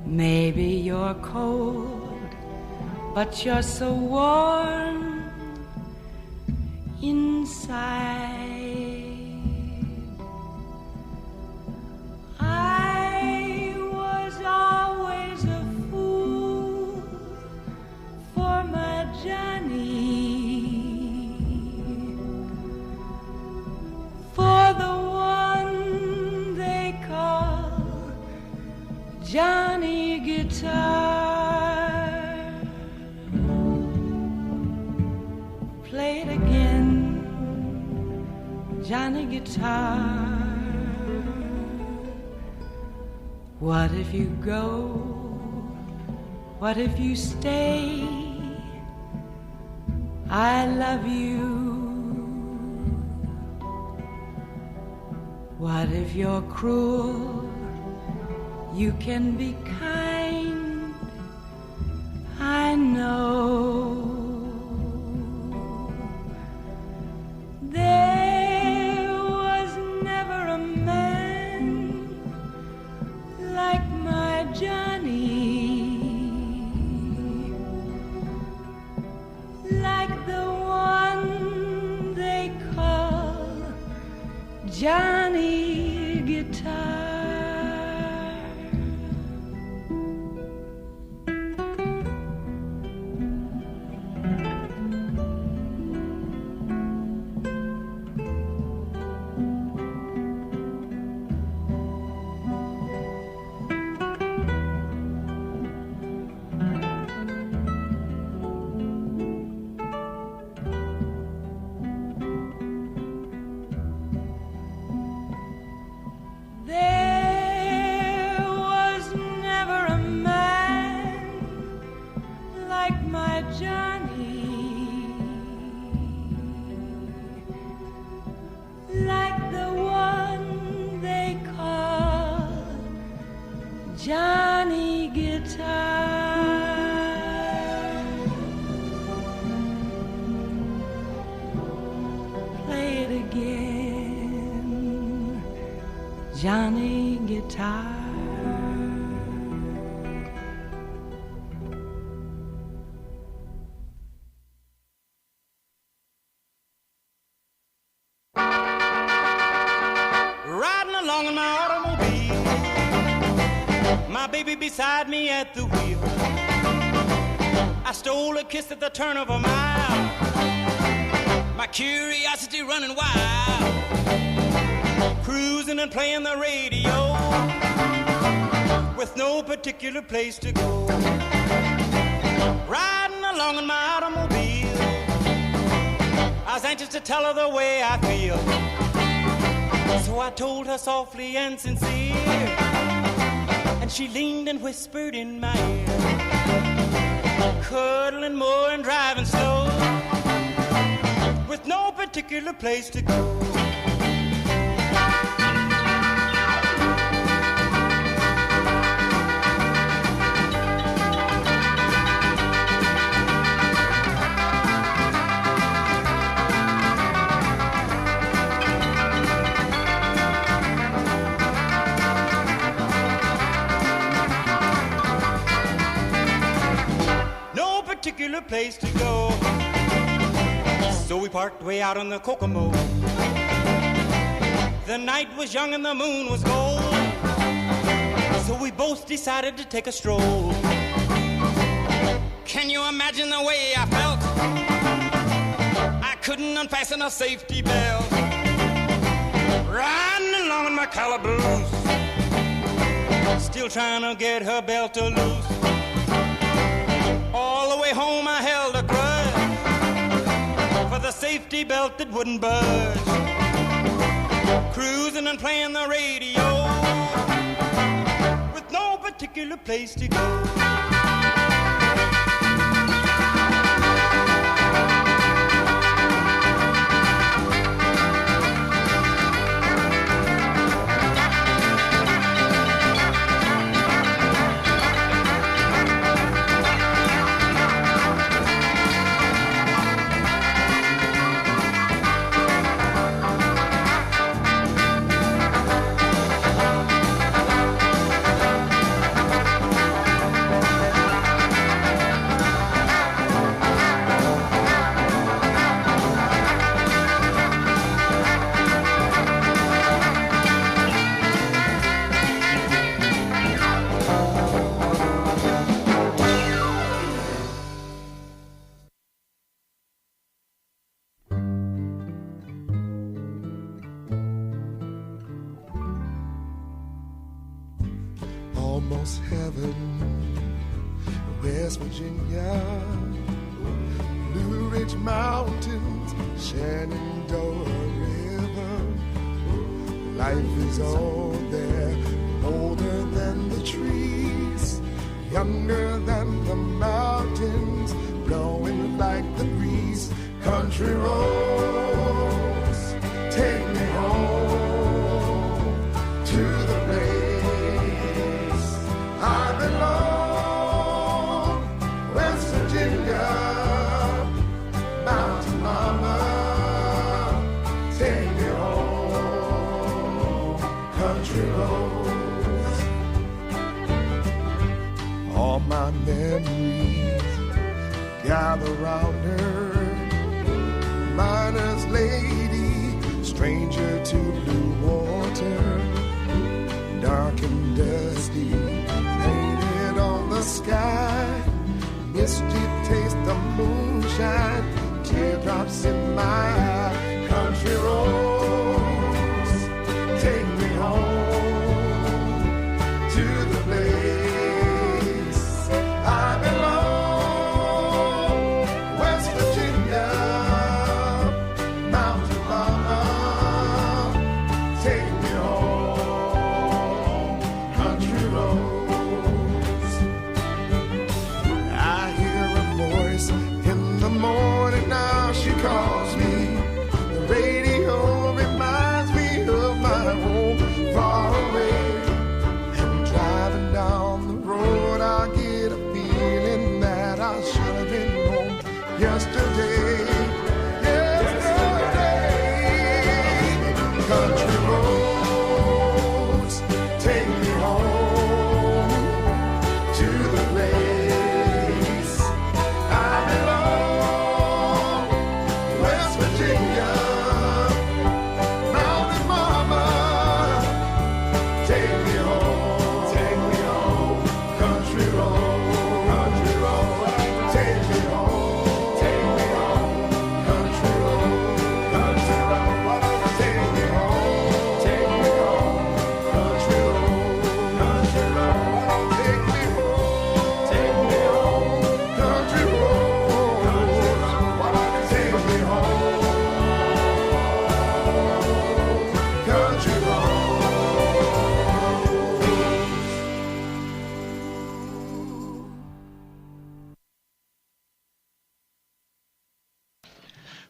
Maybe you're cold, but you're so warm inside. I was always a fool for my Johnny, for the one they call Johnny Guitar. Play it again, Johnny Guitar. What if you go? What if you stay? I love you. What if you're cruel? You can be kind, I know. There was never a man like my Johnny, like the one they call Johnny Guitar. again, Johnny Guitar. Riding along in my automobile, my baby beside me at the wheel. I stole a kiss at the turn of a mile, my curiosity running wild, cruising and playing the radio with no particular place to go. Riding along in my automobile, I was anxious to tell her the way I feel. So I told her softly and sincere, and she leaned and whispered in my ear, cuddling more and driving slow, with no particular place to go. Particular place to go. So we parked way out on the Kokomo. The night was young and the moon was gold, so we both decided to take a stroll. Can you imagine the way I felt? I couldn't unfasten a safety belt, riding along in my calaboose, still trying to get her belt to loose. All the way home I held a grudge for the safety belt that wouldn't budge, cruising and playing the radio with no particular place to go. Almost heaven, West Virginia, Blue Ridge Mountains, Shenandoah River. Life is all there, older than the trees, younger than the mountains, blowing like the breeze. Country roads, take me home to the place I belong, West Virginia, Mountain Mama, take me home, country roads. All my memories gather round her, miner's lady, stranger to blue water, dark and dusty, painted on the sky, misty taste of moonshine, teardrops in my eye. Country roads, take me home to the place I belong, West Virginia, Mountain Mama, take me home, country roads. I hear a voice in the morning, now she calls me.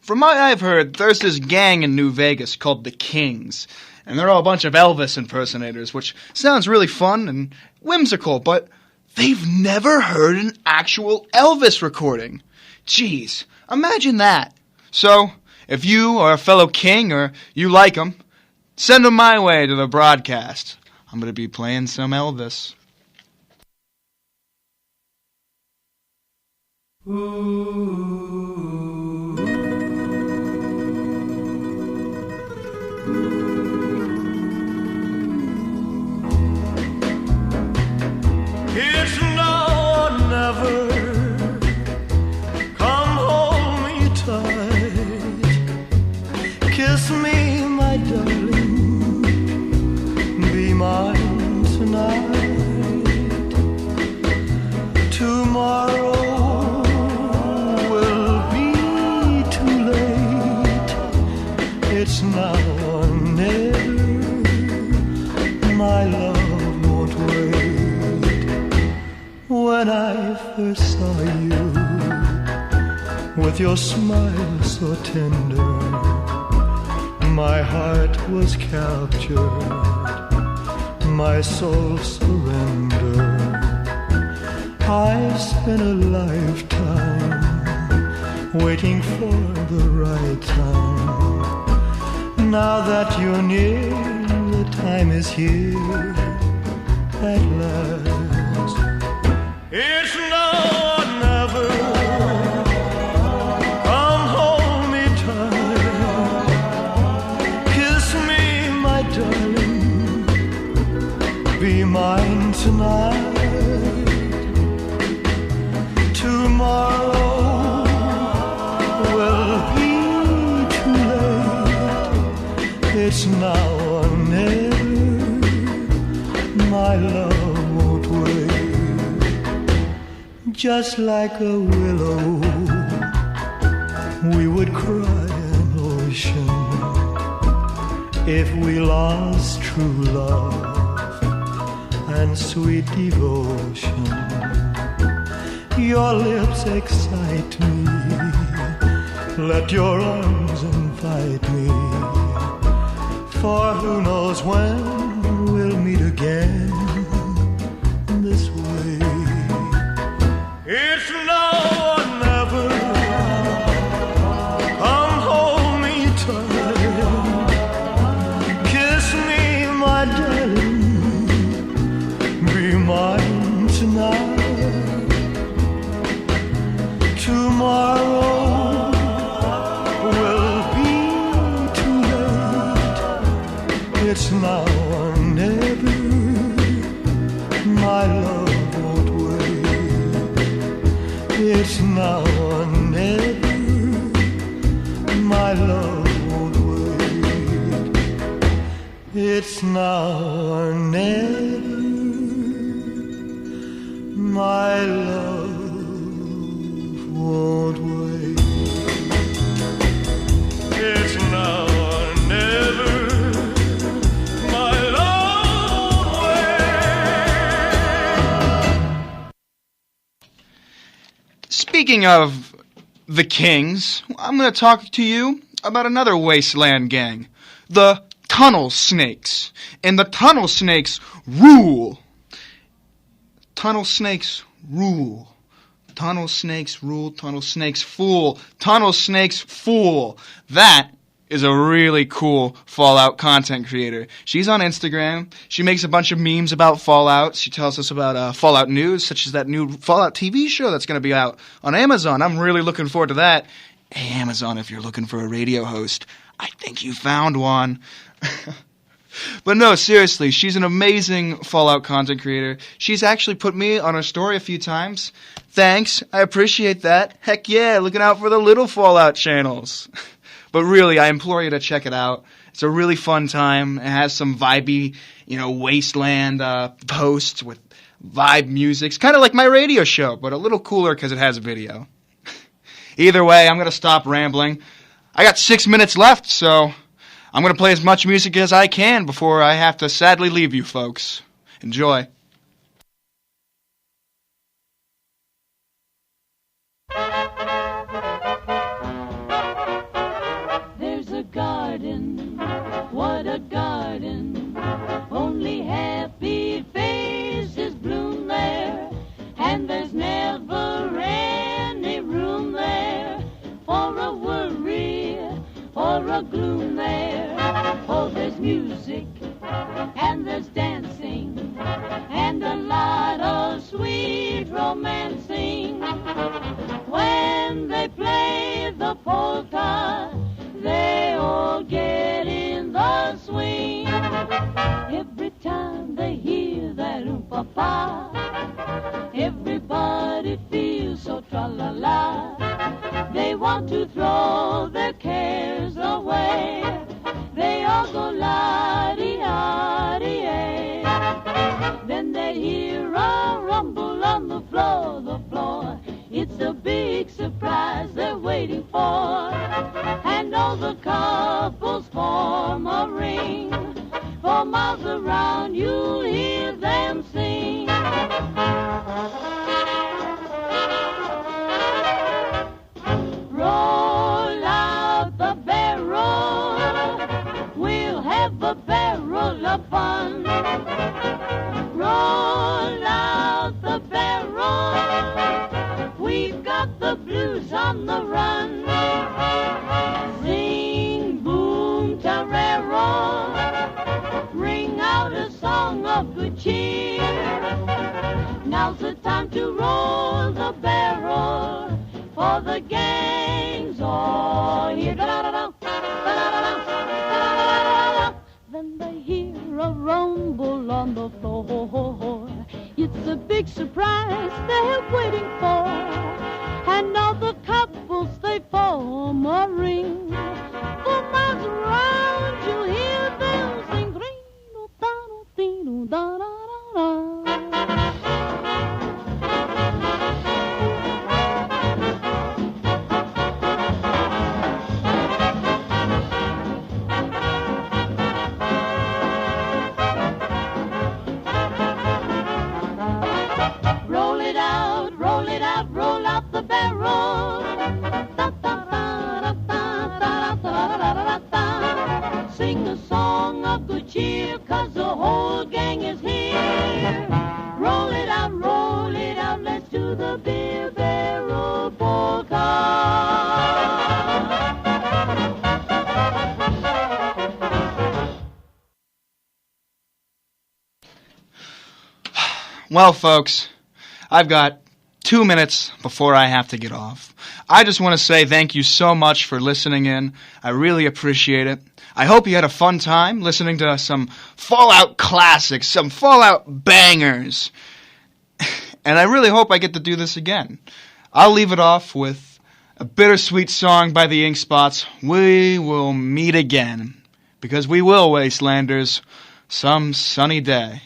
From what I've heard, there's this gang in New Vegas called the Kings, and they're all a bunch of Elvis impersonators, which sounds really fun and whimsical, but they've never heard an actual Elvis recording. Jeez, imagine that. So, if you are a fellow King or you like him, send him my way to the broadcast. I'm going to be playing some Elvis. It's now or never. Come hold me tight. Kiss me, my darling. Be mine tonight. Tomorrow will be too late. It's now or never. My love won't wait. When I first saw you, with your smile so tender, my heart was captured, my soul surrendered. I spent a lifetime waiting for the right time. Now that you're near, the time is here at last. It's now or never. Come hold me tight. Kiss me, my darling. Be mine tonight. Tomorrow will be too late. It's now or never. My love won't wait. Just like a willow, we would cry an ocean if we lost true love and sweet devotion. Your lips excite me. Let your arms invite me. For who knows when we'll meet again this way. It's now or never. Come hold me tight. Kiss me, my darling. Be mine tonight. Tomorrow will be too late. It's now or never. My love won't wait. It's now or never. My love won't wait. It's now or never. My love won't wait. It's now or never. My love won't wait. Speaking of the Kings, I'm going to talk to you about another wasteland gang, the Tunnel Snakes. And the Tunnel Snakes rule. Tunnel Snakes rule. Tunnel Snakes rule, Tunnel Snakes fool, Tunnel Snakes fool. That is a really cool Fallout content creator. She's on Instagram. She makes a bunch of memes about Fallout. She tells us about Fallout news, such as that new Fallout TV show that's going to be out on Amazon. I'm really looking forward to that. Hey, Amazon, if you're looking for a radio host, I think you found one. But no, seriously, she's an amazing Fallout content creator. She's actually put me on her story a few times. Thanks, I appreciate that. Heck yeah, looking out for the little Fallout channels. But really, I implore you to check it out. It's a really fun time. It has some vibey, wasteland posts with vibe music. It's kind of like my radio show, but a little cooler because it has video. Either way, I'm going to stop rambling. I got 6 minutes left, so I'm going to play as much music as I can before I have to sadly leave you folks. Enjoy. garden, what a garden. Only happy faces bloom there, and there's never any room there for a worry or a gloom there. Oh, there's music and there's dancing and a lot of sweet romancing. When they play the polka, they all get in the swing. Every time they hear that oom-pa-pa, everybody feels so tra-la-la. They want to throw their cares away. They all go la-dee-ah-dee-ay. Then they hear a rumble on the floor, the floor. It's a big surprise they're waiting for. And all the couples form a ring. For miles around you'll hear them sing. Roll out the barrel, we'll have a barrel of fun. Roll out the barrel, we've got the blues on the run. Sing boom tarero, ring out a song of good cheer. Now's the time to roll the barrel, for the gang's all here. Da-da-da-da, da-da-da-da, da-da-da-da. Then they hear a rumble on the floor. It's a big surprise they're waiting for. And all the couples, they form a ring. For miles around you'll hear them sing. Dee-doo-da-doo-dee-doo-da-da-da-da. Roll it out, roll it out, roll out the barrel. Da-da-da-da-da-da-da-da-da-da-da. Sing a song of good cheer, 'cause the whole gang is here. Roll it out, let's do the beer barrel polka. Well, folks, I've got 2 minutes before I have to get off. I just want to say thank you so much for listening in. I really appreciate it. I hope you had a fun time listening to some Fallout classics, some Fallout bangers. And I really hope I get to do this again. I'll leave it off with a bittersweet song by the Ink Spots, We Will Meet Again. Because we will, Wastelanders, some sunny day.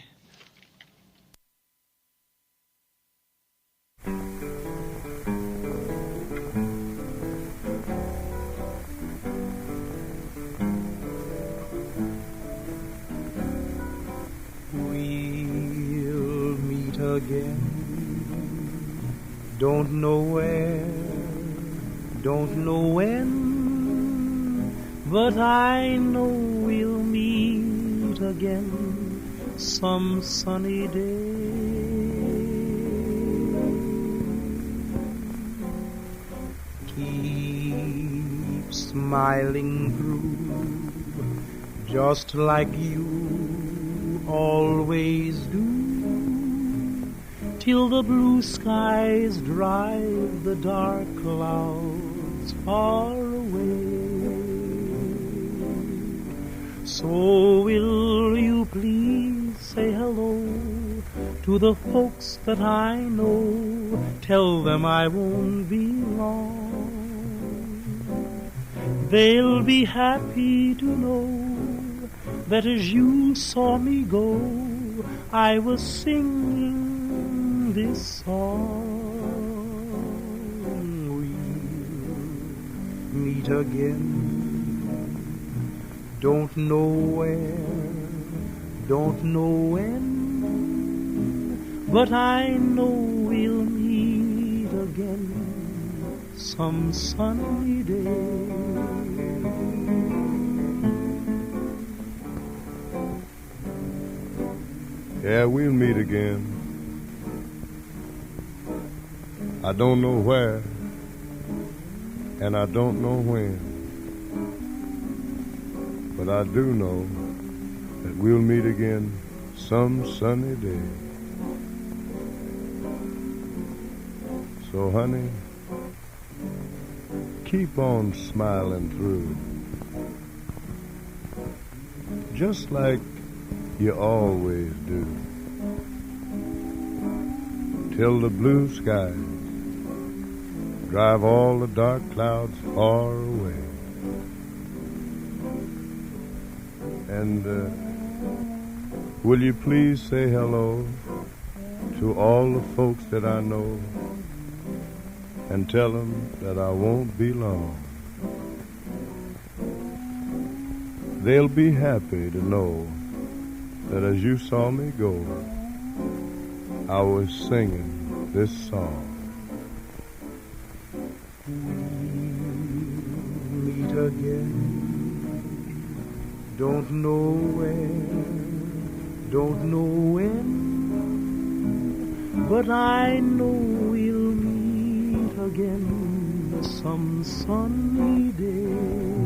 Again, don't know where, don't know when, but I know we'll meet again some sunny day. Keep smiling through, just like you always do, till the blue skies drive the dark clouds far away. So will you please say hello to the folks that I know? Tell them I won't be long. They'll be happy to know that as you saw me go, I was singing this song. We'll meet again, don't know where, don't know when, but I know we'll meet again some sunny day. Yeah, we'll meet again. I don't know where, and I don't know when, but I do know that we'll meet again some sunny day. So, honey, keep on smiling through, just like you always do, till the blue skies drive all the dark clouds far away. And will you please say hello to all the folks that I know, and tell them that I won't be long. They'll be happy to know that as you saw me go, I was singing this song. Meet again, don't know where, don't know when, but I know we'll meet again some sunny day.